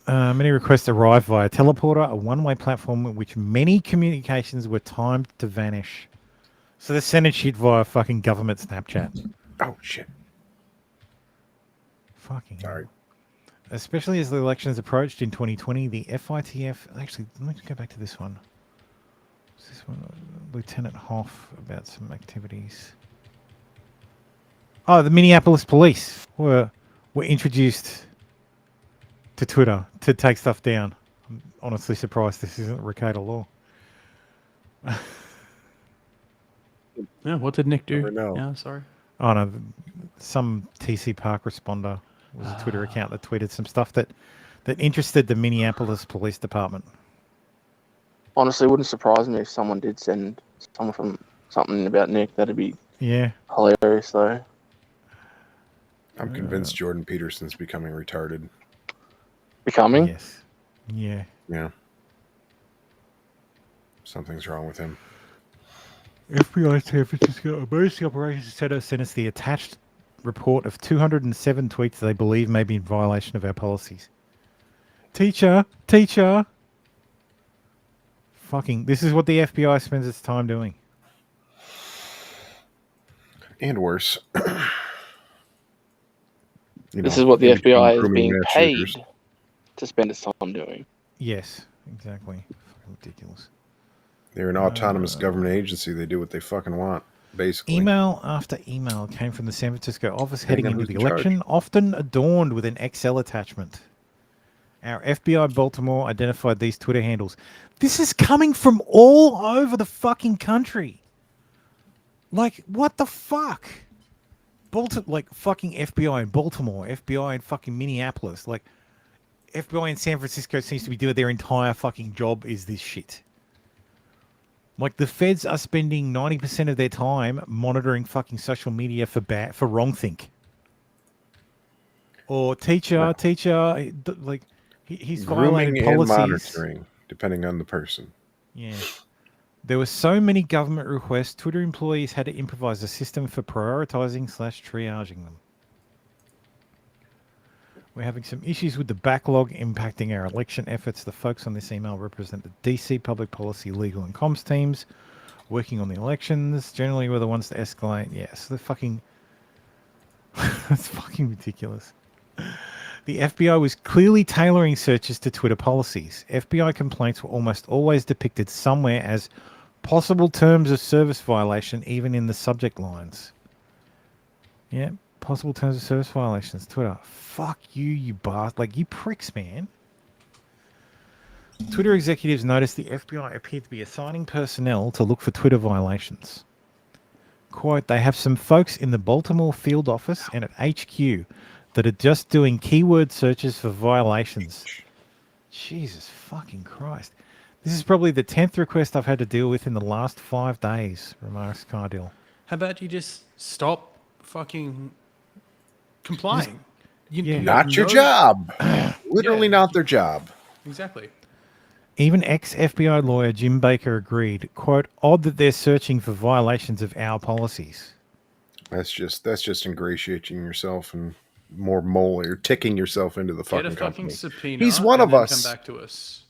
know. Many requests arrived via Teleporter, a one-way platform in which many communications were timed to vanish. So they're sending shit via fucking government Snapchat. Oh, shit. Fucking sorry. Especially as the elections approached in 2020, the FITF... Actually, let me go back to this one. What's this one? Lieutenant Hoff about some activities. Oh, the Minneapolis police were introduced to Twitter to take stuff down. I'm honestly surprised this isn't Ricada Law. Yeah, what did Nick do? Never know. Yeah, sorry. Oh no, some TC Park responder was a Twitter account that tweeted some stuff that interested the Minneapolis Police Department. Honestly, it wouldn't surprise me if someone did send someone from something about Nick. That'd be Yeah. Hilarious though. I'm convinced Jordan Peterson's becoming retarded. Becoming? Yes. Yeah. Yeah. Something's wrong with him. FBI San Francisco Emergency Operations Center sent us the attached report of 207 tweets they believe may be in violation of our policies. Teacher. Fucking, this is what the FBI spends its time doing. And worse. This is what the FBI is being paid to spend its time doing. Yes, exactly. Fucking ridiculous. They're an autonomous government agency. They do what they fucking want, basically. Email after email came from the San Francisco office heading into the election, often adorned with an Excel attachment. Our FBI Baltimore identified these Twitter handles. This is coming from all over the fucking country. Like, what the fuck? Like, fucking FBI in Baltimore, FBI in fucking Minneapolis. Like, FBI in San Francisco seems to be doing their entire fucking job is this shit. Like, the feds are spending 90% of their time monitoring fucking social media for wrongthink. Or teacher, like, he's violated grooming policies. and monitoring, depending on the person. Yeah. There were so many government requests, Twitter employees had to improvise a system for prioritizing/triaging them. We're having some issues with the backlog impacting our election efforts. The folks on this email represent the DC public policy, legal, and comms teams working on the elections. Generally, we're the ones to escalate. Yes, they're fucking... That's fucking ridiculous. The FBI was clearly tailoring searches to Twitter policies. FBI complaints were almost always depicted somewhere as possible terms of service violation, even in the subject lines. Yeah, possible terms of service violations. Twitter. Fuck you, you bastard. Like, you pricks, man. Twitter executives noticed the FBI appeared to be assigning personnel to look for Twitter violations. Quote, they have some folks in the Baltimore field office and at HQ that are just doing keyword searches for violations. Jesus fucking Christ. This is probably the 10th request I've had to deal with in the last 5 days, remarks Cardill. How about you just stop fucking complying? Not your job. Literally not their job. Exactly. Even ex-FBI lawyer Jim Baker agreed, quote, odd that they're searching for violations of our policies. That's just ingratiating yourself and more mole. You're ticking yourself into the fucking company. Get a fucking subpoena. He's one of us. Come back to us.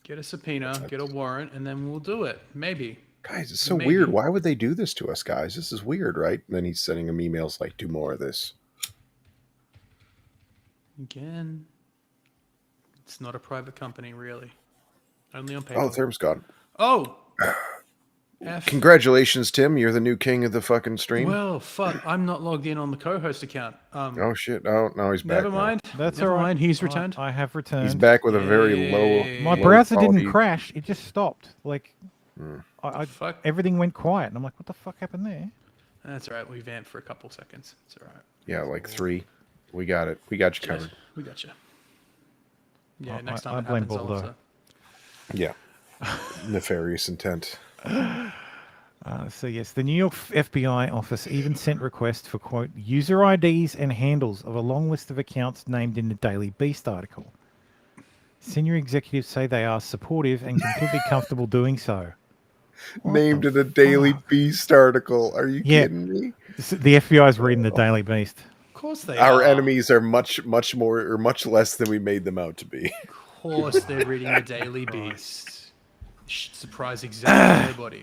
Get a subpoena, get a warrant, and then we'll do it. Maybe. Guys, it's so weird. Why would they do this to us, guys? This is weird, right? And then he's sending them emails like, do more of this. Again, it's not a private company, really. Only on paper. Oh, Therm's gone. Oh! Congratulations, Tim. You're the new king of the fucking stream. Well, fuck. I'm not logged in on the co-host account. Oh, shit. Oh, no, he's back. Never mind. That's Never all right. mind. He's returned. I have returned. He's back with a very low... My browser didn't crash. It just stopped. Like, Fuck. everything went quiet. And I'm like, what the fuck happened there? That's all right. We vamped for a couple seconds. It's all right. Yeah, like 3. We got it. We got you covered. We got you. Yeah, next I time blame it happens, Baldo. Yeah. Nefarious intent. So yes, the New York FBI office even sent requests for, quote, user IDs and handles of a long list of accounts named in the Daily Beast article. Senior executives say they are supportive and completely comfortable doing so. Named in a Daily Beast article. Are you kidding me? The FBI is reading the Daily Beast. Of course they Our are. enemies are much more or much less than we made them out to be. Of course they're reading the Daily Beast. Should surprise exactly nobody.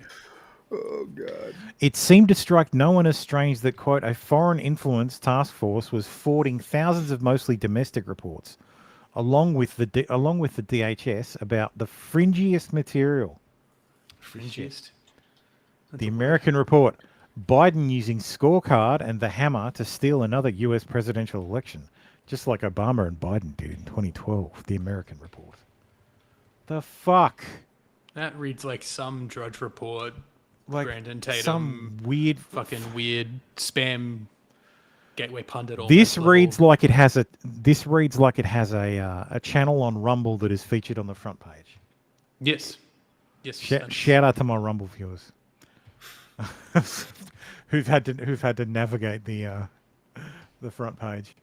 Oh, God. It seemed to strike no one as strange that, quote, a foreign influence task force was forwarding thousands of mostly domestic reports, along with the DHS, about the fringiest material. Fringiest? The American report, Biden using scorecard and the hammer to steal another U.S. presidential election, just like Obama and Biden did in 2012, the American report. The fuck? That reads like some Drudge Report, Like Brandon Tatum, some weird spam gateway pundit. This reads like it has a channel on Rumble that is featured on the front page. Yes. Shout out to my Rumble viewers. who've had to navigate the front page.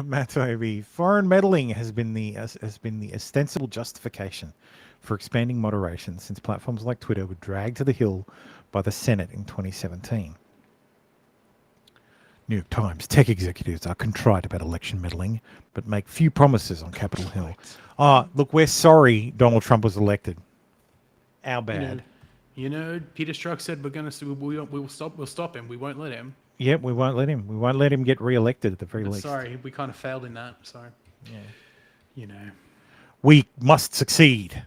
Matt Toby, foreign meddling has been the ostensible justification for expanding moderation since platforms like Twitter were dragged to the hill by the Senate in 2017. New York Times, tech executives are contrite about election meddling, but make few promises on Capitol Hill. Look, we're sorry Donald Trump was elected. Our bad. You know, Peter Strzok said we'll stop him. We won't let him. Yep, we won't let him. We won't let him get re-elected at the very least. Sorry, we kind of failed in that. Sorry. Yeah. You know. We must succeed.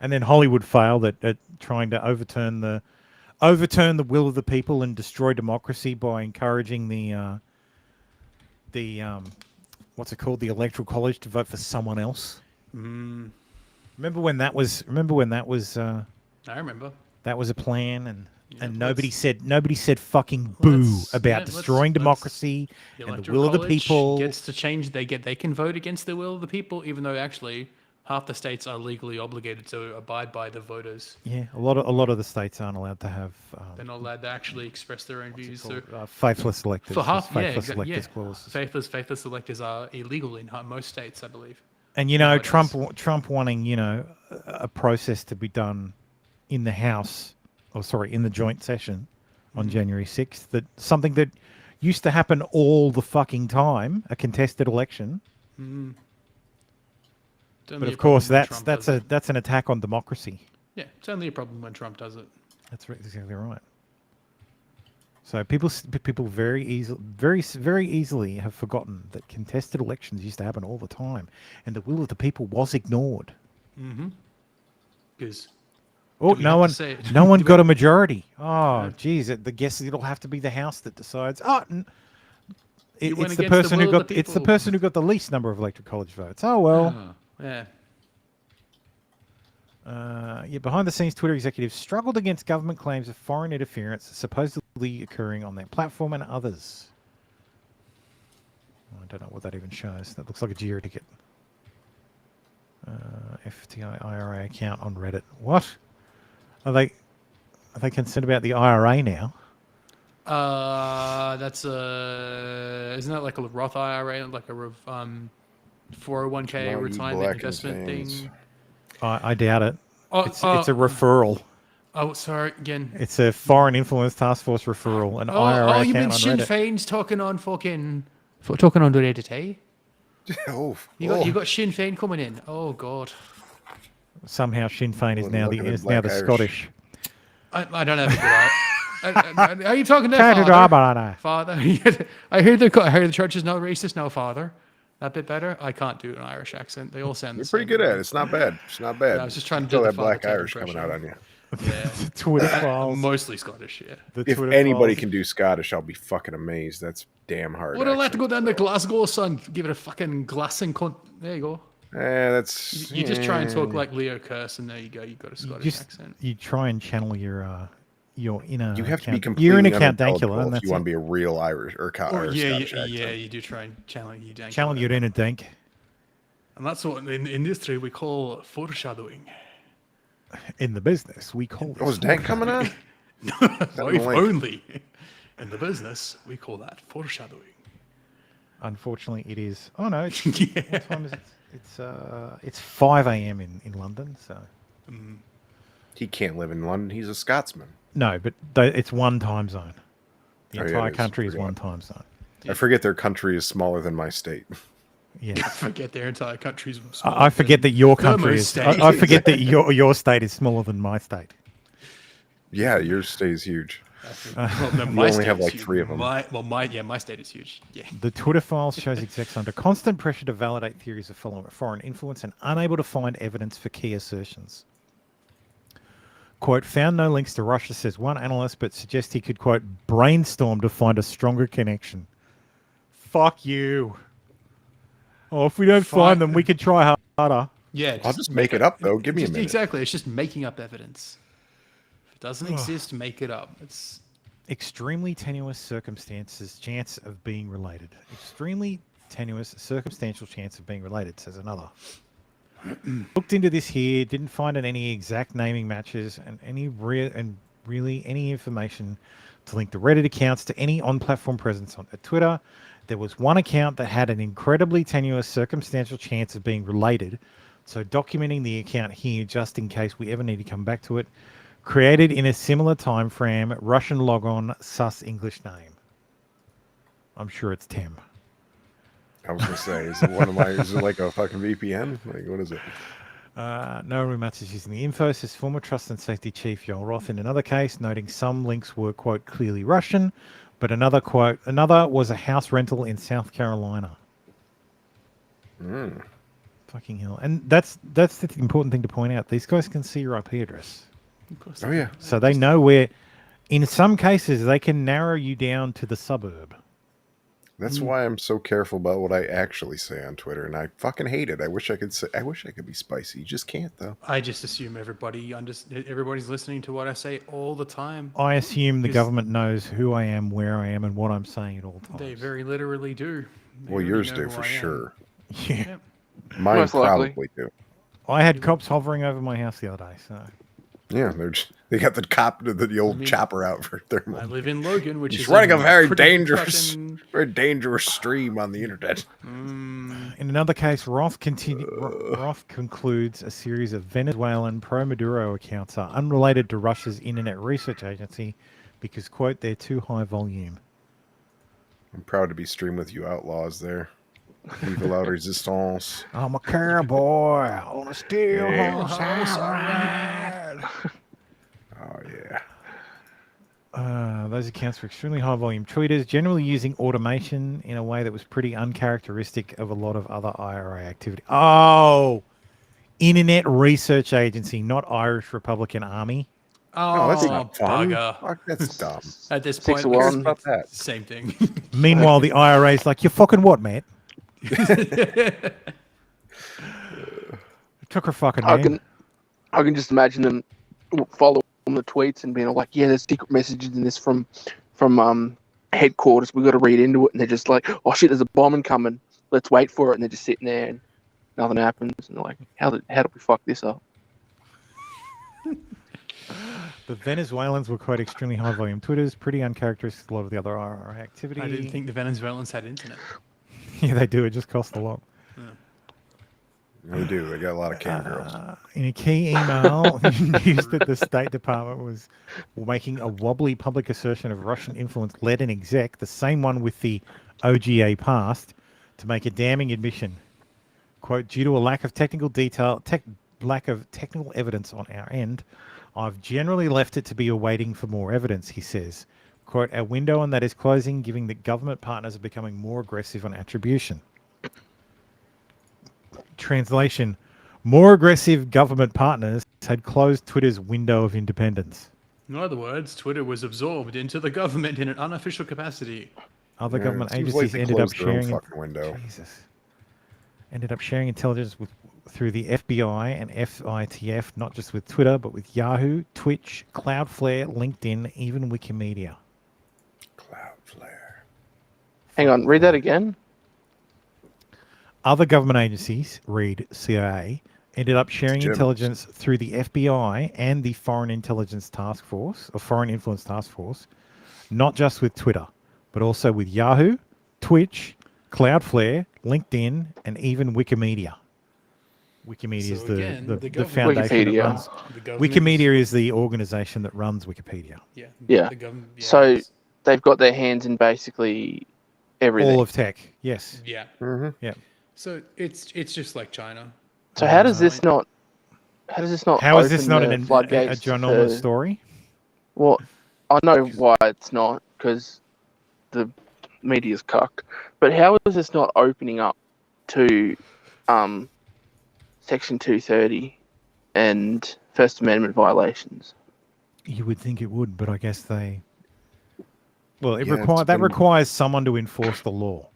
And then Hollywood failed at trying to overturn the will of the people and destroy democracy by encouraging the what's it called, the Electoral College to vote for someone else. Remember when that was I remember. That was a plan, and nobody said fucking boo about destroying democracy and the will of the people. Gets to change. They can vote against the will of the people, even though actually half the states are legally obligated to abide by the voters. Yeah, a lot of the states aren't allowed to have. They're not allowed to actually express their own views. So faithless electors. For half, faithless electors clauses. Faithless electors are illegal in most states, I believe. And Trump wanting a process to be done in the House, in the joint session on January 6th, that something that used to happen all the fucking time, a contested election. But of course, that's an attack on democracy. Yeah, it's only a problem when Trump does it. That's exactly right. So people very easily have forgotten that contested elections used to happen all the time, and the will of the people was ignored. Because no one got a majority. Oh, geez, I guess it'll have to be the House that decides. It's the person who got the least number of electoral college votes. Oh well. Yeah. Behind the scenes, Twitter executives struggled against government claims of foreign interference supposedly occurring on their platform and others. I don't know what that even shows. That looks like a Jira ticket. FTI IRA account on Reddit. What? Are they concerned about the IRA now? That's isn't that like a Roth IRA, like a 401k retirement investment thing? I doubt it. It's a referral. Oh, sorry again. It's a foreign influence task force referral. An IRA account you mean on Sinn Reddit. Féin's talking on Reddit, eh? You got Sinn Féin coming in. Oh God. Somehow Sinn Féin is now the Scottish. I don't have a good. Are you talking to Father? Father. I hear the church is not racist now, Father. That bit better. I can't do an Irish accent. They all sound the You're same. pretty good at it. It's not bad. It's not bad. I was just trying to do that black Irish coming out on you. Yeah. Twitter files. Mostly Scottish, yeah. If anybody can do Scottish, I'll be fucking amazed. That's damn hard. Would I like to go down to Glasgow, son? Give it a fucking glassing cunt. There you go. That's you just try and talk like Leo Kurse, and there you go. You got a Scottish accent. You try and channel your inner. You have to be You're completely in account dankula, and if you want to be a real Irish or Scottish accent. You do try and channel your dankula. Channel your inner dank. And that's what in the industry we call foreshadowing. In the business, we call it. Was Dank coming on? If only. In the business, we call that foreshadowing. Unfortunately, it is. Oh no! What time is it? It's 5 a.m. in London. So he can't live in London. He's a Scotsman. No, but it's one time zone. The entire country is one time zone. I forget their country is smaller than my state. Yeah. I forget their entire country's smaller. I forget that your country is. I forget that your state is smaller than my state. Yeah, your state is huge. No, you only have like 3 of them. My state is huge. Yeah. The Twitter files shows execs under constant pressure to validate theories of foreign influence and unable to find evidence for key assertions. Quote, found no links to Russia, says one analyst, but suggests he could, quote, brainstorm to find a stronger connection. Fuck you. Oh, if we don't find them, we could try harder. Yeah. I'll just make it up, though. Give me a minute. Exactly. It's just making up evidence. If it doesn't exist, make it up. It's extremely tenuous circumstances chance of being related. Extremely tenuous circumstantial chance of being related, says another. Looked into this here, didn't find any exact naming matches and any information to link the Reddit accounts to any on-platform presence on Twitter. There was one account that had an incredibly tenuous circumstantial chance of being related, so documenting the account here just in case we ever need to come back to it. Created in a similar time frame, Russian logon, sus English name. I'm sure it's Tim. I was gonna say, is it one of my? Is it like a fucking VPN? Like, what is it? No rematch is using the info, says former Trust and Safety Chief Yoel Roth in another case, noting some links were, quote, clearly Russian, but another was a house rental in South Carolina. Fucking hell. And that's the important thing to point out. These guys can see your IP address. Of course. Oh, yeah. So they know where, in some cases, they can narrow you down to the suburb. That's why I'm so careful about what I actually say on Twitter, and I fucking hate it. I wish I could be spicy. You just can't, though. I just assume everybody's listening to what I say all the time. I assume the government knows who I am, where I am, and what I'm saying at all times. They very literally do. Well, yours do for sure. Yeah. Mine Most likely. probably do. I had cops hovering over my house the other day, so... Yeah, they got the old chopper out for thermal. I live in Logan, which is running a very dangerous stream on the internet. In another case, Roth concludes a series of Venezuelan pro-Maduro accounts are unrelated to Russia's Internet Research Agency because, quote, they're too high volume. I'm proud to be streaming with you outlaws there. Vive la resistance. I'm a cowboy on a steel horse. Oh, yeah. Those accounts were extremely high volume tweeters, generally using automation in a way that was pretty uncharacteristic of a lot of other IRA activity. Oh, Internet Research Agency, not Irish Republican Army. Oh, that's not fun. bugger. Fuck, that's dumb. At this point, About that. same thing. Meanwhile, the IRA's like, you fucking what, mate? Took her fucking name. I can just imagine them following the tweets and being like, yeah, there's secret messages in this from headquarters. We got to read into it. And they're just like, oh shit, there's a bombing coming. Let's wait for it. And they're just sitting there and nothing happens. And they're like, how did we fuck this up? The Venezuelans were quite extremely high volume Twitters, pretty uncharacteristic of a lot of the other IRA activity. I didn't think the Venezuelans had internet. Yeah, they do. It just costs a lot. They do. They got a lot of cam girls. In a key email, news that the State Department was making a wobbly public assertion of Russian influence led an exec, the same one with the OGA past, to make a damning admission. Quote, due to a lack of technical evidence on our end, I've generally left it to be awaiting for more evidence, he says. Quote, our window on that is closing, given that government partners are becoming more aggressive on attribution. Translation, more aggressive government partners had closed Twitter's window of independence. In other words, Twitter was absorbed into the government in an unofficial capacity. Other government agencies ended up sharing intelligence through the FBI and FITF, not just with Twitter, but with Yahoo, Twitch, Cloudflare, LinkedIn, even Wikimedia. Cloudflare. Hang on, read that again. Other government agencies, read CIA, ended up sharing intelligence through the FBI and the Foreign Intelligence Task Force, or Foreign Influence Task Force, not just with Twitter, but also with Yahoo, Twitch, Cloudflare, LinkedIn, and even Wikimedia. Wikimedia is the foundation that runs. Wikimedia is the organization that runs Wikipedia. Yeah. So they've got their hands in basically everything. All of tech, yes. Yeah. Mm-hmm. Yeah. So it's just like China. So how is this not a ginormous story? Well, I know why it's not, because the media's cucked. But how is this not opening up to Section 230 and First Amendment violations? You would think it would, but I guess they... Well, that requires someone to enforce the law.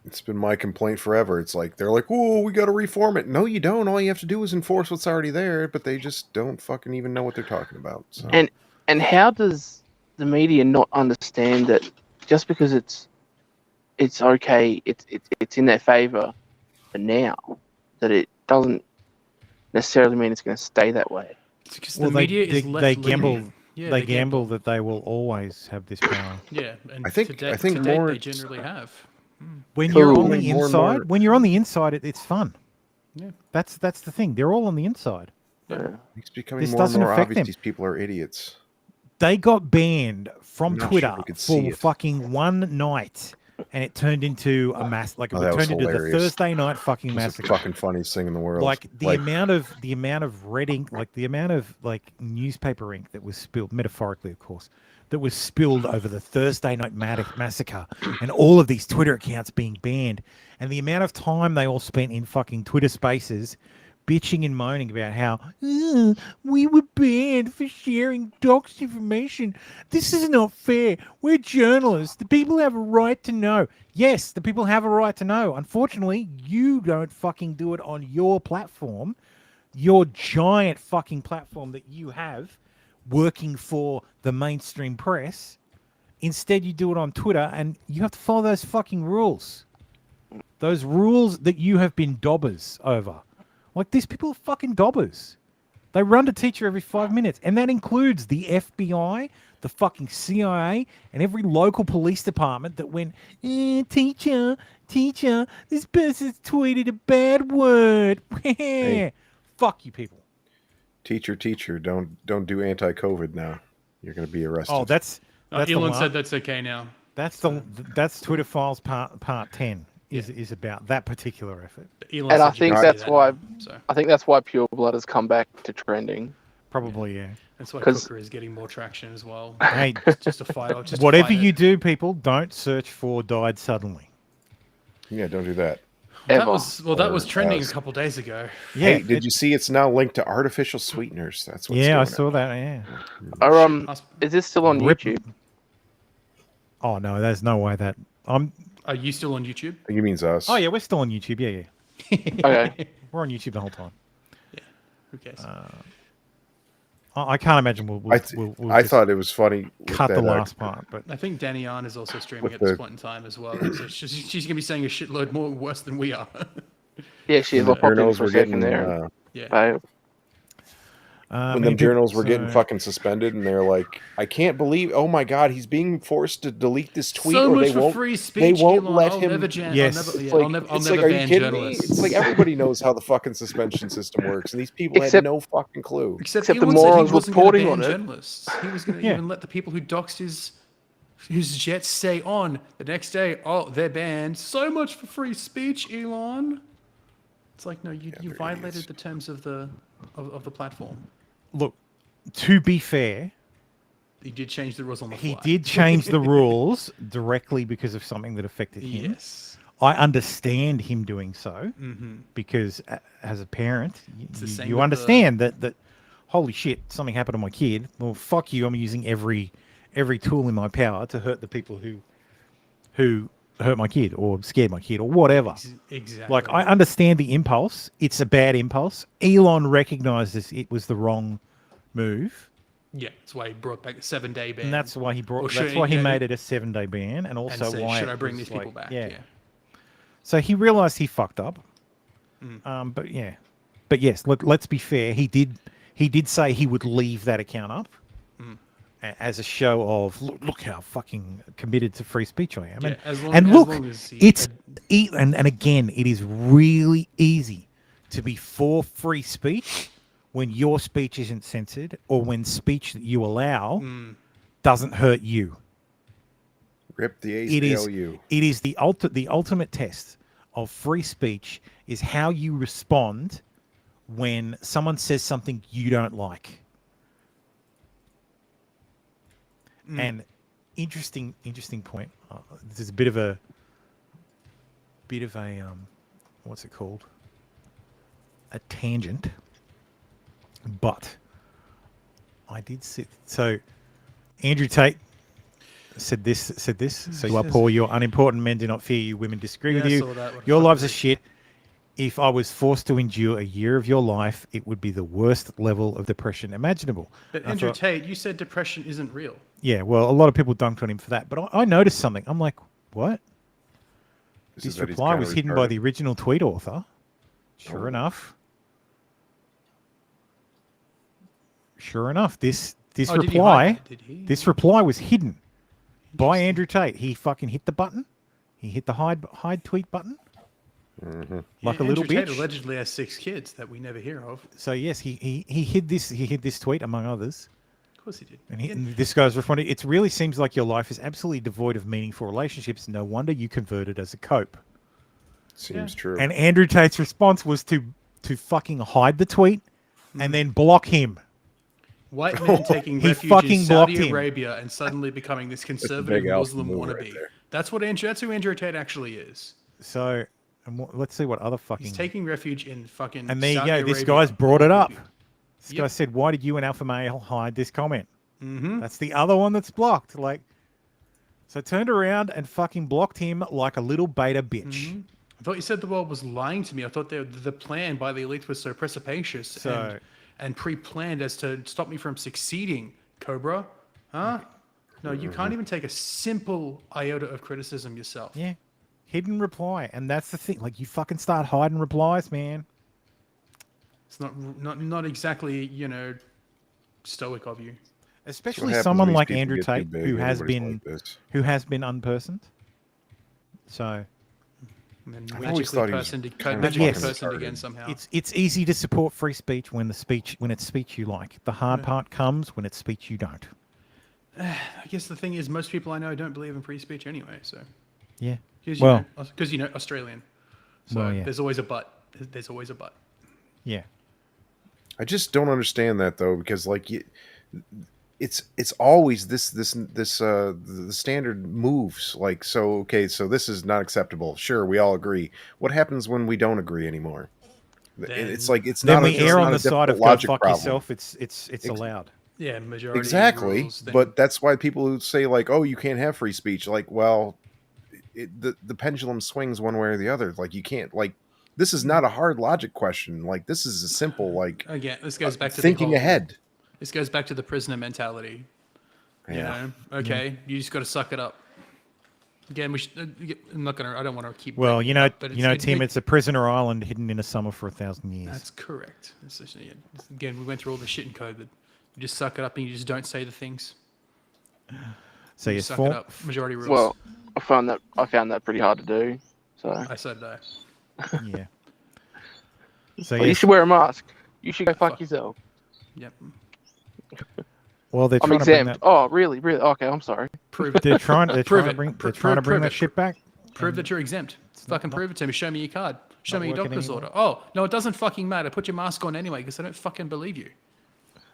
It's been my complaint forever. It's like, they're like, whoa, we got to reform it. No, you don't. All you have to do is enforce what's already there, but they just don't fucking even know what they're talking about. So. And how does the media not understand that just because it's okay, it's in their favor for now, that it doesn't necessarily mean it's going to stay that way? It's because the media is left Yeah, they gamble that they will always have this power. Yeah, and I think more more they generally have. When you're on More the and inside, more. when you're on the inside, it's fun. Yeah. That's the thing. They're all on the inside. It's becoming This more and doesn't more affect obvious them. these people are idiots. They got banned from I'm not Twitter sure we could see for it. fucking one night, and it turned into a mass. Like it Oh, that was turned into the hilarious. Thursday night fucking It was the massacre. fucking funniest thing in the world. Like the amount of red ink, like the amount of like newspaper ink that was spilled, metaphorically, of course, that was spilled over the Thursday night massacre, and all of these Twitter accounts being banned, and the amount of time they all spent in fucking Twitter Spaces, bitching and moaning about how we were banned for sharing doxed information. This is not fair. We're journalists. The people have a right to know. Yes, the people have a right to know. Unfortunately, you don't fucking do it on your platform, your giant fucking platform that you have working for the mainstream press. Instead, you do it on Twitter, and you have to follow those fucking rules. Those rules that you have been dobbers over. Like, these people are fucking dobbers. They run to teacher every 5 minutes, and that includes the FBI, the fucking CIA, and every local police department that went, teacher, this person's tweeted a bad word. Fuck you people. Teacher, don't do anti-COVID now. You're going to be arrested. Oh, that's Elon said that's okay now. That's Twitter Files part 10 is about that particular effort. And I think that's why Pure Blood has come back to trending. Probably, yeah. That's why Cooker is getting more traction as well. Hey, just to fight. Whatever you do, people, don't search for died suddenly. Yeah, don't do that. That was trending a couple days ago. Yeah. Hey, did you see it's now linked to artificial sweeteners? That's what's I going saw on. that. Yeah. Is this still on YouTube? Oh no, there's no way that I'm. Are you still on YouTube? He means us. Oh yeah, we're still on YouTube. Yeah. Okay. We're on YouTube the whole time. Yeah. Who cares? I can't imagine we'll I just thought it was funny. cut that, the last part, but I think Danny Arn is also streaming with at this the- point in time as well. So she's gonna be saying a shitload more worse than we are. Yeah, she is. I'll pop in for a second there. Yeah. When the journals were getting fucking suspended, and they're like, "I can't believe! Oh my god, he's being forced to delete this tweet, So or much they for won't. free They speech, won't Elon. let I'll him." never jan- Yes. I'll never, It's yeah, like, I'll never, it's like, are you ban kidding me? journalists. It's like everybody knows how the fucking suspension system works, and these people had Except- no fucking clue. Except the Elon said morons he wasn't gonna reporting ban on it. journalists. He was going to even let the people who doxed his jets stay on. The next day, oh, they're banned. So much for free speech, Elon. It's like, no, you violated the terms of the platform. look. To be fair, He did change the rules on the he fly. did change the rules directly because of something that affected him. Yes. I understand him doing so Mm-hmm. because as a parent, the same you with understand that holy shit, something happened to my kid. Well, fuck you. I'm using every tool in my power to hurt the people who hurt my kid or scared my kid or whatever. Exactly. Like, I understand the impulse. It's a bad impulse. Elon recognizes it was the wrong move. Yeah, that's why he brought back a 7-day ban. And that's why he Or should- that's why he you know, made it a 7-day ban, and also and say, why should it I bring was these people like- back? Yeah. So he realized he fucked up. But yes, let's be fair. He did say he would leave that account up as a show of look how fucking committed to free speech I am. Yeah, as long- and as look, long as he it's and again, it is really easy to be for free speech when your speech isn't censored or when speech that you allow doesn't hurt you. Rip the It is ACLU. it is the ultimate test of free speech is how you respond when someone says something you don't like. And interesting point. This is a bit of a what's it called? A tangent. But I did see. So Andrew Tate said this. So you are poor. You're unimportant. Men do not fear you. Women disagree with I you. saw that. What Your the fuck lives are is it? shit. If I was forced to endure a year of your life, it would be the worst level of depression imaginable. But I Andrew thought, Tate, you said depression isn't real. yeah, well, a lot of people dunked on him for that. But I noticed something. I'm like, what? This is This that he's reply kinda was hidden by retarded. the original tweet author. Sure enough. This this Oh, did he reply, hide that? Did he? this reply was hidden by Andrew Tate. He fucking hit the button. He hit the hide tweet button. Like a little Andrew Tate bitch. allegedly has 6 kids that we never hear of. So yes, he hid this. He hid this tweet among others. Of course he did. And this guy's responding. It really seems like your life is absolutely devoid of meaningful relationships. No wonder you converted as a cope. Seems true. And Andrew Tate's response was to fucking hide the tweet and then block him. White man taking He refuge fucking in blocked Saudi him. Arabia and suddenly becoming this big conservative alpha Muslim move wannabe. right there. That's who Andrew Tate actually is. So, let's see what other fucking. He's taking refuge in fucking. And there you Saudi go. This Arabia. guy's brought it up. This guy Yep. said, "Why did you and Alpha Male hide this comment?" Mm-hmm. That's the other one that's blocked. Like, so turned around and fucking blocked him like a little beta bitch. I thought you said the world was lying to me. I thought the plan by the elite was so precipitation and pre-planned as to stop me from succeeding, Cobra. Huh? No, you can't even take a simple iota of criticism yourself. Yeah, hidden reply, and that's the thing. Like, you fucking start hiding replies, man. It's not exactly, stoic of you. Especially someone like Andrew Tate, who has been unpersoned. So, And then I've always thought he was magically personed again somehow. it's easy to support free speech when it's speech you like. The hard part comes when it's speech you don't. I guess the thing is, most people I know don't believe in free speech anyway. So yeah, because Australian. So Well, yeah. there's always a but. There's always a but. Yeah. I just don't understand that though, because like it's always the standard moves. Like, so okay, so this is not acceptable. Sure, we all agree. What happens when we don't agree anymore? It's like it's then not. we err on the side of go fuck problem. yourself. It's allowed. Yeah, majority Exactly, rules thing. but that's why people who say like, "Oh, you can't have free speech," like, well, the pendulum swings one way or the other. Like, you can't like. This is not a hard logic question. Like, this is a simple like. Again, this goes back to thinking ahead. This goes back to the prisoner mentality. Yeah. Okay, you just got to suck it up. Again, I'm not gonna. I don't want to keep. Well, bringing it up, but Tim, it's a prisoner island hidden in a summer for 1,000 years. That's correct. Again, we went through all the shit in COVID. You just suck it up and you just don't say the things. So you you suck it up. Majority rules. Well, I found that pretty hard to do. So I said no. Yeah. So well, you should wear a mask. You should go fuck yourself. Yep. Well, they're I'm trying to bring exempt. that. Oh, really? Really? Okay, I'm sorry. Prove it. They're trying to Prove bring. it. They're trying to bring that shit back. Prove that you're exempt. Fucking prove it to me. Show me your card. Show me your working doctor's anymore. order. Oh, no, it doesn't fucking matter. Put your mask on anyway because I don't fucking believe you.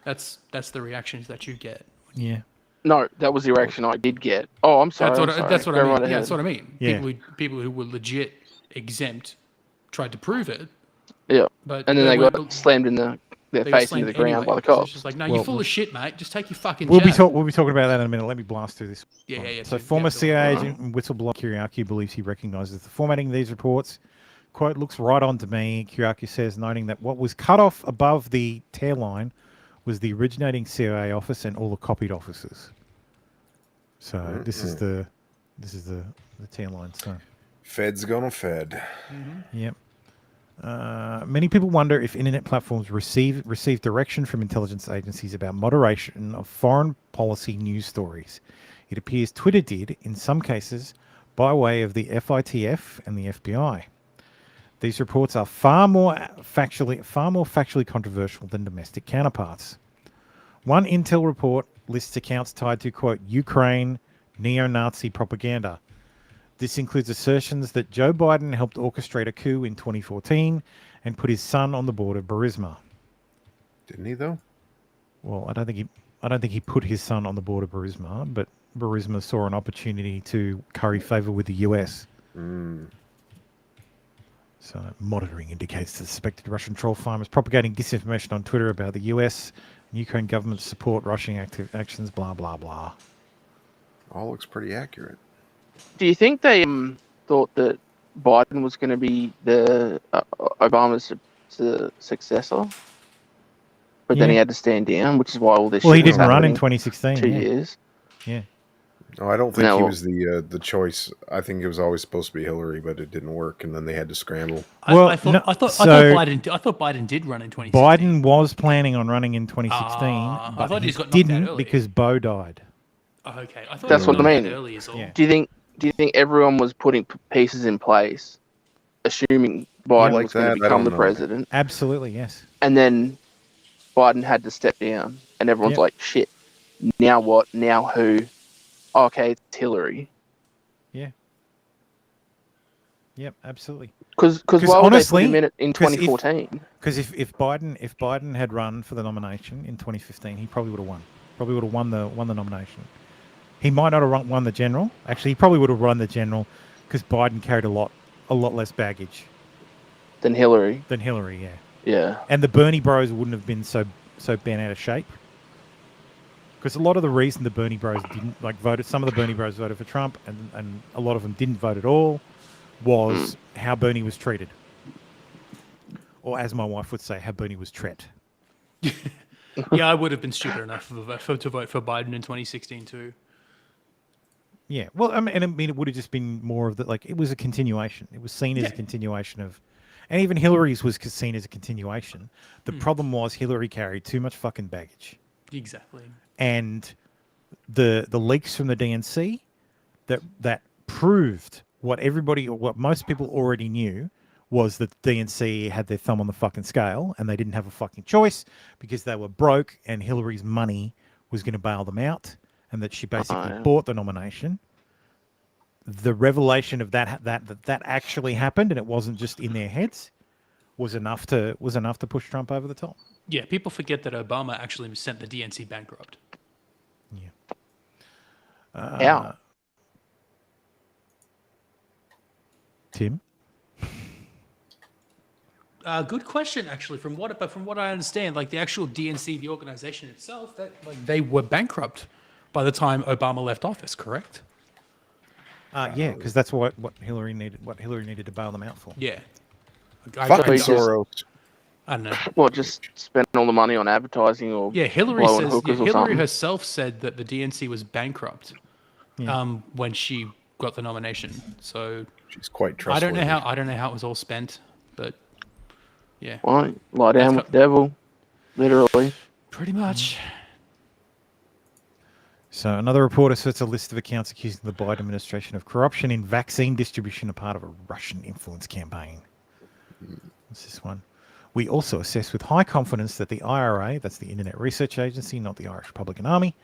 That's the reactions that you get. Yeah. No, that was the reaction I did get. Oh, I'm sorry. That's what I Go mean. right Yeah, ahead. that's what I mean. Yeah. People who were legit exempt tried to prove it. Yeah. But and then they weren't- got slammed in their they got face into slammed the ground anyway, by the because cops. It's just like, no, Well, you're full of shit, mate. Just take your fucking We'll be jab. talking about that in a minute. Let me blast through this. Yeah, yeah, yeah. So Yeah, former go on. CIA agent and whistleblower Kyriaki believes he recognizes the formatting of these reports. Quote, looks right on to me, Kyriaki says, noting that what was cut off above the tear line was the originating CIA office and all the copied offices. So this is the tear line. So Fed's gonna Fed. yep. Many people wonder if internet platforms receive direction from intelligence agencies about moderation of foreign policy news stories. It appears Twitter did, in some cases, by way of the FITF and the FBI. These reports are far more factually controversial than domestic counterparts. One Intel report lists accounts tied to, quote, Ukraine neo-Nazi propaganda. This includes assertions that Joe Biden helped orchestrate a coup in 2014 and put his son on the board of Burisma. Didn't he though? Well, I don't think he put his son on the board of Burisma, but Burisma saw an opportunity to curry favor with the US. So monitoring indicates the suspected Russian troll farm is propagating disinformation on Twitter about the US and Ukraine government support Russian actions, blah, blah, blah. All looks pretty accurate. Do you think they thought that Biden was going to be the Obama's successor? But then he had to stand down, which is why all this Well, he shit was didn't run in happening 2016. 2 yeah. years. Yeah. Oh, I don't think he was the choice. I think it was always supposed to be Hillary, but it didn't work, and then they had to scramble. I thought Biden did run in 2016. Biden was planning on running in 2016, but I thought he got didn't because Beau died. Oh, okay, I thought that's what I mean. Early is all. Yeah. Do you think everyone was putting pieces in place, assuming Biden was going to become the president? Absolutely, yes. And then Biden had to step down, and everyone's like, "Shit, now what? Now who?" Okay, it's Hillary. Yeah. Yep, absolutely. Because why would they put him in 2014? Because if Biden had run for the nomination in 2015, he probably would have won. Probably would have won the nomination. He might not have won the general. Actually, he probably would have won the general because Biden carried a lot less baggage than Hillary. Yeah. Yeah. And the Bernie Bros wouldn't have been so bent out of shape. Because a lot of the reason the Bernie Bros didn't voted, some of the Bernie Bros voted for Trump, and a lot of them didn't vote at all, was how Bernie was treated, or as my wife would say, how Bernie was treated. Yeah, I would have been stupid enough to vote for Biden in 2016 too. Yeah, well, I mean, it would have just been more of the it was a continuation. It was seen as a continuation of, and even Hillary's was seen as a continuation. The problem was Hillary carried too much fucking baggage. Exactly. And the leaks from the DNC that proved what most people already knew was that the DNC had their thumb on the fucking scale and they didn't have a fucking choice because they were broke and Hillary's money was going to bail them out and that she basically bought the nomination. The revelation of that actually happened and it wasn't just in their heads was enough to push Trump over the top. Yeah, people forget that Obama actually sent the DNC bankrupt. Yeah. How? Tim? Good question, actually. From what I understand, the actual DNC, the organization itself, that they were bankrupt by the time Obama left office. Correct? Yeah, because that's what Hillary needed. What Hillary needed to bail them out for. Yeah. Fucking Soros. I don't know. Well, just spend all the money on advertising or Hillary blowing hookers or Hillary something. herself said that the DNC was bankrupt when she got the nomination. So she's quite trustworthy. I don't know how it was all spent, but yeah. Well, lie down with the devil, literally. Pretty much. So another reporter sets a list of accounts accusing the Biden administration of corruption in vaccine distribution, a part of a Russian influence campaign. What's this one? We also assess with high confidence that the IRA, that's the Internet Research Agency, not the Irish Republican Army,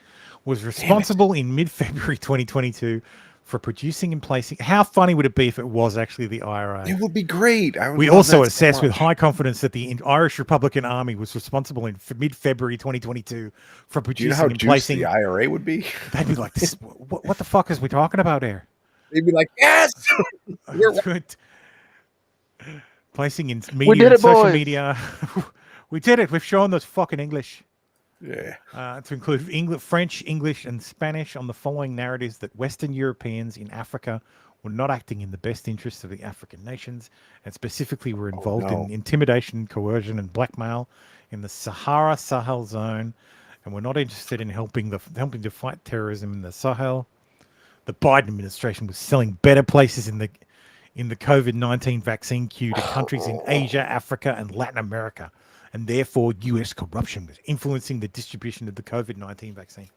was responsible in mid-February 2022 for producing and placing... How funny would it be if it was actually the IRA? It would be great. We also assess with high confidence that the Irish Republican Army was responsible in mid-February 2022 for producing and placing... the IRA would be? They'd be like, "This, what the fuck is we talking about here?" They'd be like, yes! Placing in media and social media. We did it. We've shown those fucking English. Yeah. To include French, English, and Spanish on the following narratives that Western Europeans in Africa were not acting in the best interests of the African nations, and specifically were involved in intimidation, coercion, and blackmail in the Sahara-Sahel zone, and were not interested in helping to fight terrorism in the Sahel. The Biden administration was selling better places in the COVID-19 vaccine queue to countries in Asia, Africa, and Latin America, and therefore U.S. corruption was influencing the distribution of the COVID-19 vaccine,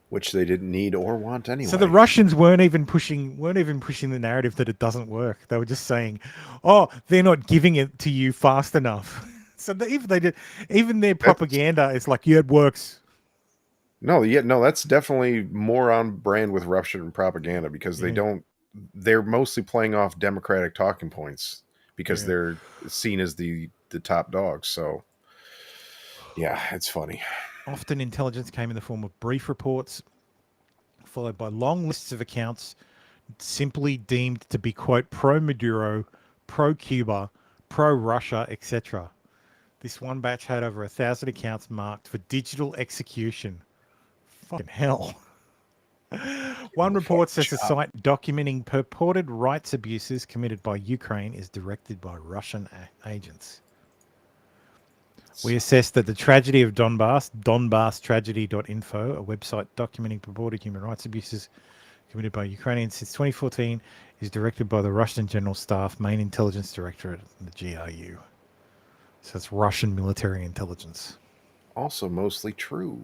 which they didn't need or want anyway. So the Russians weren't even pushing the narrative that it doesn't work. They were just saying, "Oh, they're not giving it to you fast enough." So even their propaganda is like, "Yeah, it works." No, that's definitely more on brand with Russian propaganda because they're mostly playing off Democratic talking points because they're seen as the top dogs. So, yeah, it's funny. Often intelligence came in the form of brief reports, followed by long lists of accounts simply deemed to be, quote, pro-Maduro, pro-Cuba, pro-Russia, etc. This one batch had over 1,000 accounts marked for digital execution. Fucking hell. One report says a site documenting purported rights abuses committed by Ukraine is directed by Russian agents. We assessed that the tragedy of Donbass, donbasstragedy.info, a website documenting purported human rights abuses committed by Ukrainians since 2014, is directed by the Russian General Staff, Main Intelligence Directorate, the GRU. So it's Russian military intelligence. Also mostly true.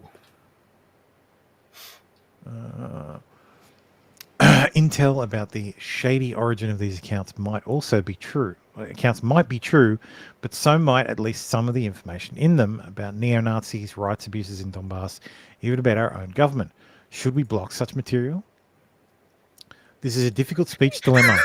Intel about the shady origin of these accounts might also be true. Accounts might be true, but so might at least some of the information in them about neo-Nazis, rights abuses in Donbass, even about our own government. Should we block such material? This is a difficult speech dilemma.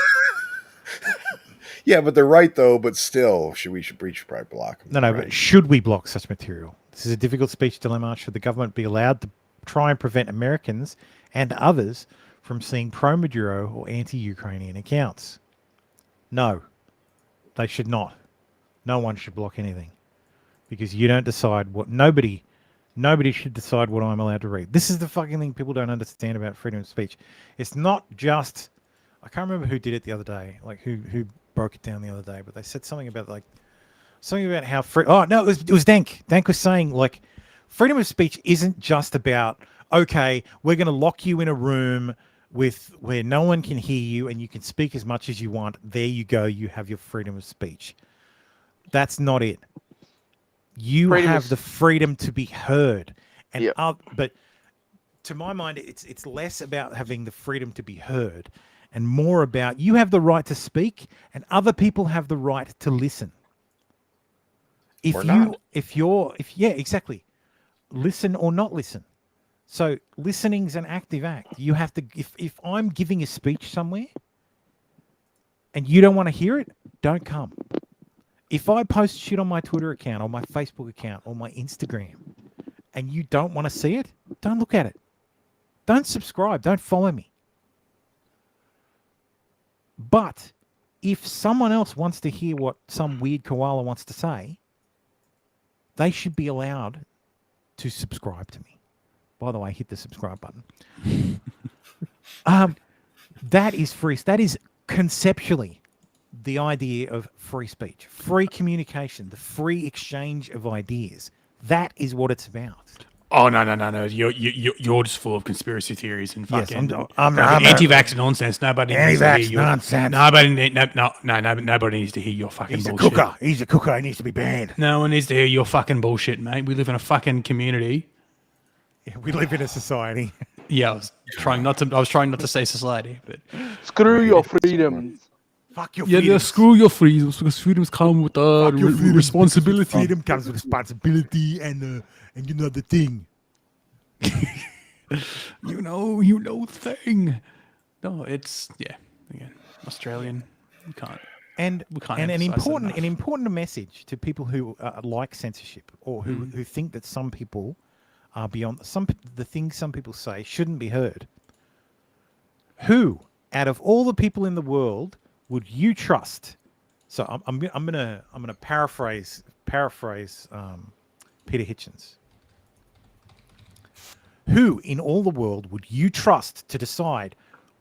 Yeah, but they're right though. But still, we should probably block them. No, right? but should we block such material? This is a difficult speech dilemma. Should the government be allowed to try and prevent Americans and others from seeing pro-Maduro or anti-Ukrainian accounts? No, they should not. No one should block anything, because you don't decide what. Nobody should decide what I'm allowed to read. This is the fucking thing people don't understand about freedom of speech. It's not just. I can't remember who did it the other day. Like who broke it down the other day, but they said something about how free. Oh no, it was Dank. Dank was saying like freedom of speech isn't just about, okay, we're going to lock you in a room where no one can hear you and you can speak as much as you want. There you go. You have your freedom of speech. That's not it. You have the freedom to be heard. And but to my mind, it's less about having the freedom to be heard and more about you have the right to speak and other people have the right to listen. Exactly. Listen or not listen. So listening's an active act. You have to, if I'm giving a speech somewhere and you don't want to hear it, don't come. If I post shit on my Twitter account or my Facebook account or my Instagram and you don't want to see it, don't look at it. Don't subscribe. Don't follow me. But if someone else wants to hear what some weird koala wants to say, they should be allowed to subscribe to me. By the way, hit the subscribe button. That is free. That is conceptually the idea of free speech, free communication, the free exchange of ideas. That is what it's about. Oh no! You're just full of conspiracy theories and fucking I'm anti-vax nonsense. Nobody needs to hear nonsense. Nobody needs to hear your fucking bullshit. He's a cooker. He needs to be banned. No one needs to hear your fucking bullshit, mate. We live in a fucking community. Yeah, we live in a society. Yeah, I was trying not to say society, but screw your freedoms. Fuck your freedoms. Yeah, screw your freedoms, because freedoms come with responsibility. Freedom comes with responsibility and you know the thing. you know the thing. No, it's again Australian. We can't. And an important message to people who like censorship or who think that some people are beyond the things some people say shouldn't be heard. Who, out of all the people in the world, would you trust? So I'm gonna paraphrase Peter Hitchens. Who in all the world would you trust to decide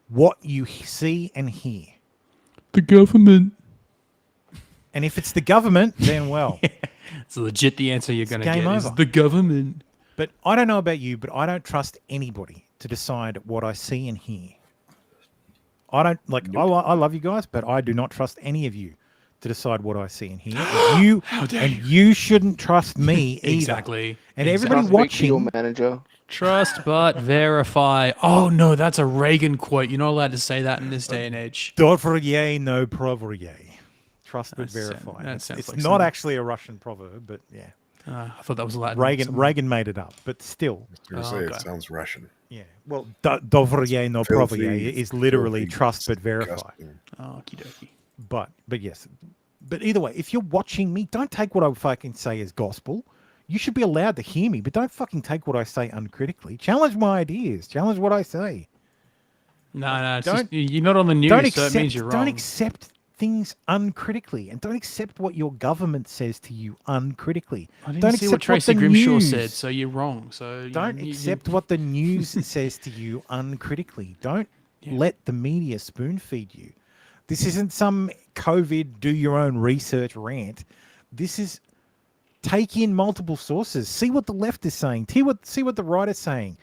what you see and hear? The government. And if it's the government, then well, it's legit. The answer you're going to get is the government. But I don't know about you, but I don't trust anybody to decide what I see and hear. I don't like. Nope. I love you guys, but I do not trust any of you to decide what I see and hear. You shouldn't trust me either. Exactly. And everybody watching, manager. Trust but verify. Oh no, that's a Reagan quote. You're not allowed to say that in this day and age. Dovrye no provrye. Trust but verify. It's like not actually a Russian proverb, but yeah. I thought that was Latin. Reagan made it up, but still. I was going to say, it sounds Russian. Yeah. Well, Dovrye no provrye is literally trust but verify. Okie dokie. But yes. But either way, if you're watching me, don't take what I fucking say as gospel. You should be allowed to hear me, but don't fucking take what I say uncritically. Challenge my ideas. Challenge what I say. No, you're not on the news, so it means you're wrong. Don't accept things uncritically, and don't accept what your government says to you uncritically. I didn't see what Tracy Grimshaw said, so you're wrong. So don't accept what the news says to you uncritically. Don't let the media spoon feed you. This isn't some COVID do your own research rant. This is Take in multiple sources. See what the left is saying. See what the right is saying.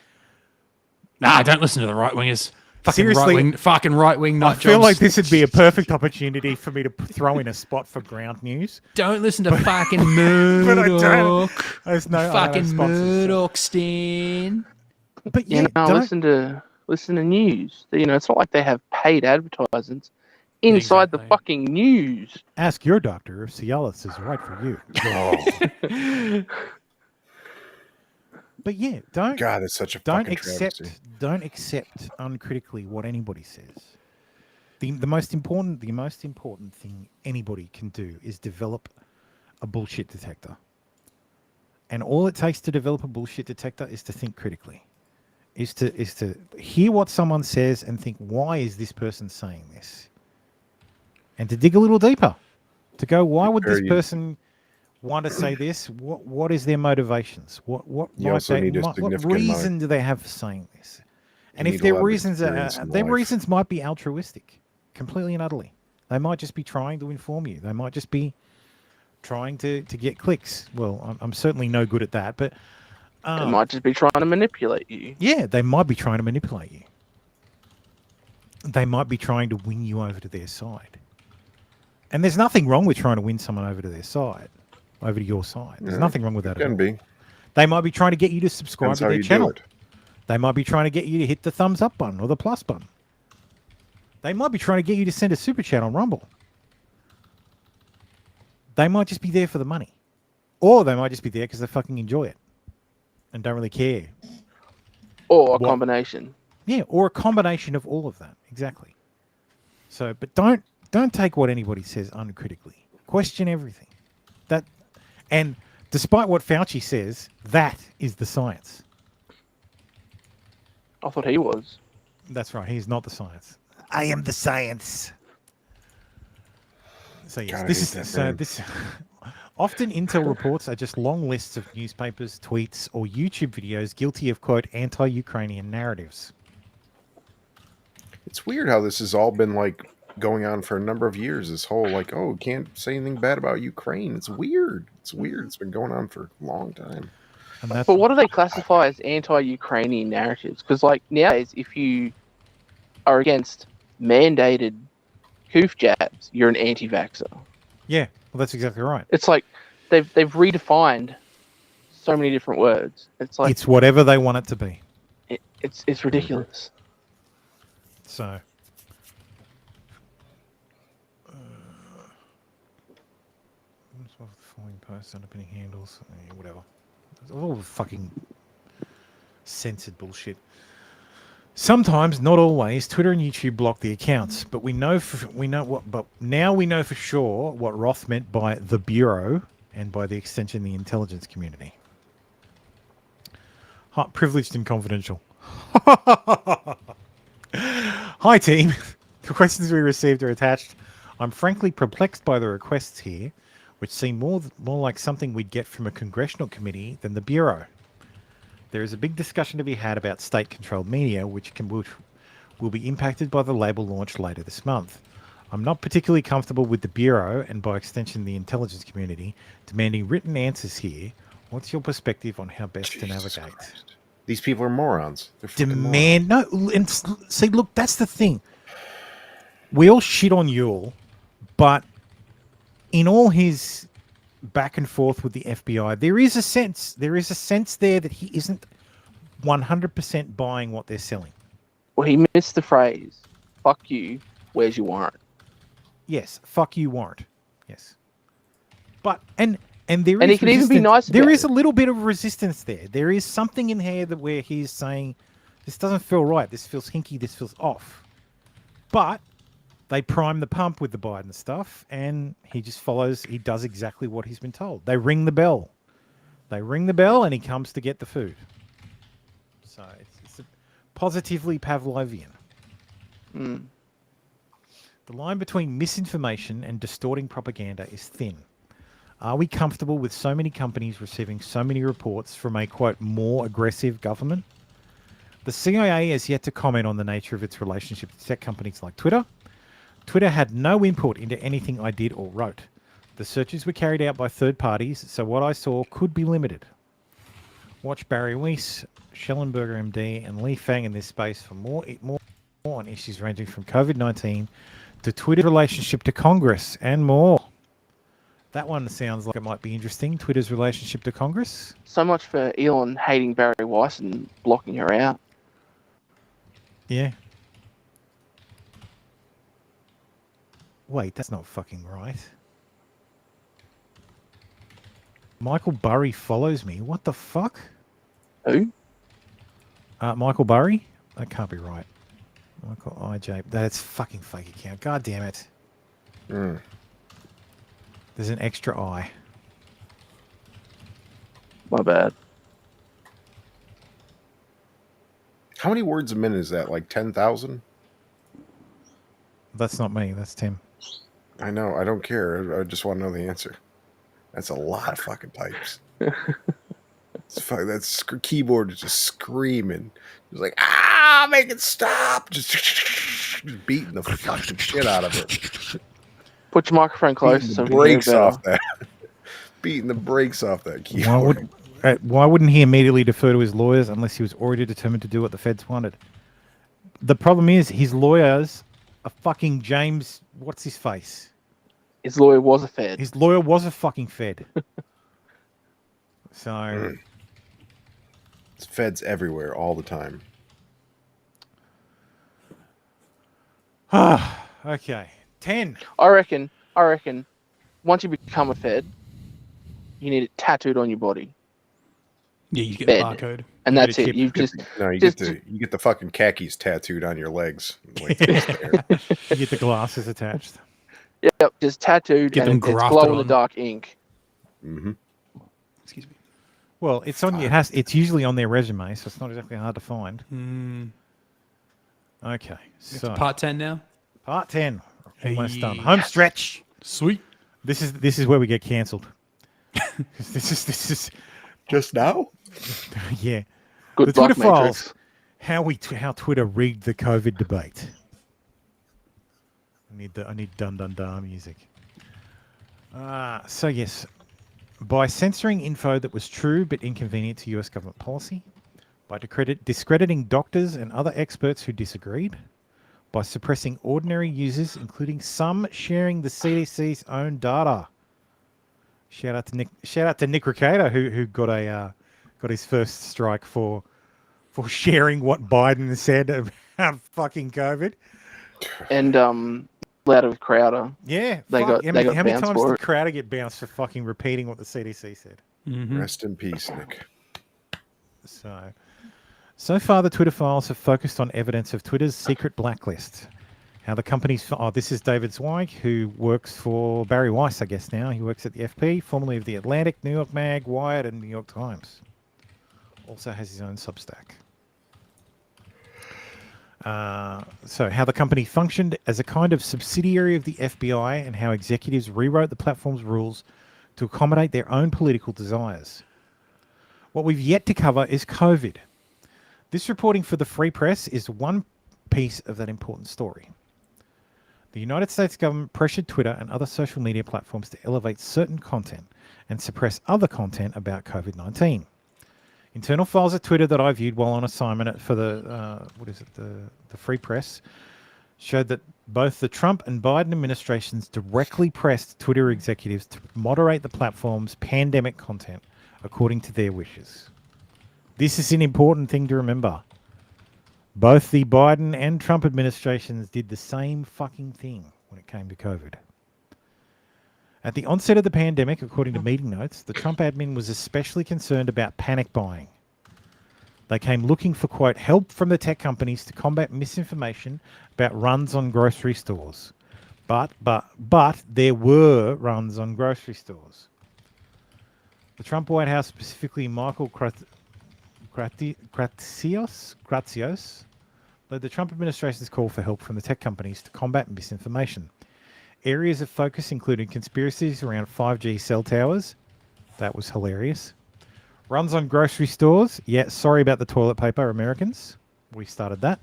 Nah, don't listen to the right wingers. Seriously, fucking right wing. I feel like this would be a perfect opportunity for me to throw in a spot for ground news. Don't listen to fucking Murdoch. There's no fucking Murdoch Stan. But yeah, listen to news. You know, it's not like they have paid advertisements inside the fucking news. Ask your doctor if Cialis is right for you. But yeah, God, it's such a don't fucking accept travesty. Don't accept uncritically what anybody says. The most important thing anybody can do is develop a bullshit detector. And all it takes to develop a bullshit detector is to think critically. Is to hear what someone says and think, why is this person saying this? And to dig a little deeper. To go, why would this person want to say this? What is their motivations? What reason do they have for saying this? And if their reasons might be altruistic, completely and utterly. They might just be trying to inform you. They might just be trying to get clicks. Well, I'm certainly no good at that, but they might just be trying to manipulate you. Yeah, they might be trying to manipulate you. They might be trying to win you over to their side. And there's nothing wrong with trying to win someone over to their side. Over to your side. There's nothing wrong with that at all. Be. They might be trying to get you to subscribe Depends to how their you channel. do it. They might be trying to get you to hit the thumbs up button or the plus button. They might be trying to get you to send a super chat on Rumble. They might just be there for the money. Or they might just be there because they fucking enjoy it and don't really care. Or a combination. Yeah, or a combination of all of that. Exactly. So, but don't take what anybody says uncritically. Question everything. And despite what Fauci says, that is the science. I thought he was. That's right. He's not the science. I am the science. So yes, often intel reports are just long lists of newspapers, tweets, or YouTube videos guilty of, quote, anti-Ukrainian narratives. It's weird how this has all been like going on for a number of years. This whole like, oh, can't say anything bad about Ukraine. It's weird. It's been going on for a long time. But what do they classify as anti-Ukrainian narratives? Because like nowadays, if you are against mandated coof jabs, you're an anti-vaxxer. Yeah, well, that's exactly right. It's like they've redefined so many different words. It's like it's whatever they want it to be. It's ridiculous. So. Following posts, underpinning handles, whatever. All the fucking censored bullshit. Sometimes, not always, Twitter and YouTube block the accounts, but now we know for sure what Roth meant by the Bureau and by the extension the intelligence community. Privileged and confidential. Hi team. The questions we received are attached. I'm frankly perplexed by the requests here, which seem more like something we'd get from a congressional committee than the Bureau. There is a big discussion to be had about state-controlled media, which will be impacted by the label launch later this month. I'm not particularly comfortable with the Bureau, and by extension the intelligence community, demanding written answers here. What's your perspective on how best to navigate? Christ. These people are morons. Demand morons. No, and see, look, that's the thing. We all shit on Yule, but in all his back and forth with the FBI, there is a sense there that he isn't 100% buying what they're selling. Well, he missed the phrase, fuck you, where's your warrant? Yes, fuck you, warrant. Yes. But, and there is, and he can even be nice about there is a little bit of resistance there. There is something in here where he's saying, this doesn't feel right, this feels hinky, this feels off. But they prime the pump with the Biden stuff, and he just follows, he does exactly what he's been told. They ring the bell. And he comes to get the food. So it's positively Pavlovian. Mm. The line between misinformation and distorting propaganda is thin. Are we comfortable with so many companies receiving so many reports from a, quote, more aggressive government? The CIA has yet to comment on the nature of its relationship with tech companies like Twitter. Twitter had no input into anything I did or wrote. The searches were carried out by third parties, so what I saw could be limited. Watch Barry Weiss, Schellenberger MD, and Li Fang in this space for more on issues ranging from COVID-19 to Twitter's relationship to Congress and more. That one sounds like it might be interesting, Twitter's relationship to Congress. So much for Elon hating Barry Weiss and blocking her out. Yeah. Wait, that's not fucking right. Michael Burry follows me. What the fuck? Who? Michael Burry? That can't be right. Michael IJ. That's fucking fake account. God damn it. Mm. There's an extra I. My bad. How many words a minute is that? Like 10,000? That's not me. That's Tim. I know. I don't care. I just want to know the answer. That's a lot of fucking types. That's keyboard is just screaming. It's like, make it stop. Just beating the fucking shit out of it. Put your microphone close. Beating the brakes off that. Beating the brakes off that keyboard. Why wouldn't he immediately defer to his lawyers unless he was already determined to do what the feds wanted? The problem is his lawyers are fucking James. What's his face? His lawyer was a Fed. His lawyer was a fucking Fed. So. It's feds everywhere all the time. Okay. 10. I reckon, once you become a Fed, you need it tattooed on your body. Yeah, you get Fed. a barcode. And that's it. You get the fucking khakis tattooed on your legs. You get the glasses attached. Yep, just tattooed Get them and it's grafted glow in the on. dark ink. Mm-hmm. Excuse me. Well, it's on. It's usually on their resume, so it's not exactly hard to find. Okay, so Part 10 now. Part 10, almost done. Hey. Home stretch. Sweet. This is where we get cancelled. this is just now. Yeah. Good The Twitter luck, Matrix. files. How Twitter rigged the COVID debate. I need dun dun dun music. So yes, by censoring info that was true but inconvenient to US government policy, by discrediting doctors and other experts who disagreed, by suppressing ordinary users, including some sharing the CDC's own data. Shout out to Nick Recato who got his first strike for sharing what Biden said about fucking COVID. And Louder with Crowder. Yeah, they got how many bounced times for did it. Crowder get bounced for fucking repeating what the CDC said? Mm-hmm. Rest in peace, Nick. So far, the Twitter files have focused on evidence of Twitter's secret blacklist. How the company's... this is David Zweig, who works for Barry Weiss, I guess now. He works at the FP, formerly of The Atlantic, New York Mag, Wired, and New York Times. Also has his own Substack. So how the company functioned as a kind of subsidiary of the FBI and how executives rewrote the platform's rules to accommodate their own political desires. What we've yet to cover is COVID. This reporting for the Free Press is one piece of that important story. The United States government pressured Twitter and other social media platforms to elevate certain content and suppress other content about COVID-19. Internal files at Twitter that I viewed while on assignment for the Free Press showed that both the Trump and Biden administrations directly pressed Twitter executives to moderate the platform's pandemic content according to their wishes. This is an important thing to remember. Both the Biden and Trump administrations did the same fucking thing when it came to COVID. At the onset of the pandemic, according to meeting notes, the Trump admin was especially concerned about panic buying. They came looking for, quote, help from the tech companies to combat misinformation about runs on grocery stores. But there were runs on grocery stores. The Trump White House, specifically Michael Grazios, led the Trump administration's call for help from the tech companies to combat misinformation. Areas of focus included conspiracies around 5G cell towers. That was hilarious. Runs on grocery stores. Yeah, sorry about the toilet paper, Americans. We started that.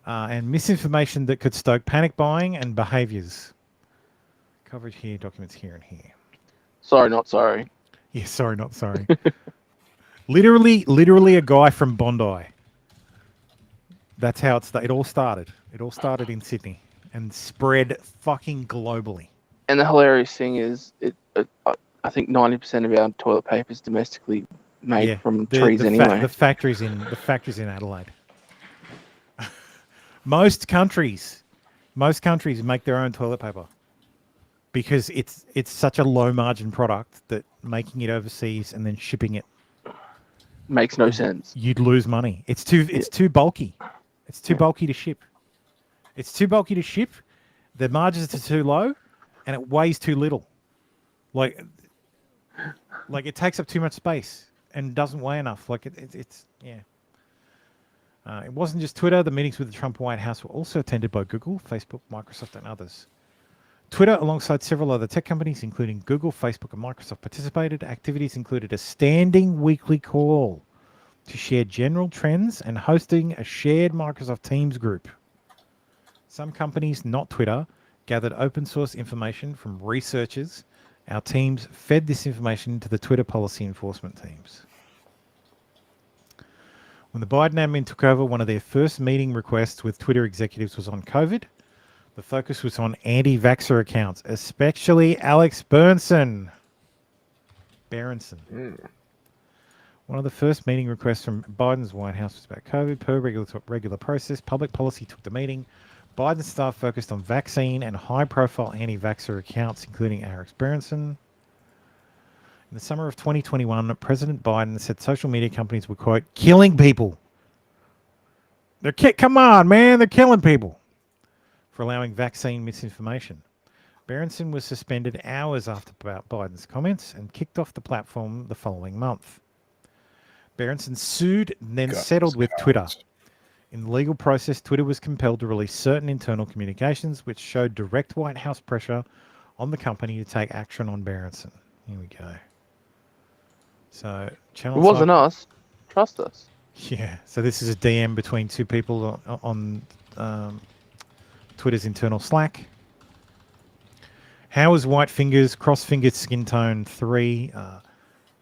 And misinformation that could stoke panic buying and behaviors. Coverage here, documents here and here. Sorry, not sorry. Yeah, sorry, not sorry. literally a guy from Bondi. That's how it all started. It all started in Sydney and spread fucking globally. And the hilarious thing is, I think 90% of our toilet paper is domestically made from trees anyway. The factories in Adelaide. Most countries make their own toilet paper because it's such a low margin product that making it overseas and then shipping it makes no sense. You'd lose money. It's too bulky. It's too bulky to ship. The margins are too low, and it weighs too little. Like it takes up too much space and doesn't weigh enough. Like it's. It wasn't just Twitter. The meetings with the Trump White House were also attended by Google, Facebook, Microsoft, and others. Twitter, alongside several other tech companies, including Google, Facebook, and Microsoft, participated. Activities included a standing weekly call to share general trends and hosting a shared Microsoft Teams group. Some companies, not Twitter, gathered open source information from researchers. Our teams fed this information to the Twitter policy enforcement teams. When the Biden admin took over, one of their first meeting requests with Twitter executives was on COVID. The focus was on anti-vaxxer accounts, especially Alex Berenson. One of the first meeting requests from Biden's White House was about COVID. Per regular process, public policy took the meeting. Biden's staff focused on vaccine and high-profile anti-vaxxer accounts, including Alex Berenson. In the summer of 2021, President Biden said social media companies were, quote, killing people. Come on, man, they're killing people for allowing vaccine misinformation. Berenson was suspended hours after Biden's comments and kicked off the platform the following month. Berenson sued and then settled with Twitter. In the legal process, Twitter was compelled to release certain internal communications which showed direct White House pressure on the company to take action on Berenson. Here we go. So, it wasn't us. Trust us. Yeah. So this is a DM between two people on Twitter's internal Slack. How is white fingers? Cross-fingered skin tone 3.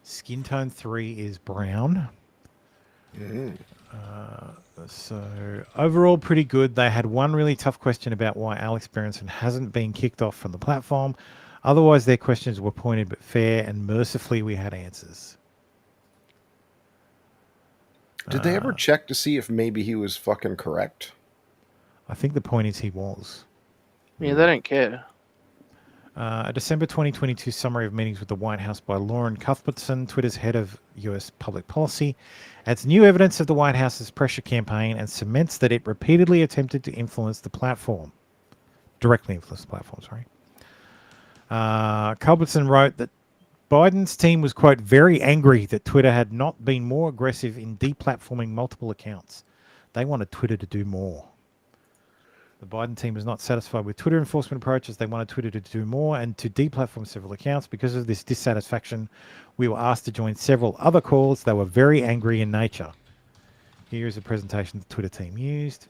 Skin tone 3 is brown. So overall, pretty good. They had one really tough question about why Alex Berenson hasn't been kicked off from the platform. Otherwise, their questions were pointed but fair, and mercifully, we had answers. Did they ever check to see if maybe he was fucking correct? I think the point is he was. Yeah, they don't care. A December 2022 summary of meetings with the White House by Lauren Cuthbertson, Twitter's head of U.S. public policy, adds new evidence of the White House's pressure campaign and cements that it repeatedly attempted to influence the platform. Directly influence the platform, sorry. Cuthbertson wrote that Biden's team was, quote, very angry that Twitter had not been more aggressive in deplatforming multiple accounts. They wanted Twitter to do more. The Biden team was not satisfied with Twitter enforcement approaches. They wanted Twitter to do more and to deplatform several accounts. Because of this dissatisfaction, we were asked to join several other calls. They were very angry in nature. Here is a presentation the Twitter team used.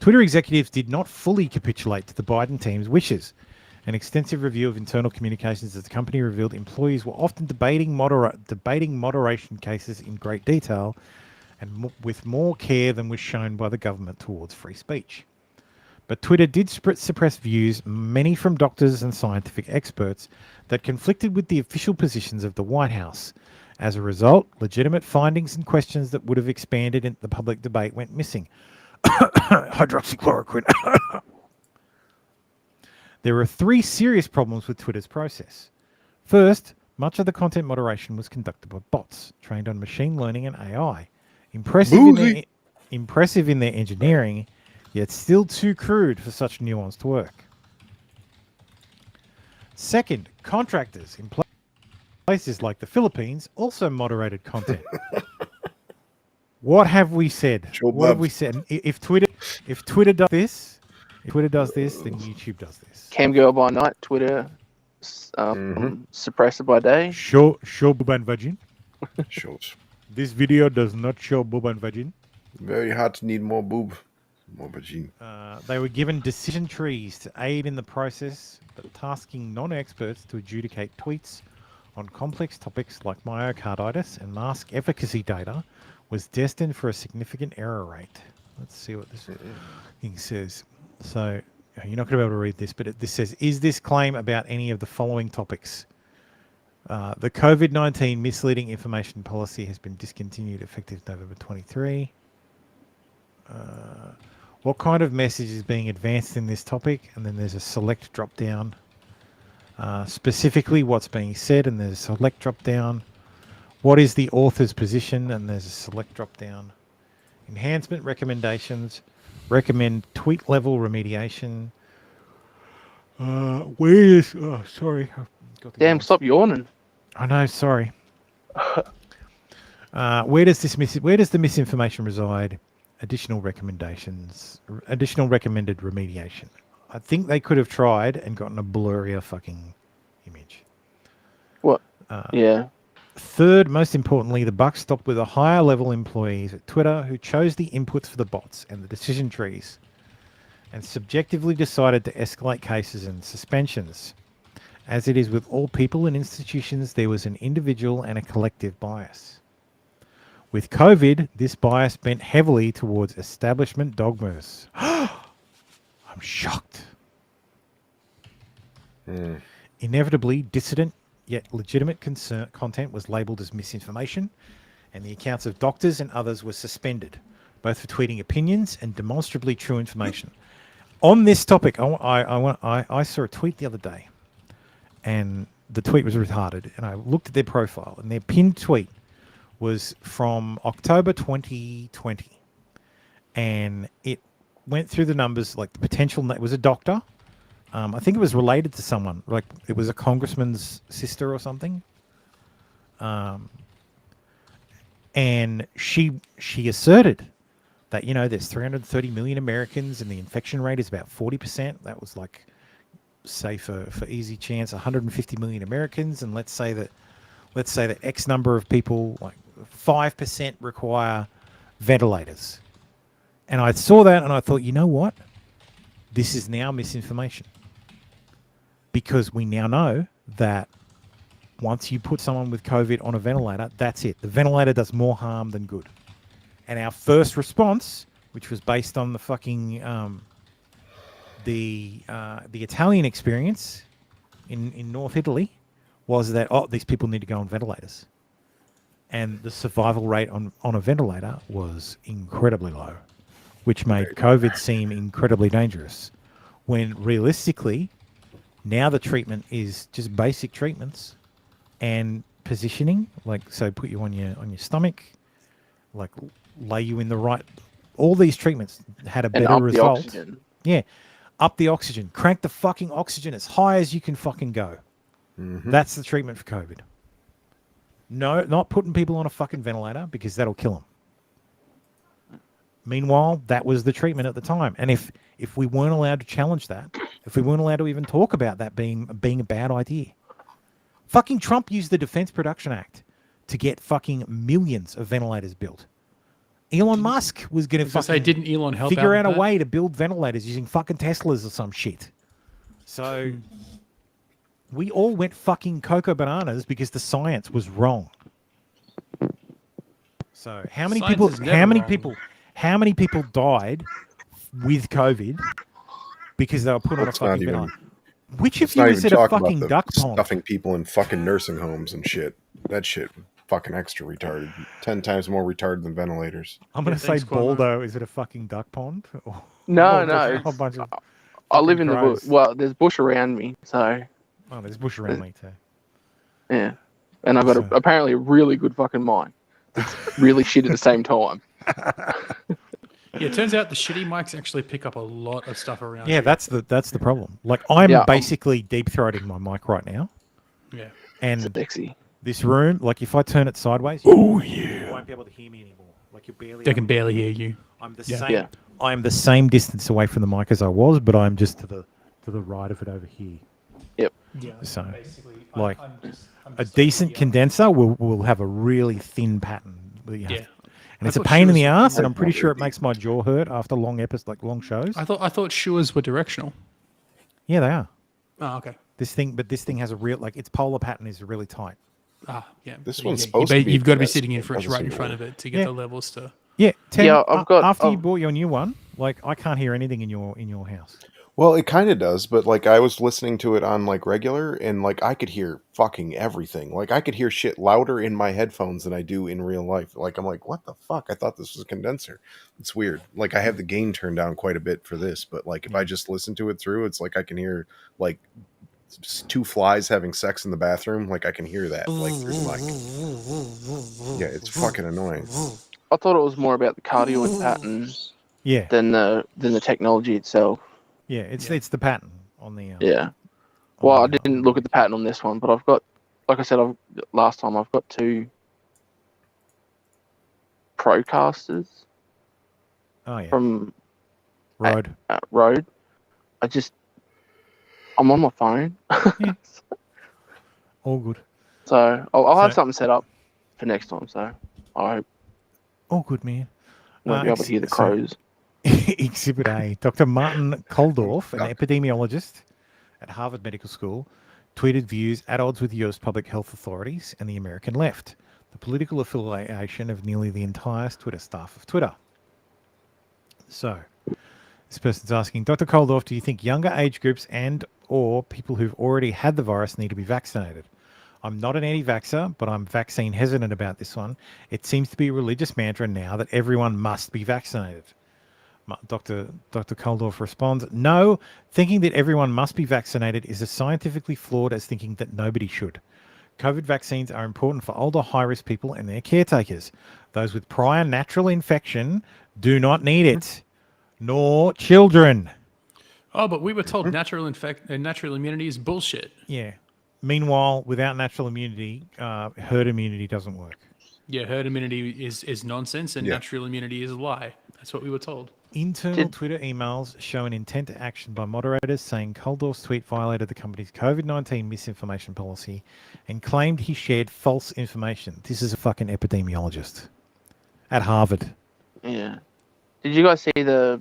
Twitter executives did not fully capitulate to the Biden team's wishes. An extensive review of internal communications as the company revealed employees were often debating moderation cases in great detail and with more care than was shown by the government towards free speech. But Twitter did suppress views, many from doctors and scientific experts, that conflicted with the official positions of the White House. As a result, legitimate findings and questions that would have expanded the public debate went missing. Hydroxychloroquine. There are 3 serious problems with Twitter's process. First, much of the content moderation was conducted by bots trained on machine learning and AI. Impressive in their engineering, yet still too crude for such nuanced work. Second, contractors in places like the Philippines also moderated content. What have we said? What have we said? If Twitter does this, then YouTube does this. Cam girl by night, Twitter, suppressor by day. Show boob and vagin. Shows. This video does not show boob and vagin. Very hot. Need more boob. They were given decision trees to aid in the process, but tasking non-experts to adjudicate tweets on complex topics like myocarditis and mask efficacy data was destined for a significant error rate. Let's see what this thing says. So you're not going to be able to read this, but this says, is this claim about any of the following topics? The COVID-19 misleading information policy has been discontinued effective November 23. What kind of message is being advanced in this topic? And then there's a select drop down. Specifically what's being said, and there's a select drop down. What is the author's position? And there's a select drop down. Enhancement recommendations. Recommend tweet level remediation. Where is... Oh, sorry. Damn, stop yawning. I know, sorry. Where does the misinformation reside? Additional recommendations. Additional recommended remediation. I think they could have tried and gotten a blurrier fucking image. What? Yeah. Third, most importantly, the buck stopped with the higher level employees at Twitter who chose the inputs for the bots and the decision trees and subjectively decided to escalate cases and suspensions. As it is with all people and institutions, there was an individual and a collective bias. With COVID, this bias bent heavily towards establishment dogmas. I'm shocked. Inevitably, dissident yet legitimate content was labelled as misinformation, and the accounts of doctors and others were suspended, both for tweeting opinions and demonstrably true information. On this topic, I saw a tweet the other day, and the tweet was retarded, and I looked at their profile, and their pinned tweet was from October 2020, and it went through the numbers, like the potential. It was a doctor. I think it was related to someone, like it was a congressman's sister or something. And she asserted that, there's 330 million Americans and the infection rate is about 40%. That was like, say for easy chance, 150 million Americans. And let's say that X number of people, like 5% require ventilators. And I saw that and I thought, you know what? This is now misinformation. Because we now know that once you put someone with COVID on a ventilator, that's it. The ventilator does more harm than good. And our first response, which was based on the fucking the Italian experience in North Italy, was that these people need to go on ventilators. And the survival rate on a ventilator was incredibly low, which made COVID seem incredibly dangerous. When realistically, now the treatment is just basic treatments and positioning, so put you on your stomach, like lay you in the right. All these treatments had a better result. Yeah, up the oxygen, crank the fucking oxygen as high as you can fucking go. Mm-hmm. That's the treatment for COVID. No, not putting people on a fucking ventilator because that'll kill them. Meanwhile, that was the treatment at the time. And if we weren't allowed to challenge that, if we weren't allowed to even talk about that being a bad idea, fucking Trump used the Defense Production Act to get fucking millions of ventilators built. Elon Musk was going to fucking didn't Elon help figure out a way to build ventilators using fucking Teslas or some shit. So we all went fucking cocoa bananas because the science was wrong. So how many people died with COVID because they were put on a fucking ventilator? Which of you is at a fucking duck pond? Stuffing people in fucking nursing homes and shit. That shit fucking extra retarded. 10 times more retarded than ventilators. I'm going to say Baldo is at a fucking duck pond? No. I live in the bush. Well, there's bush around me, so... Oh, there's bush around me too. Yeah. And I've got apparently a really good fucking mind. It's really shit at the same time. Yeah, it turns out the shitty mics actually pick up a lot of stuff around. Yeah, that's the problem. Like I'm basically deep throating my mic right now. Yeah. And sexy. This room, like if I turn it sideways, you won't be able to hear me anymore. Like you're barely. They can barely hear you. I'm the same. Yeah. I'm the same distance away from the mic as I was, but I'm just to the right of it over here. Yep. Yeah. So I'm a decent condenser will have a really thin pattern. And it's a pain in the ass, and I'm pretty sure it makes my jaw hurt after long long shows. I thought Shuas were directional. Yeah, they are. Oh, okay. This thing has a real its polar pattern is really tight. Ah, yeah. This So one's you- supposed you to be You've got to be this, sitting in but it fresh right in doesn't front work. of it to get Yeah. the levels to. Yeah, Tim, Yeah, I've got- after you bought your new one, I can't hear anything in your house. Well, it kind of does, but I was listening to it on regular, and I could hear fucking everything. I could hear shit louder in my headphones than I do in real life. I'm like, what the fuck? I thought this was a condenser. It's weird. I have the gain turned down quite a bit for this, but if I just listen to it through, it's I can hear two flies having sex in the bathroom. I can hear that through the mic. Yeah, it's fucking annoying. I thought it was more about the cardioid patterns. Yeah. Than the technology itself. Yeah, it's the pattern on the. Yeah. Well, I didn't look at the pattern on this one, but I've got, like I said, last time I've got 2 Procasters. Oh yeah. From Rode. Rode. I'm on my phone. All good. So I'll have something set up for next time. So I hope. All good, man. We'll be able to hear the crows. Exhibit A. Dr. Martin Koldorf, an epidemiologist at Harvard Medical School, tweeted views at odds with US public health authorities and the American left, the political affiliation of nearly the entire Twitter staff of Twitter. So, this person's asking, Dr. Koldorf, do you think younger age groups and or people who've already had the virus need to be vaccinated? I'm not an anti-vaxxer, but I'm vaccine hesitant about this one. It seems to be a religious mantra now that everyone must be vaccinated. Dr. Koldorf responds, no, thinking that everyone must be vaccinated is as scientifically flawed as thinking that nobody should. COVID vaccines are important for older high-risk people and their caretakers. Those with prior natural infection do not need it, nor children. Oh, but we were told natural immunity is bullshit. Yeah. Meanwhile, without natural immunity, herd immunity doesn't work. Yeah, herd immunity is nonsense, and natural immunity is a lie. That's what we were told. Internal Twitter emails show an intent to action by moderators saying Koldorf's tweet violated the company's COVID-19 misinformation policy and claimed he shared false information. This is a fucking epidemiologist at Harvard. Yeah. Did you guys see there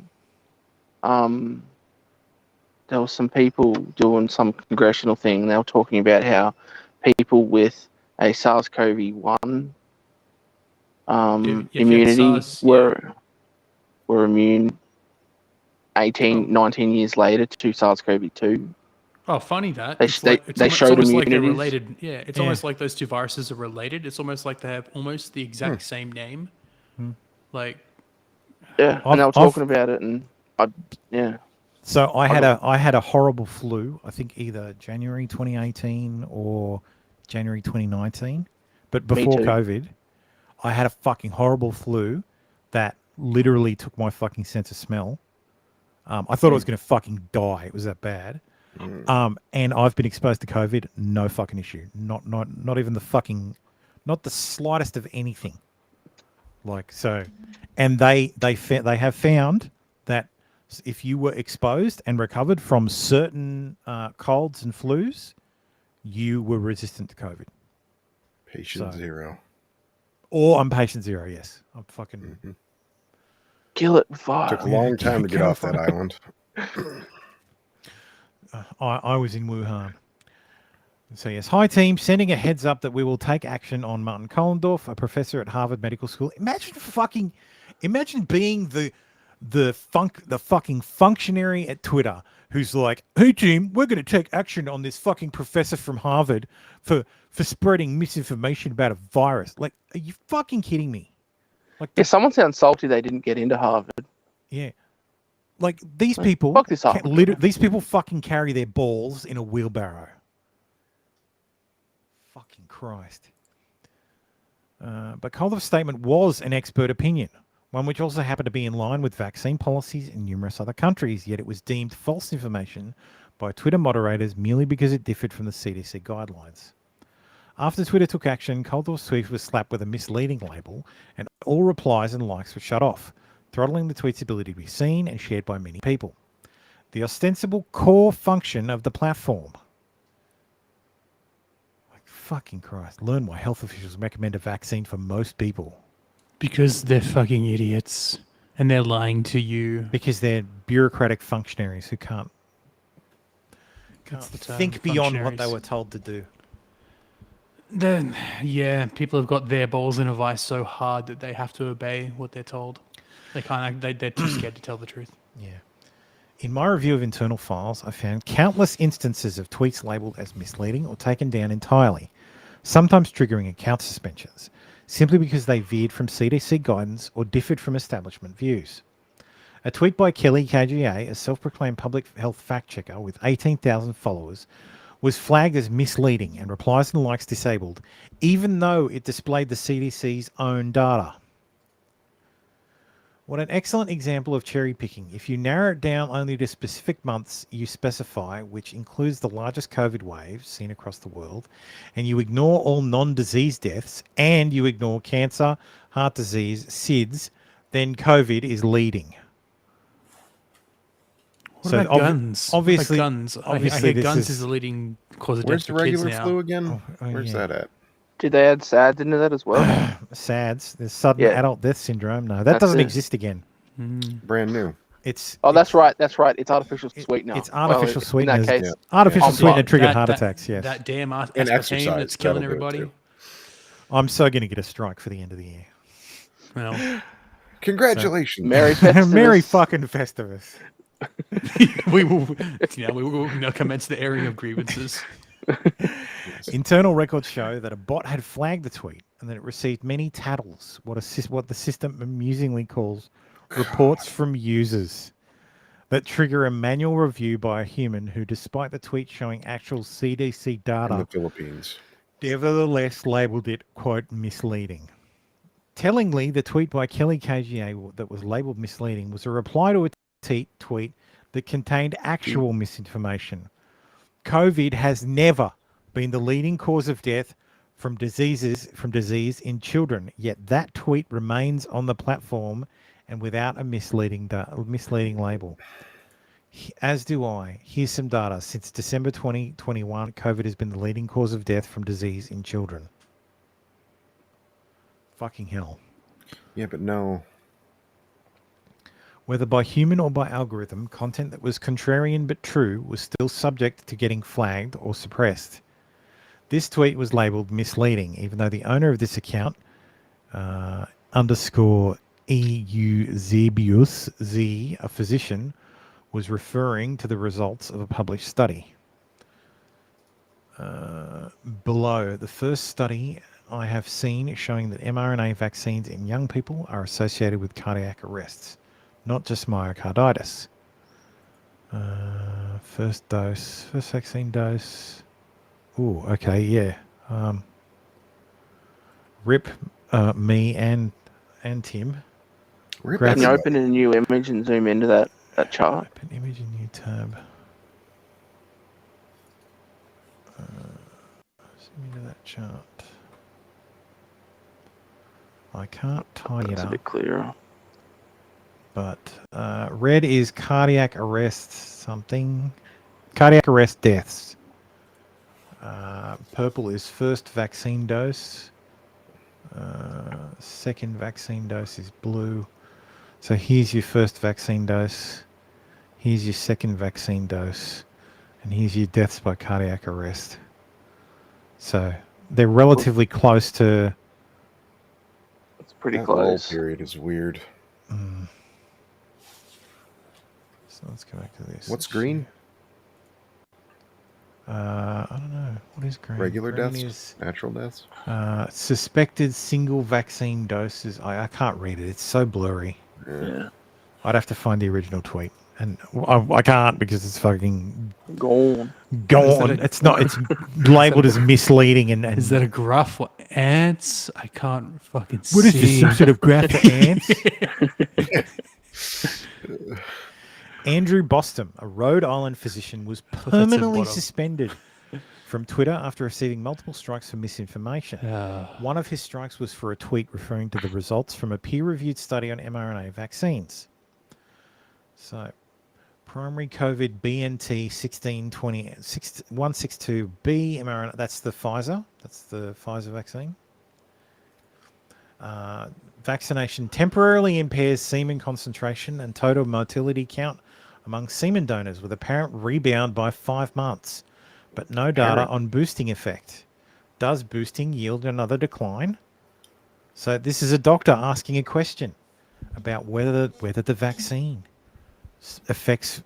was some people doing some congressional thing. They were talking about how people with a SARS-CoV-1 immunity were immune 19 years later to SARS-CoV-2. Oh, funny that. They showed almost like they're immunities. related. Yeah, it's almost like those two viruses are related. It's almost like they have almost the exact same name. Like, yeah, and they were talking about it, and So I had a horrible flu. I think either January 2018 or January 2019, but before COVID, I had a fucking horrible flu that literally took my fucking sense of smell. I thought I was going to fucking die. It was that bad. And I've been exposed to COVID. No fucking issue. Not even not the slightest of anything. And they have found that if you were exposed and recovered from certain colds and flus, you were resistant to COVID. Patient zero. Or I'm patient zero, yes. I'm fucking... Kill it with fire. Took a long time to get off that island. I was in Wuhan. So yes, hi team, sending a heads up that we will take action on Martin Koldorf, a professor at Harvard Medical School. Imagine being the fucking functionary at Twitter who's like, hey team, we're going to take action on this fucking professor from Harvard for spreading misinformation about a virus. Like, are you fucking kidding me? Yeah, someone sounds salty they didn't get into Harvard. Yeah. Like, these people, fuck this up. These people fucking carry their balls in a wheelbarrow. Fucking Christ. But Koldorf's statement was an expert opinion, one which also happened to be in line with vaccine policies in numerous other countries, yet it was deemed false information by Twitter moderators merely because it differed from the CDC guidelines. After Twitter took action, Koldorf's tweet was slapped with a misleading label, and all replies and likes were shut off, throttling the tweet's ability to be seen and shared by many people. The ostensible core function of the platform. Like, fucking Christ. Learn why health officials recommend a vaccine for most people. Because they're fucking idiots and they're lying to you. Because they're bureaucratic functionaries who can't think beyond what they were told to do. Then, yeah, people have got their balls in a vice so hard that they have to obey what they're told. They can't. They're too scared to tell the truth. Yeah. In my review of internal files, I found countless instances of tweets labelled as misleading or taken down entirely, sometimes triggering account suspensions, simply because they veered from CDC guidance or differed from establishment views. A tweet by Kelly KGA, a self-proclaimed public health fact-checker with 18,000 followers, was flagged as misleading and replies and likes disabled, even though it displayed the CDC's own data. What an excellent example of cherry picking. If you narrow it down only to specific months you specify, which includes the largest COVID waves seen across the world, and you ignore all non-disease deaths, and you ignore cancer, heart disease, SIDS, then COVID is leading. What about guns? Obviously, guns. Obviously, I hear guns is the leading cause of Where's death the for kids regular now. flu again? Where's that at? Did they add SADS into that as well? SADS, the sudden adult death syndrome. No, that doesn't exist again. Brand new. That's right. That's right. It's artificial sweetener. It's artificial sweetener. In that sweeteners. case, Artificial sweetener triggered heart attacks. Yes. That damn And aspartame exercise, that's killing that'll do it everybody. too. I'm so going to get a strike for the end of the year. Well, Congratulations. Merry Festivus. Merry fucking Festivus. we will now commence the airing of grievances. Internal records show that a bot had flagged the tweet and that it received many tattles, what the system amusingly calls reports from users, that trigger a manual review by a human who, despite the tweet showing actual CDC data, In the Philippines. nevertheless labelled it, quote, misleading. Tellingly, the tweet by Kelly KGA that was labelled misleading was a reply to a tweet that contained actual misinformation. COVID has never been the leading cause of death from disease in children, yet that tweet remains on the platform and without a misleading label. As do I. Here's some data. Since December 2021, COVID has been the leading cause of death from disease in children. Fucking hell. Yeah, but no. Whether by human or by algorithm, content that was contrarian but true was still subject to getting flagged or suppressed. This tweet was labelled misleading, even though the owner of this account, _EU Zebius Z, a physician, was referring to the results of a published study. Below, the first study I have seen showing that mRNA vaccines in young people are associated with cardiac arrests, not just myocarditis. First vaccine dose. Ooh, okay, yeah. Rip me and Tim. Can you open a new image and zoom into that chart? Open image in new tab. Zoom into that chart. I can't tie it That's up. a bit clearer. But red is cardiac arrest something. Cardiac arrest deaths. Purple is first vaccine dose. Second vaccine dose is blue. So here's your first vaccine dose. Here's your second vaccine dose. And here's your deaths by cardiac arrest. So they're relatively close to... It's pretty that close. Lull period is weird. So let's go back to this. What's green? I don't know. What is green? Regular Green deaths? is, Natural deaths? suspected single vaccine doses. I can't read it. It's so blurry. Yeah. I'd have to find the original tweet. And I can't because it's fucking gone. It's not. It's labeled as misleading. And Is that a graph for ants? I can't fucking see. What is this? Some sort of graph for ants? Andrew Bostom, a Rhode Island physician, was permanently suspended from Twitter after receiving multiple strikes for misinformation. One of his strikes was for a tweet referring to the results from a peer-reviewed study on mRNA vaccines. So, primary COVID BNT 162B mRNA, that's the Pfizer. That's the Pfizer vaccine. Vaccination temporarily impairs semen concentration and total motility count among semen donors with apparent rebound by 5 months, but no data on boosting effect. Does boosting yield another decline? So this is a doctor asking a question about whether the vaccine affects,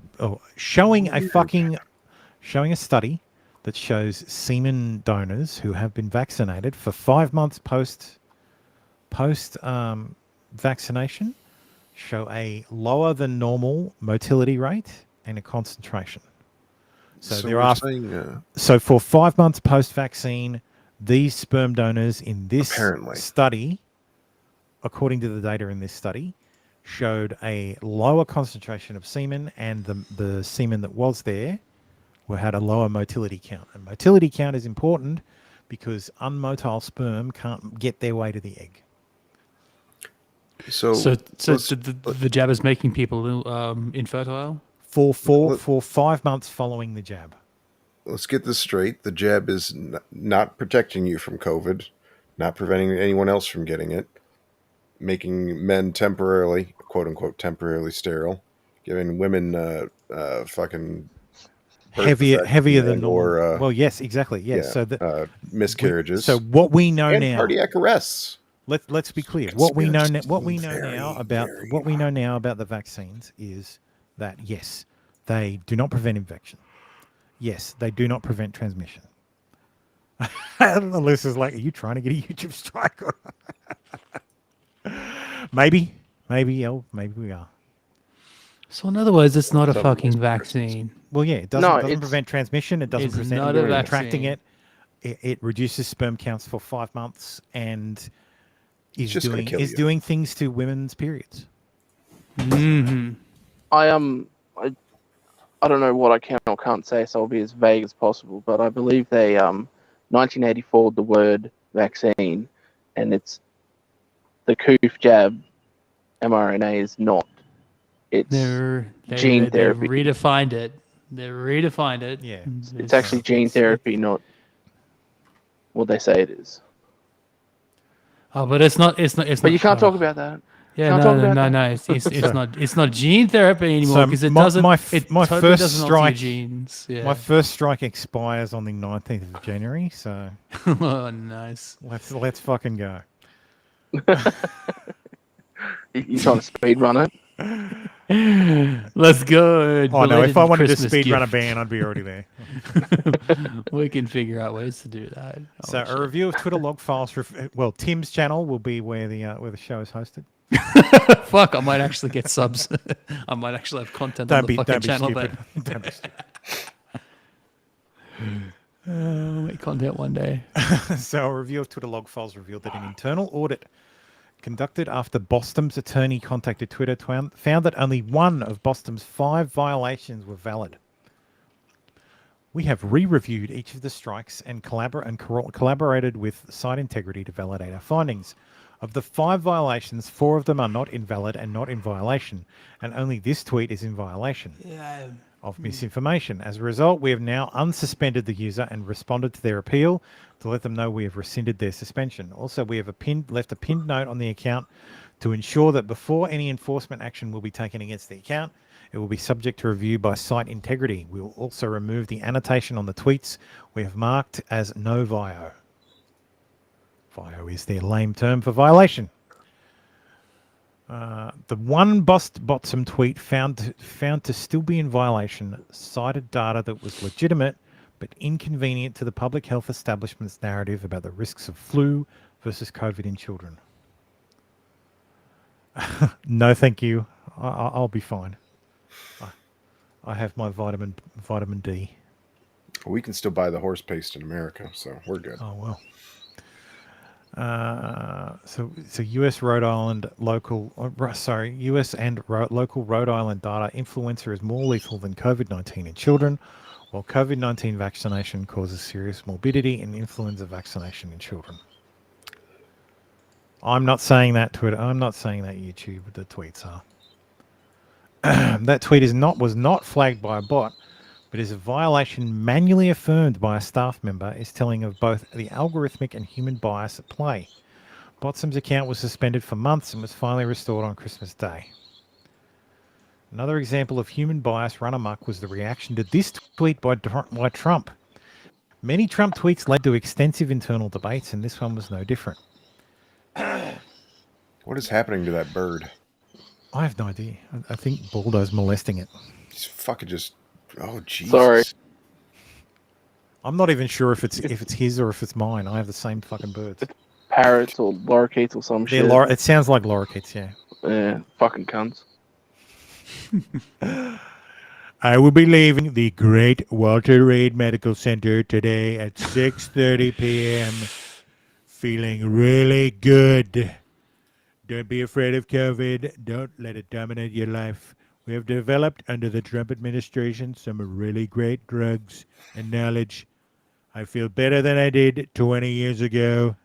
showing a study that shows semen donors who have been vaccinated for 5 months post vaccination show a lower than normal motility rate and a concentration. So for 5 months post vaccine, these sperm donors in this study, according to the data in this study, showed a lower concentration of semen, and the semen that was there had a lower motility count. And motility count is important because unmotile sperm can't get their way to the egg. So the jab is making people infertile? For 5 months following the jab. Let's get this straight. The jab is not protecting you from COVID, not preventing anyone else from getting it, making men temporarily, quote unquote, temporarily sterile, giving women fucking heavier than normal. Well, yes, exactly. Yes. Yeah, so miscarriages. So what we know and now, cardiac arrests. Let's be clear. What we know now about the vaccines is that yes, they do not prevent infection. Yes, they do not prevent transmission. Alyssa's like, are you trying to get a YouTube strike? Maybe we are. So in other words, it's not a fucking vaccine. Well, yeah, it doesn't prevent transmission. It doesn't prevent contracting it. It reduces sperm counts for 5 months and is doing things to women's periods. Mm-hmm. I don't know what I can or can't say, so I'll be as vague as possible. But I believe they 1984 the word vaccine, and it's the Coof jab mRNA is not. It's gene therapy. They redefined it. They redefined it. Yeah, it's actually gene therapy, not what they say it is. Oh, but it's not. But you can't talk about that. Yeah, no. It's not gene therapy anymore because it doesn't. My totally first doesn't strike. Genes. Yeah. My first strike expires on the 19th of January. So. Oh, nice. Let's fucking go. You trying to speed run it? Let's go. Oh no! If I wanted to speed run a band, I'd be already there. We can figure out ways to do that. So a review of Twitter log files. Tim's channel will be where the show is hosted. Fuck! I might actually get subs. I might actually have content on the fucking channel. Don't be stupid. I'll make content one day. So a review of Twitter log files revealed that an internal audit conducted after Bostom's attorney contacted Twitter found that only one of Bostom's 5 violations were valid. We have re-reviewed each of the strikes and collaborated with Site Integrity to validate our findings. Of the 5 violations, 4 of them are not invalid and not in violation, and only this tweet is in violation of misinformation. As a result, we have now unsuspended the user and responded to their appeal to let them know we have rescinded their suspension. Also, we have left a pinned note on the account to ensure that before any enforcement action will be taken against the account, it will be subject to review by Site Integrity. We will also remove the annotation on the tweets we have marked as no VIO. VIO is their lame term for violation. The one Bostom tweet found to still be in violation cited data that was legitimate but inconvenient to the public health establishment's narrative about the risks of flu versus COVID in children. No, thank you. I'll be fine. I have my vitamin D. We can still buy the horse paste in America, so we're good. Oh well. So U.S. Rhode Island local, U.S. and local Rhode Island data: influenza is more lethal than COVID-19 in children, while COVID-19 vaccination causes serious morbidity and influenza vaccination in children. I'm not saying that Twitter. I'm not saying that YouTube. The tweets are. That tweet was not flagged by a bot, but is a violation manually affirmed by a staff member, is telling of both the algorithmic and human bias at play. Botsum's account was suspended for months and was finally restored on Christmas Day. Another example of human bias run amok was the reaction to this tweet by Trump. Many Trump tweets led to extensive internal debates, and this one was no different. What is happening to that bird? I have no idea. I think Baldo's molesting it. He's fucking just... Oh, Jesus. Sorry. I'm not even sure if it's his or if it's mine. I have the same fucking birds. Parrots or lorikeets or some shit. It sounds like lorikeets, yeah. Yeah, fucking cunts. I will be leaving the Great Walter Reed Medical Center today at 6:30 p.m. feeling really good. Don't be afraid of COVID. Don't let it dominate your life. We have developed under the Trump administration some really great drugs and knowledge. I feel better than I did 20 years ago.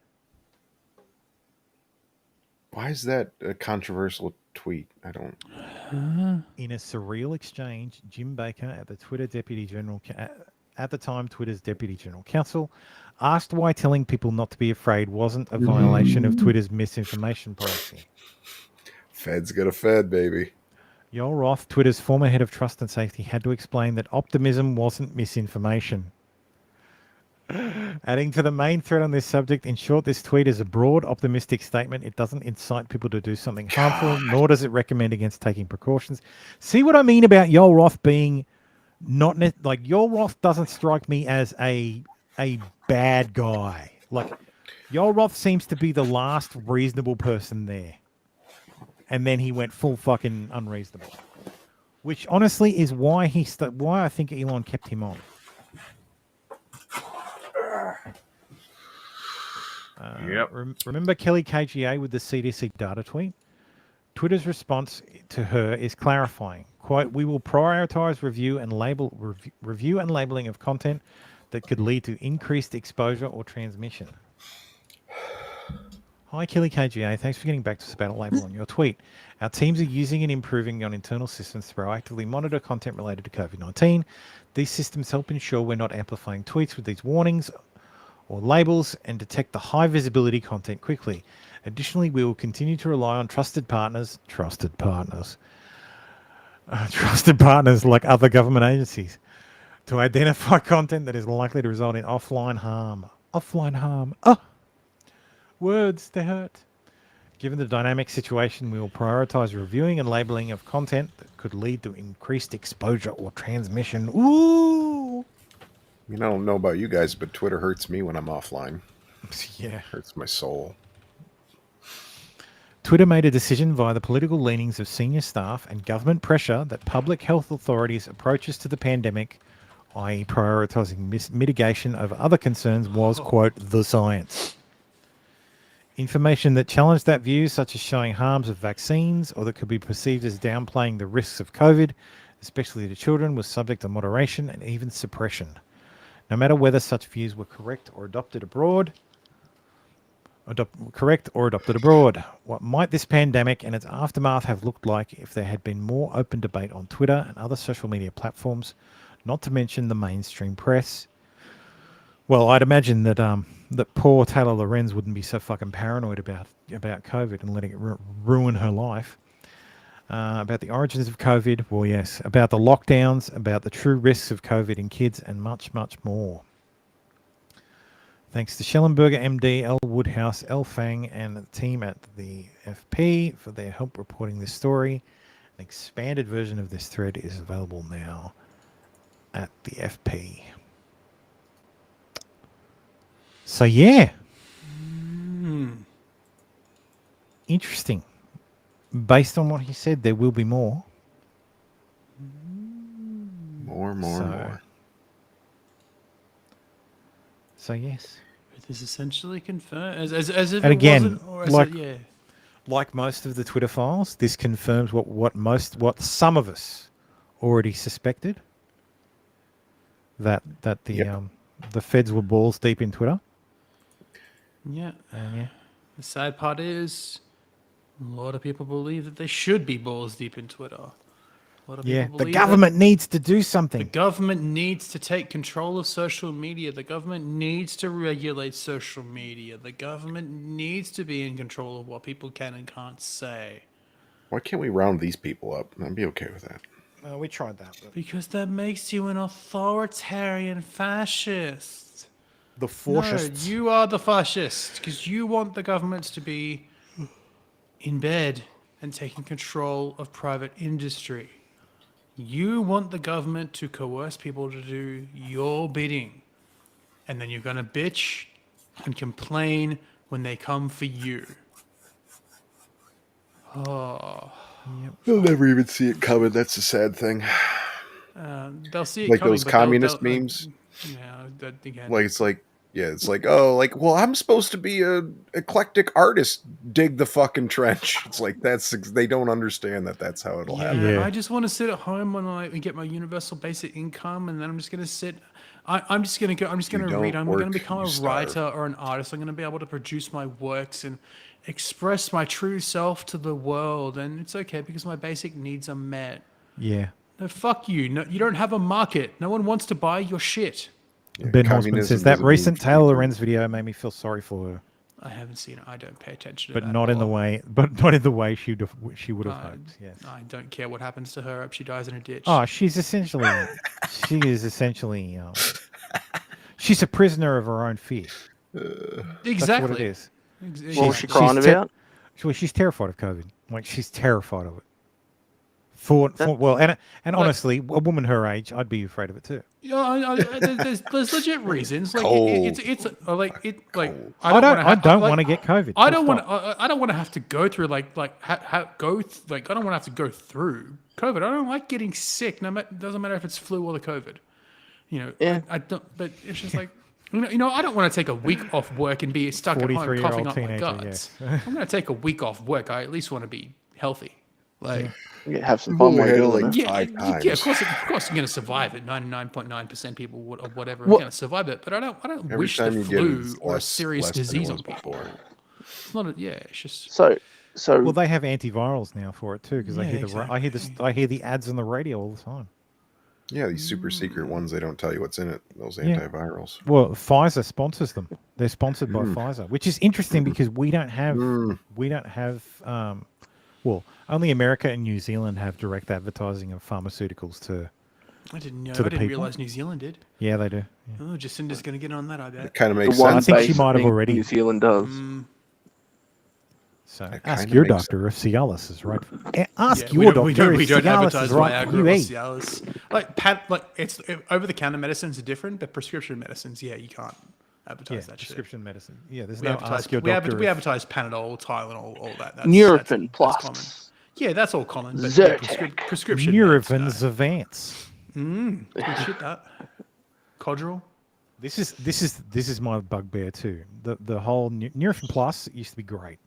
Why is that a controversial tweet? I don't... In a surreal exchange, Jim Baker at the Twitter Deputy General, at the time Twitter's Deputy General Counsel, asked why telling people not to be afraid wasn't a violation of Twitter's misinformation policy. Fed's got a Fed, baby. Yoel Roth, Twitter's former head of trust and safety, had to explain that optimism wasn't misinformation. Adding to the main thread on this subject, in short, this tweet is a broad, optimistic statement. It doesn't incite people to do something harmful, nor does it recommend against taking precautions. See what I mean about Yoel Roth being not... Like, Yoel Roth doesn't strike me as a bad guy. Like, Yoel Roth seems to be the last reasonable person there. And then he went full fucking unreasonable. Which, honestly, is why why I think Elon kept him on. Remember Kelly KGA with the CDC data tweet? Twitter's response to her is clarifying. Quote, "We will prioritize review and labeling of content that could lead to increased exposure or transmission." Hi, Kelly KGA. Thanks for getting back to us about a label on your tweet. Our teams are using and improving on internal systems to proactively monitor content related to COVID-19. These systems help ensure we're not amplifying tweets with these warnings or labels and detect the high visibility content quickly. Additionally, we will continue to rely on trusted partners like other government agencies to identify content that is likely to result in offline harm. Words, they hurt. Given the dynamic situation, we will prioritize reviewing and labeling of content that could lead to increased exposure or transmission. Ooh! I don't know about you guys, but Twitter hurts me when I'm offline. Yeah. Hurts my soul. Twitter made a decision via the political leanings of senior staff and government pressure that public health authorities' approaches to the pandemic, i.e. prioritizing mitigation over other concerns, was, quote, the science. Information that challenged that view, such as showing harms of vaccines or that could be perceived as downplaying the risks of COVID, especially to children, was subject to moderation and even suppression. No matter whether such views were correct or adopted abroad, what might this pandemic and its aftermath have looked like if there had been more open debate on Twitter and other social media platforms, not to mention the mainstream press? Well, I'd imagine that that poor Taylor Lorenz wouldn't be so fucking paranoid about COVID and letting it ruin her life. About the origins of COVID, well, yes. About the lockdowns, about the true risks of COVID in kids, and much, much more. Thanks to Schellenberger, MD, L. Woodhouse, L. Fang, and the team at the FP for their help reporting this story. An expanded version of this thread is available now at the FP. So, yeah. Interesting. Based on what he said, there will be more. More. So, yes. It is essentially confirmed. As if and it again, wasn't, or like most of the Twitter files, this confirms what some of us already suspected. That the feds were balls deep in Twitter. Yeah. The sad part is, a lot of people believe that they should be balls deep in Twitter. lot of Yeah, people the believe government needs to do The something. government needs to take control of social media. The government needs to regulate social media. The government needs to be in control of what people can and can't say. Why can't we round these people up? I'd be okay with that. We tried that. Because that makes you an authoritarian fascist. The fascists. No, you are the fascist because you want the governments to be in bed and taking control of private industry. You want the government to coerce people to do your bidding. And then you're going to bitch and complain when they come for you. Oh. They'll never even see it coming. That's the sad thing. They'll see it like coming, those but communist they'll, memes. Yeah, that again. Like it's like, yeah, it's like, oh, like, well, I'm supposed to be a eclectic artist. Dig the fucking trench. It's like they don't understand that that's how it'll happen. Yeah, I just want to sit at home and get my universal basic income, and then I'm just gonna sit. I'm just gonna read. I'm gonna become a writer or an artist. I'm gonna be able to produce my works and express my true self to the world, and it's okay because my basic needs are met. Yeah. No, fuck you. No, you don't have a market. No one wants to buy your shit. Yeah, Ben Horseman says that is a recent move. Taylor Lorenz video made me feel sorry for her, I haven't seen it. I don't pay attention to but that. not in the way, she would have hoped. Yes. I don't care what happens to her. I hope she dies in a ditch. Oh, she's essentially, she's a prisoner of her own fear. Exactly. That's what it is. What was she crying about? She's terrified of COVID. Like she's terrified of it. And honestly, a woman her age, I'd be afraid of it too. Yeah, there's legit reasons. Like it's like I don't want to get COVID. I don't want to have to go through I don't want to have to go through COVID. I don't like getting sick. Doesn't matter if it's flu or the COVID. I don't. But it's just like. I don't want to take a week off work and be stuck at home coughing up my guts. Yeah. I'm going to take a week off work. I at least want to be healthy. Have some fun while you're doing it. Yeah, of course, you're going to survive it. 99.9% people or whatever are going to survive it. But I don't wish the flu or a serious disease on people. It's not. It's just. So. Well, they have antivirals now for it too, because I hear the ads on the radio all the time. Yeah, these super secret ones, they don't tell you what's in it. Those antivirals. Well, Pfizer sponsors them. They're sponsored by Pfizer, which is interesting because we don't have only America and New Zealand have direct advertising of pharmaceuticals to. I didn't know. I didn't realize New Zealand did. Yeah, they do. Yeah. Oh, Jacinda's going to get on that, I bet. It kind of makes sense. I think she might have already. New Zealand does. So ask your doctor if Cialis is right. Ask your doctor we if don't Cialis advertise is right for you. Cialis. It's over-the-counter medicines are different, but prescription medicines, you can't advertise that prescription medicine. Yeah, there's we no advertise, ask your we doctor. We advertise Panadol, Tylenol, all that. Nurofen Plus. That's common. Yeah, that's all common. But Zyrtec. Prescription. Nurofen Advance. Good shit. That. Codral. This is my bugbear too. The whole Nurofen Plus used to be great.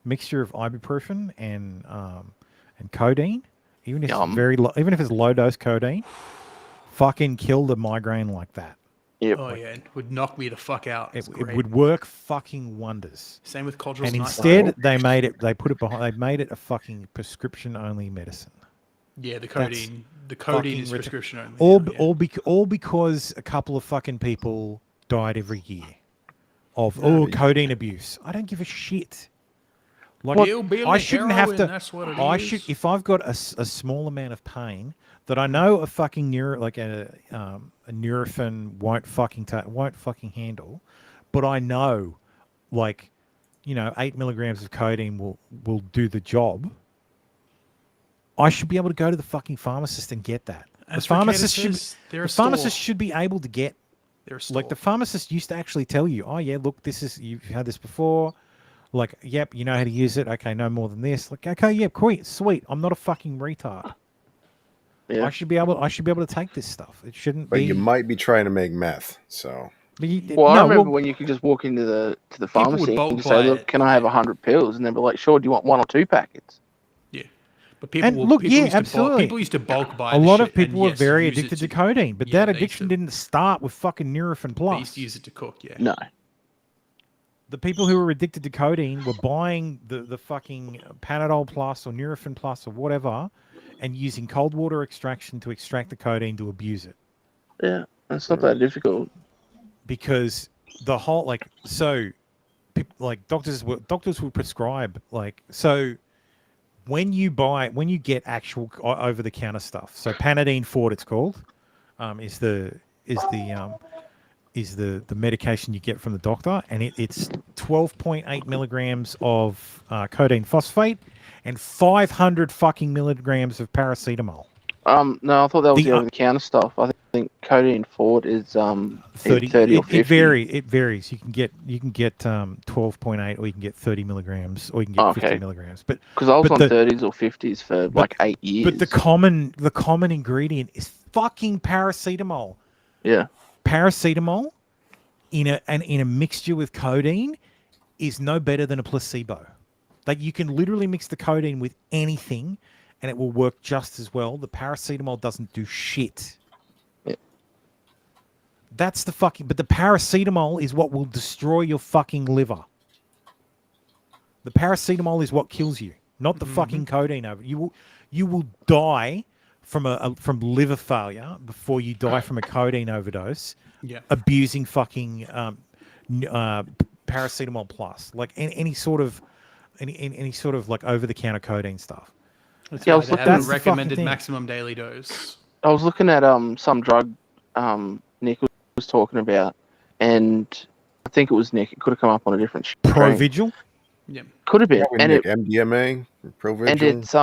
Mixture of ibuprofen and codeine, even if it's even if it's low dose codeine, fucking kill the migraine like that. Yep. Oh yeah, it would knock me the fuck out. It would work fucking wonders. Same with Codral. And instead, they made it a fucking prescription only medicine. Yeah, the codeine is prescription only. All because a couple of fucking people died every year of codeine abuse. I don't give a shit. Like, I shouldn't have to. If I've got a small amount of pain that I know a fucking a Nurofen won't fucking handle, but I know, 8 milligrams of codeine will do the job. I should be able to go to the fucking pharmacist and get that. The pharmacist should be able to get. The pharmacist used to actually tell you, oh yeah, look, you've had this before. Yep, you know how to use it. Okay, no more than this. Okay, yeah, sweet. I'm not a fucking retard. Yeah. I should be able to take this stuff. It shouldn't be. But you might be trying to make meth, so. I remember when you could just walk into the pharmacy and say, "Look, can I have 100 pills?" And they'd be like, "Sure. Do you want 1 or 2 packets?" Yeah, but people absolutely. People used to bulk buy. A lot of people were very addicted to codeine, but that addiction didn't start with fucking Nurofen Plus. They used to use it to cook. Yeah. No. The people who were addicted to codeine were buying the fucking Panadol Plus or Nurofen Plus or whatever and using cold water extraction to extract the codeine to abuse it. Yeah, that's not that difficult. Because the whole doctors will prescribe when you get actual over the counter stuff. So Panadeine Forte, it's called, is the medication you get from the doctor, and it's 12.8 milligrams of codeine phosphate and 500 fucking milligrams of paracetamol. No, I thought that was the over-the-counter stuff. I think Codeine Forte is 30 or 50. It varies. You can get 12.8, or you can get 30 milligrams, or you can get 50 milligrams. But because I was on 30s or 50s for like 8 years. But the common ingredient is fucking paracetamol. Yeah. Paracetamol in a mixture with codeine is no better than a placebo. Like, you can literally mix the codeine with anything, and it will work just as well. The paracetamol doesn't do shit. Yeah. That's the fucking... But the paracetamol is what will destroy your fucking liver. The paracetamol is what kills you, not the fucking codeine. You will die from liver failure before you die from a codeine overdose. Yeah. Abusing fucking paracetamol plus, like any sort of like over-the-counter codeine stuff. That's Yeah, I why was they looking- have a That's the recommended fucking thing. maximum daily dose. I was looking at some drug Nick was talking about, and I think it was Nick. It could have come up on a different screen. Provigil. Yeah. Could have been. Probably And MDMA, Provigil. and it's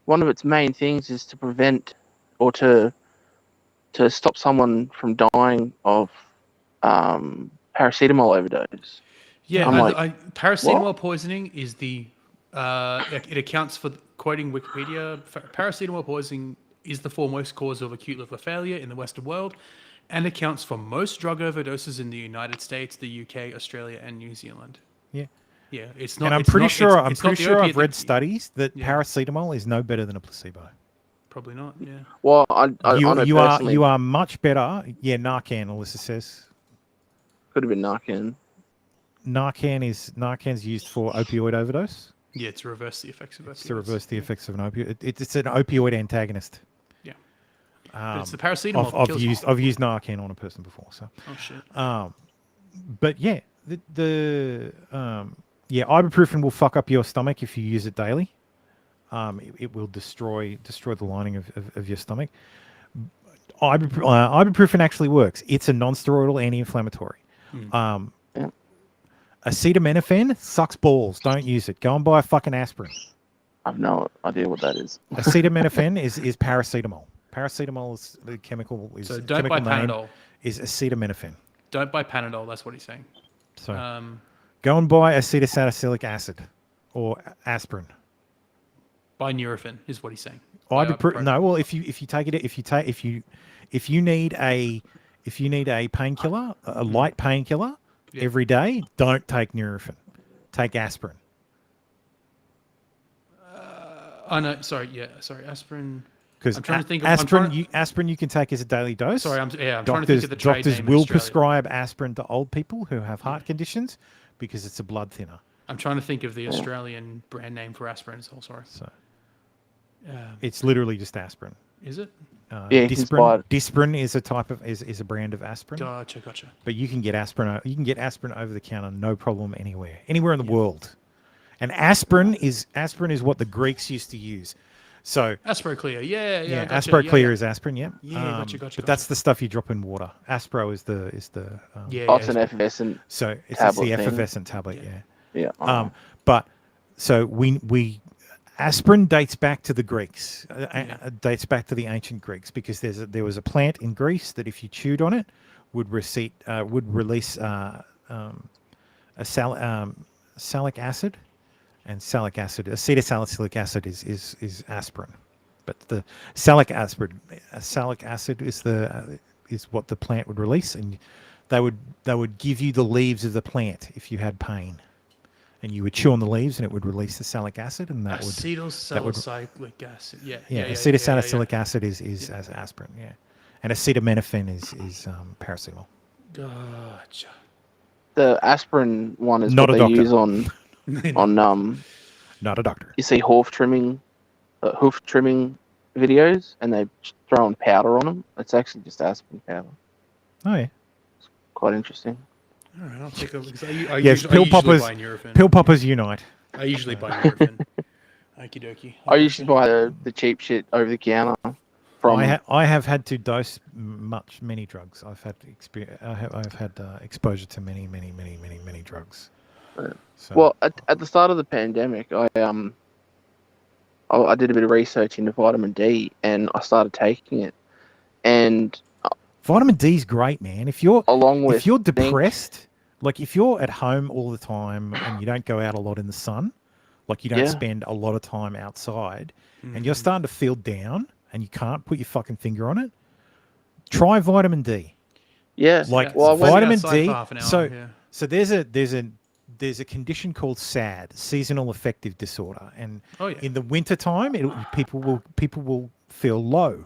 one of its main things is to prevent or to stop someone from dying of paracetamol overdose. Yeah, I'm paracetamol what? poisoning is the it accounts for, quoting Wikipedia, paracetamol poisoning is the foremost cause of acute liver failure in the Western world, and accounts for most drug overdoses in the United States, the UK, Australia, and New Zealand. Yeah. Yeah, it's not. And I'm it's pretty not- sure it's not the I've opiate read that- studies that Yeah. paracetamol is no better than a placebo. Probably not. Yeah. Well, I know You personally, are much better. Yeah, Narcan, Alyssa says. could have been Narcan. Narcan's used for opioid overdose. Yeah, to reverse the effects of opioids. It's to reverse the effects of an opioid. It's an opioid antagonist. Yeah. But it's the paracetamol that I've kills used Narcan on a person before. So. Oh shit. But yeah, ibuprofen will fuck up your stomach if you use it daily. It will destroy the lining of your stomach. Ibuprofen actually works. It's a non-steroidal anti-inflammatory. Acetaminophen sucks balls. Don't use it. Go and buy a fucking aspirin. I've no idea what that is. Acetaminophen is paracetamol. Paracetamol is the chemical. So don't buy Panadol. Is acetaminophen. Don't buy Panadol. That's what he's saying. So go and buy acetylsalicylic acid or aspirin. Buy Nurofen is what he's saying. No, well, if you need a painkiller, a light painkiller every day, don't take Nurofen. Take aspirin. Oh no, sorry, aspirin. Because I'm trying to think. Aspirin you can take as a daily dose. Sorry, I'm trying to think of the trade doctors name in will Australia. prescribe aspirin to old people who have heart conditions because it's a blood thinner. I'm trying to think of the Australian brand name for aspirin. So sorry. So it's literally just aspirin. Is it? Disprin is a type of is a brand of aspirin. Gotcha. But you can get aspirin. You can get aspirin over the counter, no problem, anywhere in the world. And aspirin is what the Greeks used to use. So Asproclear, yeah. Gotcha. Asproclear is aspirin, yeah. Yeah, gotcha. But that's the stuff you drop in water. Aspro is the. It's an effervescent. So it's tablet the thing. effervescent tablet, yeah. Yeah. But so we aspirin dates back to the Greeks. Dates back to the ancient Greeks because there was a plant in Greece that if you chewed on it would release salic acid. And salic acid, acetylsalicylic acid is aspirin, but the salic acid is what the plant would release, and they would give you the leaves of the plant if you had pain, and you would chew on the leaves and it would release the salic acid, and that would acetylsalicylic acid. Yeah. Acetylsalicylic acid is as aspirin, and acetaminophen is paracetamol. Gotcha. The aspirin one is Not what a they doctor. use on Not a doctor. You see horse trimming hoof trimming videos, and they throw on powder on them. It's actually just aspen powder. Oh yeah, quite interesting. All right, I'll take a look. Yes, pill poppers. Pill poppers unite. I usually buy Nurofen. Okie dokie. I usually buy the cheap shit over the counter. From I have had to dose many drugs. I've had exposure to many drugs. So. Well, at the start of the pandemic, I did a bit of research into vitamin D, and I started taking it. And vitamin D is great, man. If you're depressed, like if you're at home all the time and you don't go out a lot in the sun, like you don't spend a lot of time outside, and you're starting to feel down and you can't put your fucking finger on it, try vitamin D. Yeah, like vitamin D. So there's a condition called SAD, seasonal affective disorder, and in the winter time, people will feel low.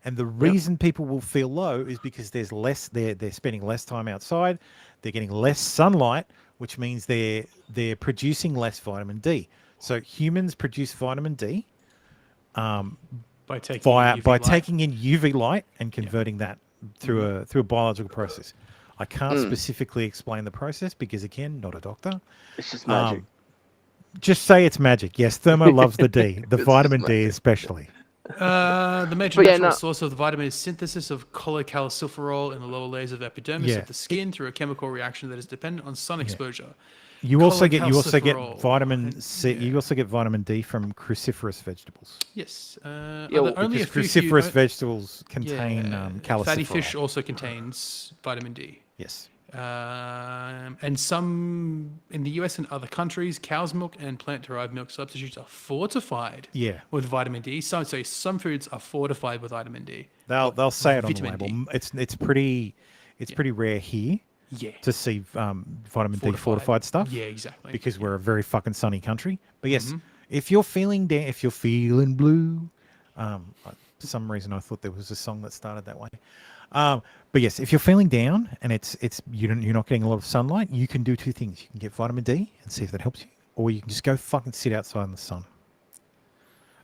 And the reason people will feel low is because there's less. They're spending less time outside. They're getting less sunlight, which means they're producing less vitamin D. So humans produce vitamin D by taking in UV light and converting that through a biological process. I can't specifically explain the process because, again, not a doctor. It's just magic. Just say it's magic. Yes, Thermo loves the D, the vitamin D especially. The major natural source of the vitamin is synthesis of cholecalciferol in the lower layers of epidermis of the skin through a chemical reaction that is dependent on sun exposure. You also get vitamin C. You also get vitamin D from cruciferous vegetables. Yes. Only cruciferous vegetables contain calciferol. Fatty fish also contains vitamin D. Yes. And some in the US and other countries, cow's milk and plant-derived milk substitutes are fortified with vitamin D. Some foods are fortified with vitamin D. They'll say it on the label. It's pretty rare here. To see vitamin D fortified stuff. Yeah, exactly. Because we're a very fucking sunny country. But yes, if you're feeling if you're feeling blue, for some reason I thought there was a song that started that way. But yes, if you're feeling down and you're not getting a lot of sunlight, you can do two things. You can get vitamin D and see if that helps you, or you can just go fucking sit outside in the sun.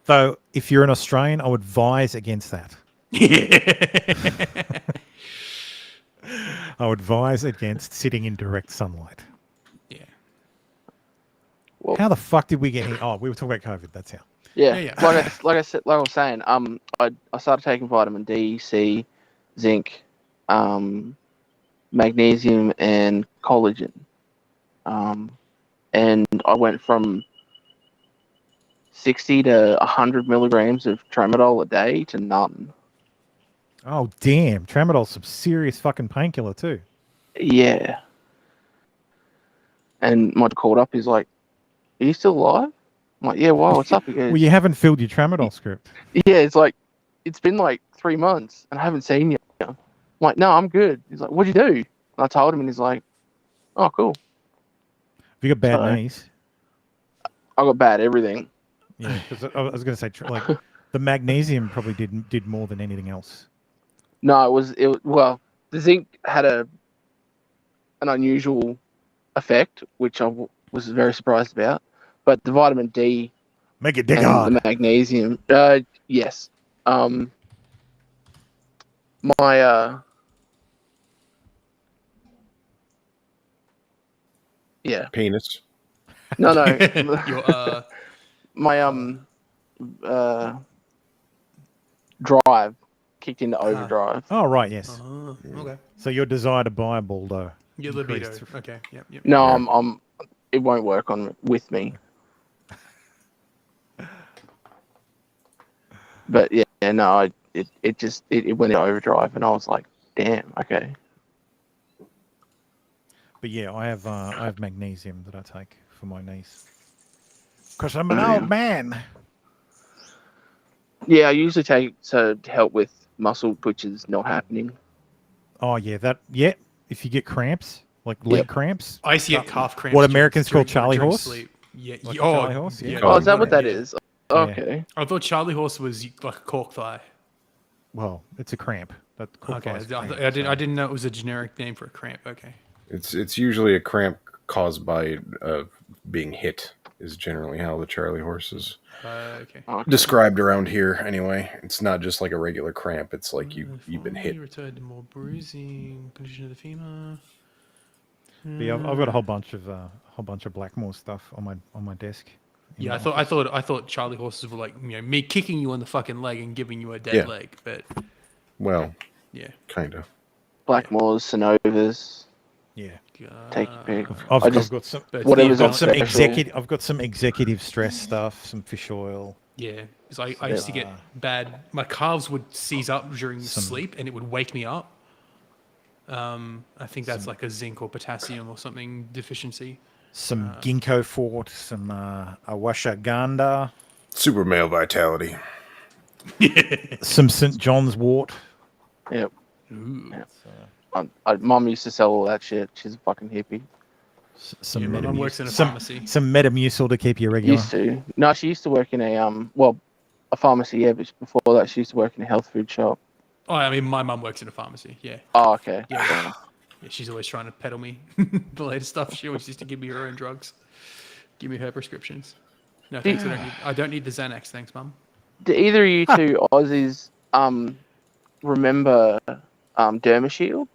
Though, if you're an Australian, I would advise against that. I would advise against sitting in direct sunlight. Yeah. Well, how the fuck did we get here? Oh, we were talking about COVID. That's how. Yeah. Like I was saying, I started taking vitamin D, C, zinc, magnesium, and collagen. And I went from 60 to 100 milligrams of tramadol a day to none. Oh, damn. Tramadol's some serious fucking painkiller, too. Yeah. And my called up, he's like, are you still alive? I'm like, yeah, why? What's up? He goes, well, you haven't filled your tramadol script. Yeah, it's like, it's been like 3 months and I haven't seen you. I'm like, no, I'm good. He's like, what'd you do? And I told him and he's like, oh, cool. Have you got bad knees? I got bad everything. Yeah, because I was going to say, like, the magnesium probably did more than anything else. No, well, the zinc had an unusual effect, which I was very surprised about. But the vitamin D, make it dig hard. The magnesium, yes. Penis. No. Your, my drive kicked into overdrive. Oh, right, yes. Okay. So your desire to buy a bulldo. Your libido. Okay. Yep. No, it won't work with me. But yeah, no, it went into overdrive, and I was like, damn, okay. But yeah, I have magnesium that I take for my knees. Because I'm an old man. Yeah, I usually take it to help with muscle twitches not happening. Oh yeah, if you get cramps, like leg cramps. I used to get calf cramps. What Americans call Charlie horse. Sleep. Yeah. Like Charlie horse. Yeah. Oh, is that what that is? Okay. I thought Charlie horse was like a cork thigh. Well, it's a cramp. Okay. I didn't know it was a generic name for a cramp. Okay. It's usually a cramp caused by being hit is generally how the Charlie horse is Okay. described around here. Anyway, it's not just like a regular cramp. It's like you've been hit. Returned to more bruising. Condition of the femur. Yeah, I've got a whole bunch of Blackmore stuff on my desk. Yeah, I thought Charlie horses were like, me kicking you on the fucking leg and giving you a dead leg, but well, yeah, kind of. Blackmores, Synovas. Yeah. Take your pick. I've got some whatever's I've got some special. I've got some executive stress stuff, some fish oil. yeah, because I used to get bad. My calves would seize up during sleep, and it would wake me up. I think that's like a zinc or potassium or something deficiency. Some ginkgo fort, some ashwagandha, Super male vitality. some St. John's wort. Yep. Ooh. Mom used to sell all that shit. She's a fucking hippie. Some my mum works in a some pharmacy. Metamucil to keep you regular. Used to. No, she used to work in a pharmacy. Yeah, but before that, she used to work in a health food shop. Oh, I mean, my mum works in a pharmacy. Yeah. Oh, okay. Yeah. Yeah, she's always trying to peddle me the latest stuff. She always used to give me her own drugs, give me her prescriptions. No, thanks. I don't need the Xanax. Thanks, Mum. Do either of you two Aussies remember Dermashield?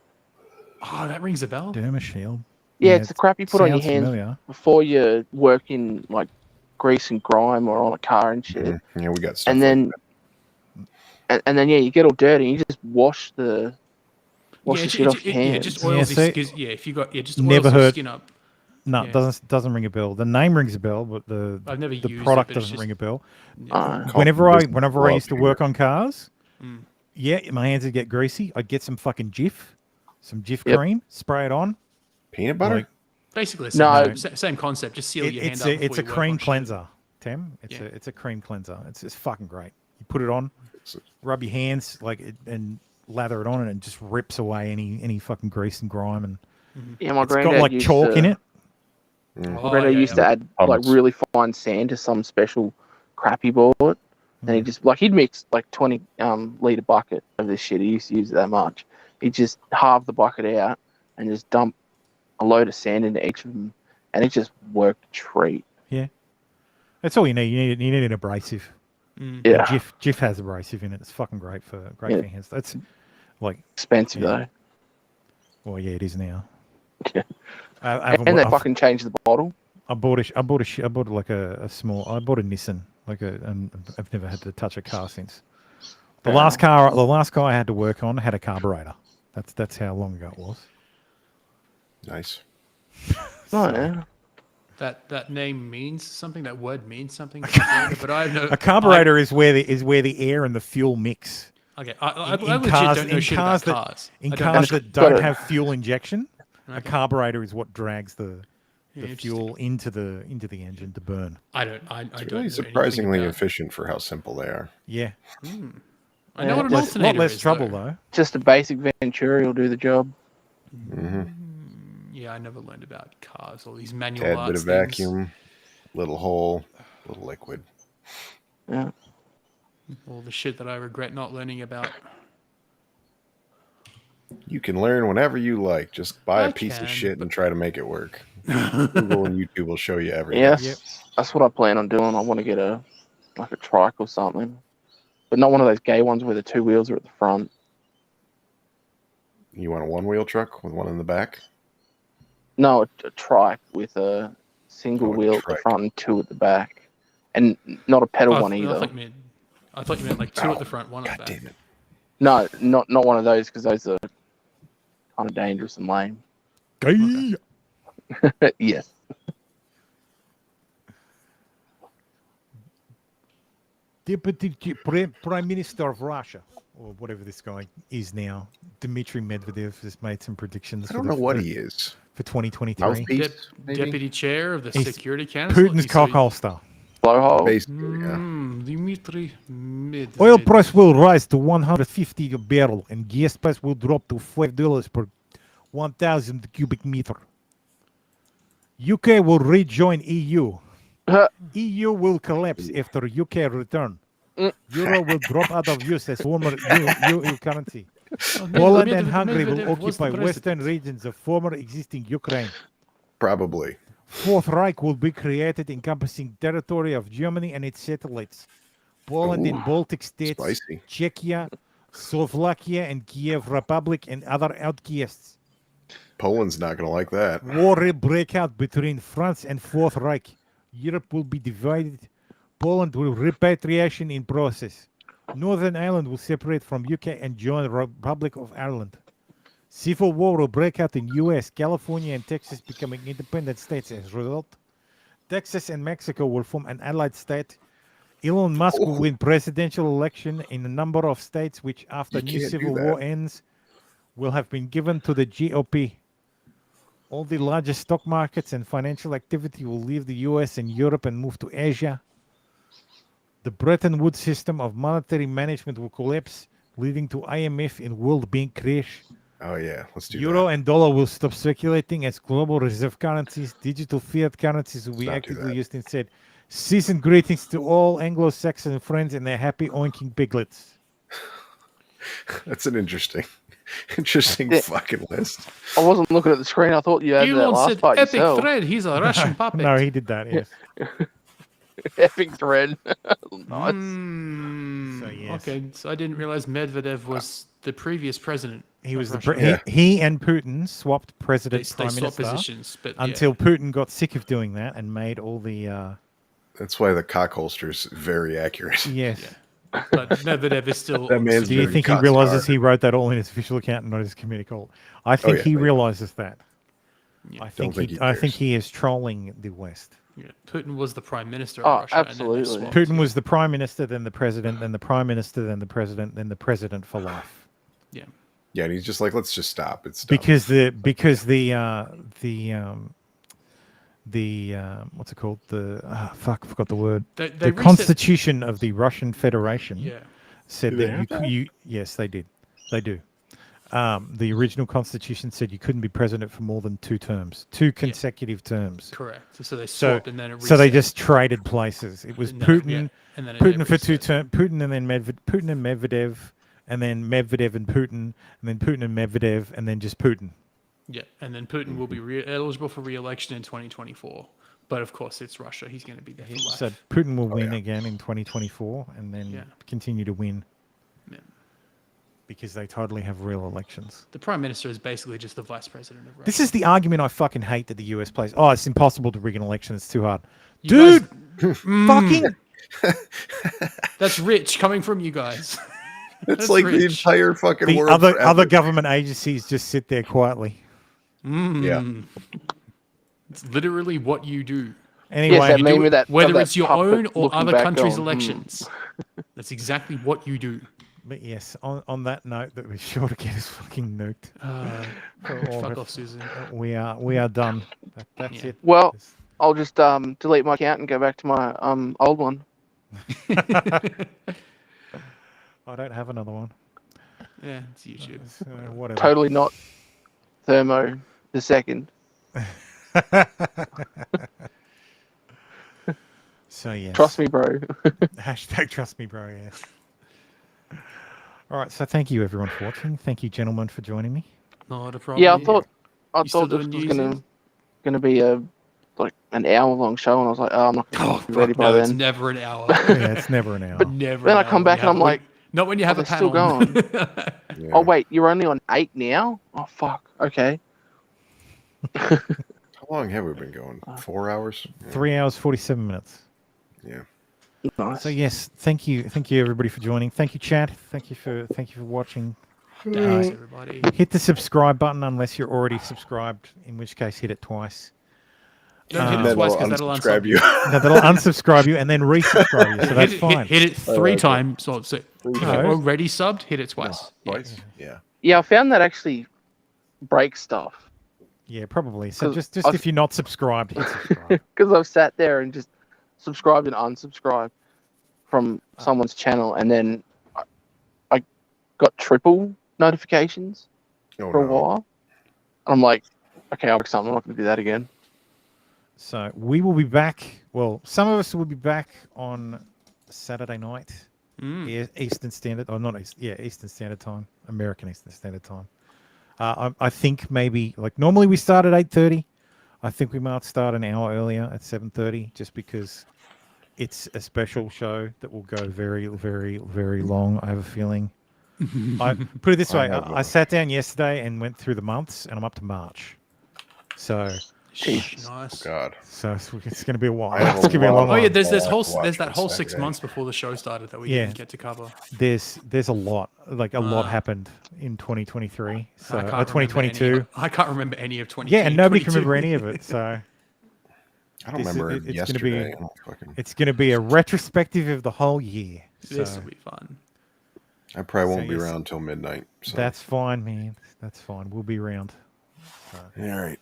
Oh, that rings a bell. Dermashield. Yeah, it's the crap you put on your sounds hands familiar. before you work in like grease and grime or on a car and shit. Mm-hmm. Yeah, we got stuff. And then, and then you get all dirty. And you just wash the shit off your hands. Yeah, just oils Yeah, your skin. Yeah, if you got just Never oils your heard- skin up. No, Yeah. it doesn't ring a bell. The name rings a bell, but the I've never used it, product but it's doesn't just- ring a bell. Uh, Whenever I Well, used to work on cars, Mm. yeah, my hands would get greasy. I'd get some fucking Jif Yep. cream, spray it on. Peanut butter? Like, Basically, No. same concept. Just seal your hand it's up. a before you work cream on shit. cleanser, Tim. Yeah. It's a cream cleanser. It's fucking great. You put it on, rub your hands and lather it on, and it just rips away any fucking grease and grime, and yeah, my it's got granddad like used chalk to, in it. My granddad used to add like Hummus. really fine sand to some special crap he bought. And he just he'd mix like 20 liter bucket of this shit. He used to use it that much. He'd just halve the bucket out and just dump a load of sand into each of them, and it just worked a treat. That's all you need. You need an abrasive. Mm. Yeah, Jif has abrasive in it. It's fucking great for Yeah. your hands. That's like, expensive Yeah. though. well, yeah, it is now. Yeah. I've And they fucking changed the bottle. I bought like a small. I bought a Nissan. And I've never had to touch a car since. The last car I had to work on had a carburetor. That's how long ago it was. Nice. Oh, yeah. That name means something. That word means something. But I have no. A carburetor is where the air and the fuel mix. Okay, I In legit cars- don't know in shit cars about that- cars. In I don't cars know- that don't have fuel injection, a Okay. carburetor is what drags the Interesting. fuel into the engine to burn. I don't. I It's don't. really know anything surprisingly about- efficient for how simple they are. Yeah, I know what an a lot alternator less is, trouble though. though. Just a basic Venturi will do the job. Mm-hmm. Yeah, I never learned about cars. All these manual Tad arts bit of things. vacuum, little hole, little liquid. Yeah. All the shit that I regret not learning about. You can learn whenever you like. Just buy I a piece can, of shit and try to make it work. Google and YouTube will show you everything. Yes, that's what I plan on doing. I want to get a trike or something, but not one of those gay ones where the two wheels are at the front. You want a one-wheel truck with one in the back? No, a trike with a single Oh, a wheel at the trike. front and two at the back, and not a pedal Oh, one I either. thought you meant like two at the front, one at God the back. damn it. No, not one of those because those are kind of dangerous and lame. Gay. Yes. Deputy Prime Minister of Russia, or whatever this guy is now, Dmitry Medvedev, has made some predictions. I don't know what he is. for 2023. Mouthpiece, maybe? Deputy chair of the He's Security Council. Putin's cockholster. Blowhole. Basically, yeah. Dmitry Medvedev. Oil price will rise to 150 a barrel, and gas price will drop to $5 per 1,000 cubic meter. UK will rejoin EU. EU will collapse after UK return. Euro will drop out of use as former EU currency. Poland and Hungary will occupy western regions of former existing Ukraine. Probably. Fourth Reich will be created, encompassing territory of Germany and its satellites, Poland and Baltic states, spicy. Czechia, Slovakia, and Kiev Republic, and other outcasts. Poland's not going to like that. War will break out between France and Fourth Reich. Europe will be divided. Poland will repatriation in process. Northern Ireland will separate from UK and join the Republic of Ireland. Civil war will break out in US, California, and Texas becoming independent states as a result. Texas and Mexico will form an allied state. Elon Musk will win presidential election in a number of states, which after new civil war ends, will have been given to the GOP. All the largest stock markets and financial activity will leave the US and Europe and move to Asia. The Bretton Woods system of monetary management will collapse, leading to IMF and world bank crash. Oh yeah, let's do Euro and dollar will stop circulating as global reserve currencies. Digital fiat currencies will be actively used instead. Season greetings to all Anglo-Saxon friends and their happy oinking piglets. That's an interesting fucking list. I wasn't looking at the screen. I thought you had that last part epic yourself. thread. He's a Russian puppet. No, he did that. Yes. Epic thread. Nice. So, yes. Okay, so I didn't realize Medvedev was the previous president. He was of the Russia. he and Putin swapped president They prime swapped minister positions, but until Putin got sick of doing that and made all the That's why the cock holster's very accurate. yes. But Medvedev is still. That man's Do you very think he cock realizes star. he wrote that all in his official account and not his committee call? I think yeah, he but- realizes that. Yeah. I think think he, he I think cares. he is trolling the West. Yeah, Putin was the prime minister of Oh, Russia. and then they absolutely. swapped. Putin was the prime minister, then the president, then the prime minister, then the president, then the president for life. Yeah. Yeah, and he's just like, let's just stop. It's dumb. Because the what's it called? The I forgot the word. They The reset- Constitution of the Russian Federation Yeah. said Do that they have that? yes, they did. They do. The original constitution said you couldn't be president for more than 2 terms, 2 consecutive terms. Correct. So they So, swapped and then it so they reset. just traded places. It was And then- Putin, yeah, and then it Putin for 2 reset. terms, Putin and then Putin and Medvedev, and then Medvedev and Putin, and then Putin and Medvedev, and then just Putin. Yeah, and then Putin will be eligible for re-election in 2024. But of course, it's Russia. He's going to be there for life. So Putin will win again in 2024, and then Yeah. continue to win Yeah. because they totally have real elections. The prime minister is basically just the vice president of Russia. This is the argument I fucking hate that the US plays. Oh, it's impossible to rig an election. It's too hard. You Dude, fucking. That's rich coming from you guys. It's That's like the rich. entire fucking The world. other forever. government agencies just sit there quietly. Yeah. It's literally what you do. Anyway, Yes, that meme with that, Whether of that it's your puppet own or looking other back countries' going, elections. That's exactly what you do. but yes, on that note, that we're sure to get us fucking nuked. For all Fuck of off, it. Susan. We are done. That's Yeah. it. Well, I'll just delete my account and go back to my old one. I don't have another one. Yeah, it's YouTube. So whatever. Totally not Thermo the second. So yes. Trust me, bro. Hashtag trust me, bro. Yes. All right. So thank you everyone for watching. Thank you, gentlemen, for joining me. Not a problem. Yeah, I thought You still this doing was Yeezys? gonna be a like an hour-long show, and I was like, oh, I'm not gonna be ready Fuck by no, it's then. never an hour. Yeah, it's never an hour. Never. Then an I come hour back when and you I'm have- like, not when you have a they're still panel. Yeah. oh wait, you're only on 8 now? Oh fuck. Okay. How long have we been going? 4 hours? 3 hours 47 minutes. Yeah. Nice. So yes, thank you everybody for joining. Thank you, chat. Thank you for watching. Thanks, everybody. Hit the subscribe button unless you're already subscribed, in which case hit it twice. Don't hit And it then twice we'll because that'll unsubscribe unsub you. No, that'll unsubscribe you and then resubscribe you, so that's fine. Hit it 3 times. So if No. you're already subbed, hit it twice. Twice? Yeah. Yeah, I found that actually breaks stuff. Yeah, probably. So 'Cause just I've- if you're not subscribed, hit subscribe. Because I've sat there and just subscribed and unsubscribed from someone's channel, and then I got triple notifications Oh, for a no. while. I'm like, okay, I'm not going to do that again. So we will be back. Well, some of us will be back on Saturday night, Eastern Standard, or not East, yeah, Eastern Standard Time, American Eastern Standard Time. I think maybe like normally we start at 8:30. I think we might start an hour earlier at 7:30, just because it's a special show that will go very, very, very long. I have a feeling. I put it this way: I sat down yesterday and went through the months, and I'm up to March. So, nice. Oh God. So it's going to be a while. It's going to be a long. Oh yeah, one. there's that whole 6 months before the show started that we didn't get to cover. There's a lot, like a lot happened in 2023. So 2022. I can't remember any of 20. Yeah, and nobody can remember any of it. So I don't remember it yesterday. It's going to be a retrospective of the whole year. This will be fun. I probably won't be around till midnight. So. That's fine, man. That's fine. We'll be around. So. All right.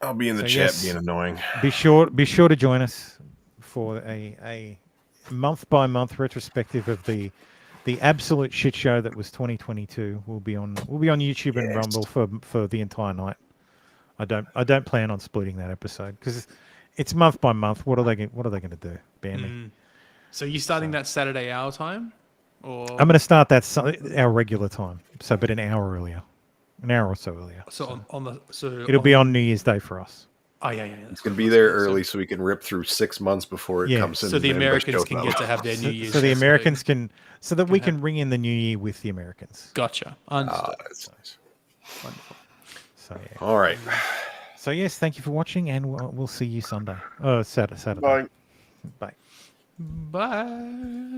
I'll be in the chat being annoying. Be sure to join us for a month by month retrospective of the absolute shit show that was 2022. We'll be on YouTube and Rumble for the entire night. I don't plan on splitting that episode because it's month by month. What are they going to do? Ban me. So you starting that Saturday our time? Or I'm going to start that our regular time. So, but an hour earlier, an hour or so earlier. So it'll be on New Year's Day for us. Oh yeah. It's going to be there early so we can rip through 6 months before it comes in. So the Americans can get to have their New Year's. So the Americans so that we can ring in the New Year with the Americans. Gotcha. Understood. That's nice. Wonderful. So yeah. All right. So yes, thank you for watching, and we'll see you Sunday. Saturday. Bye. Bye. Bye.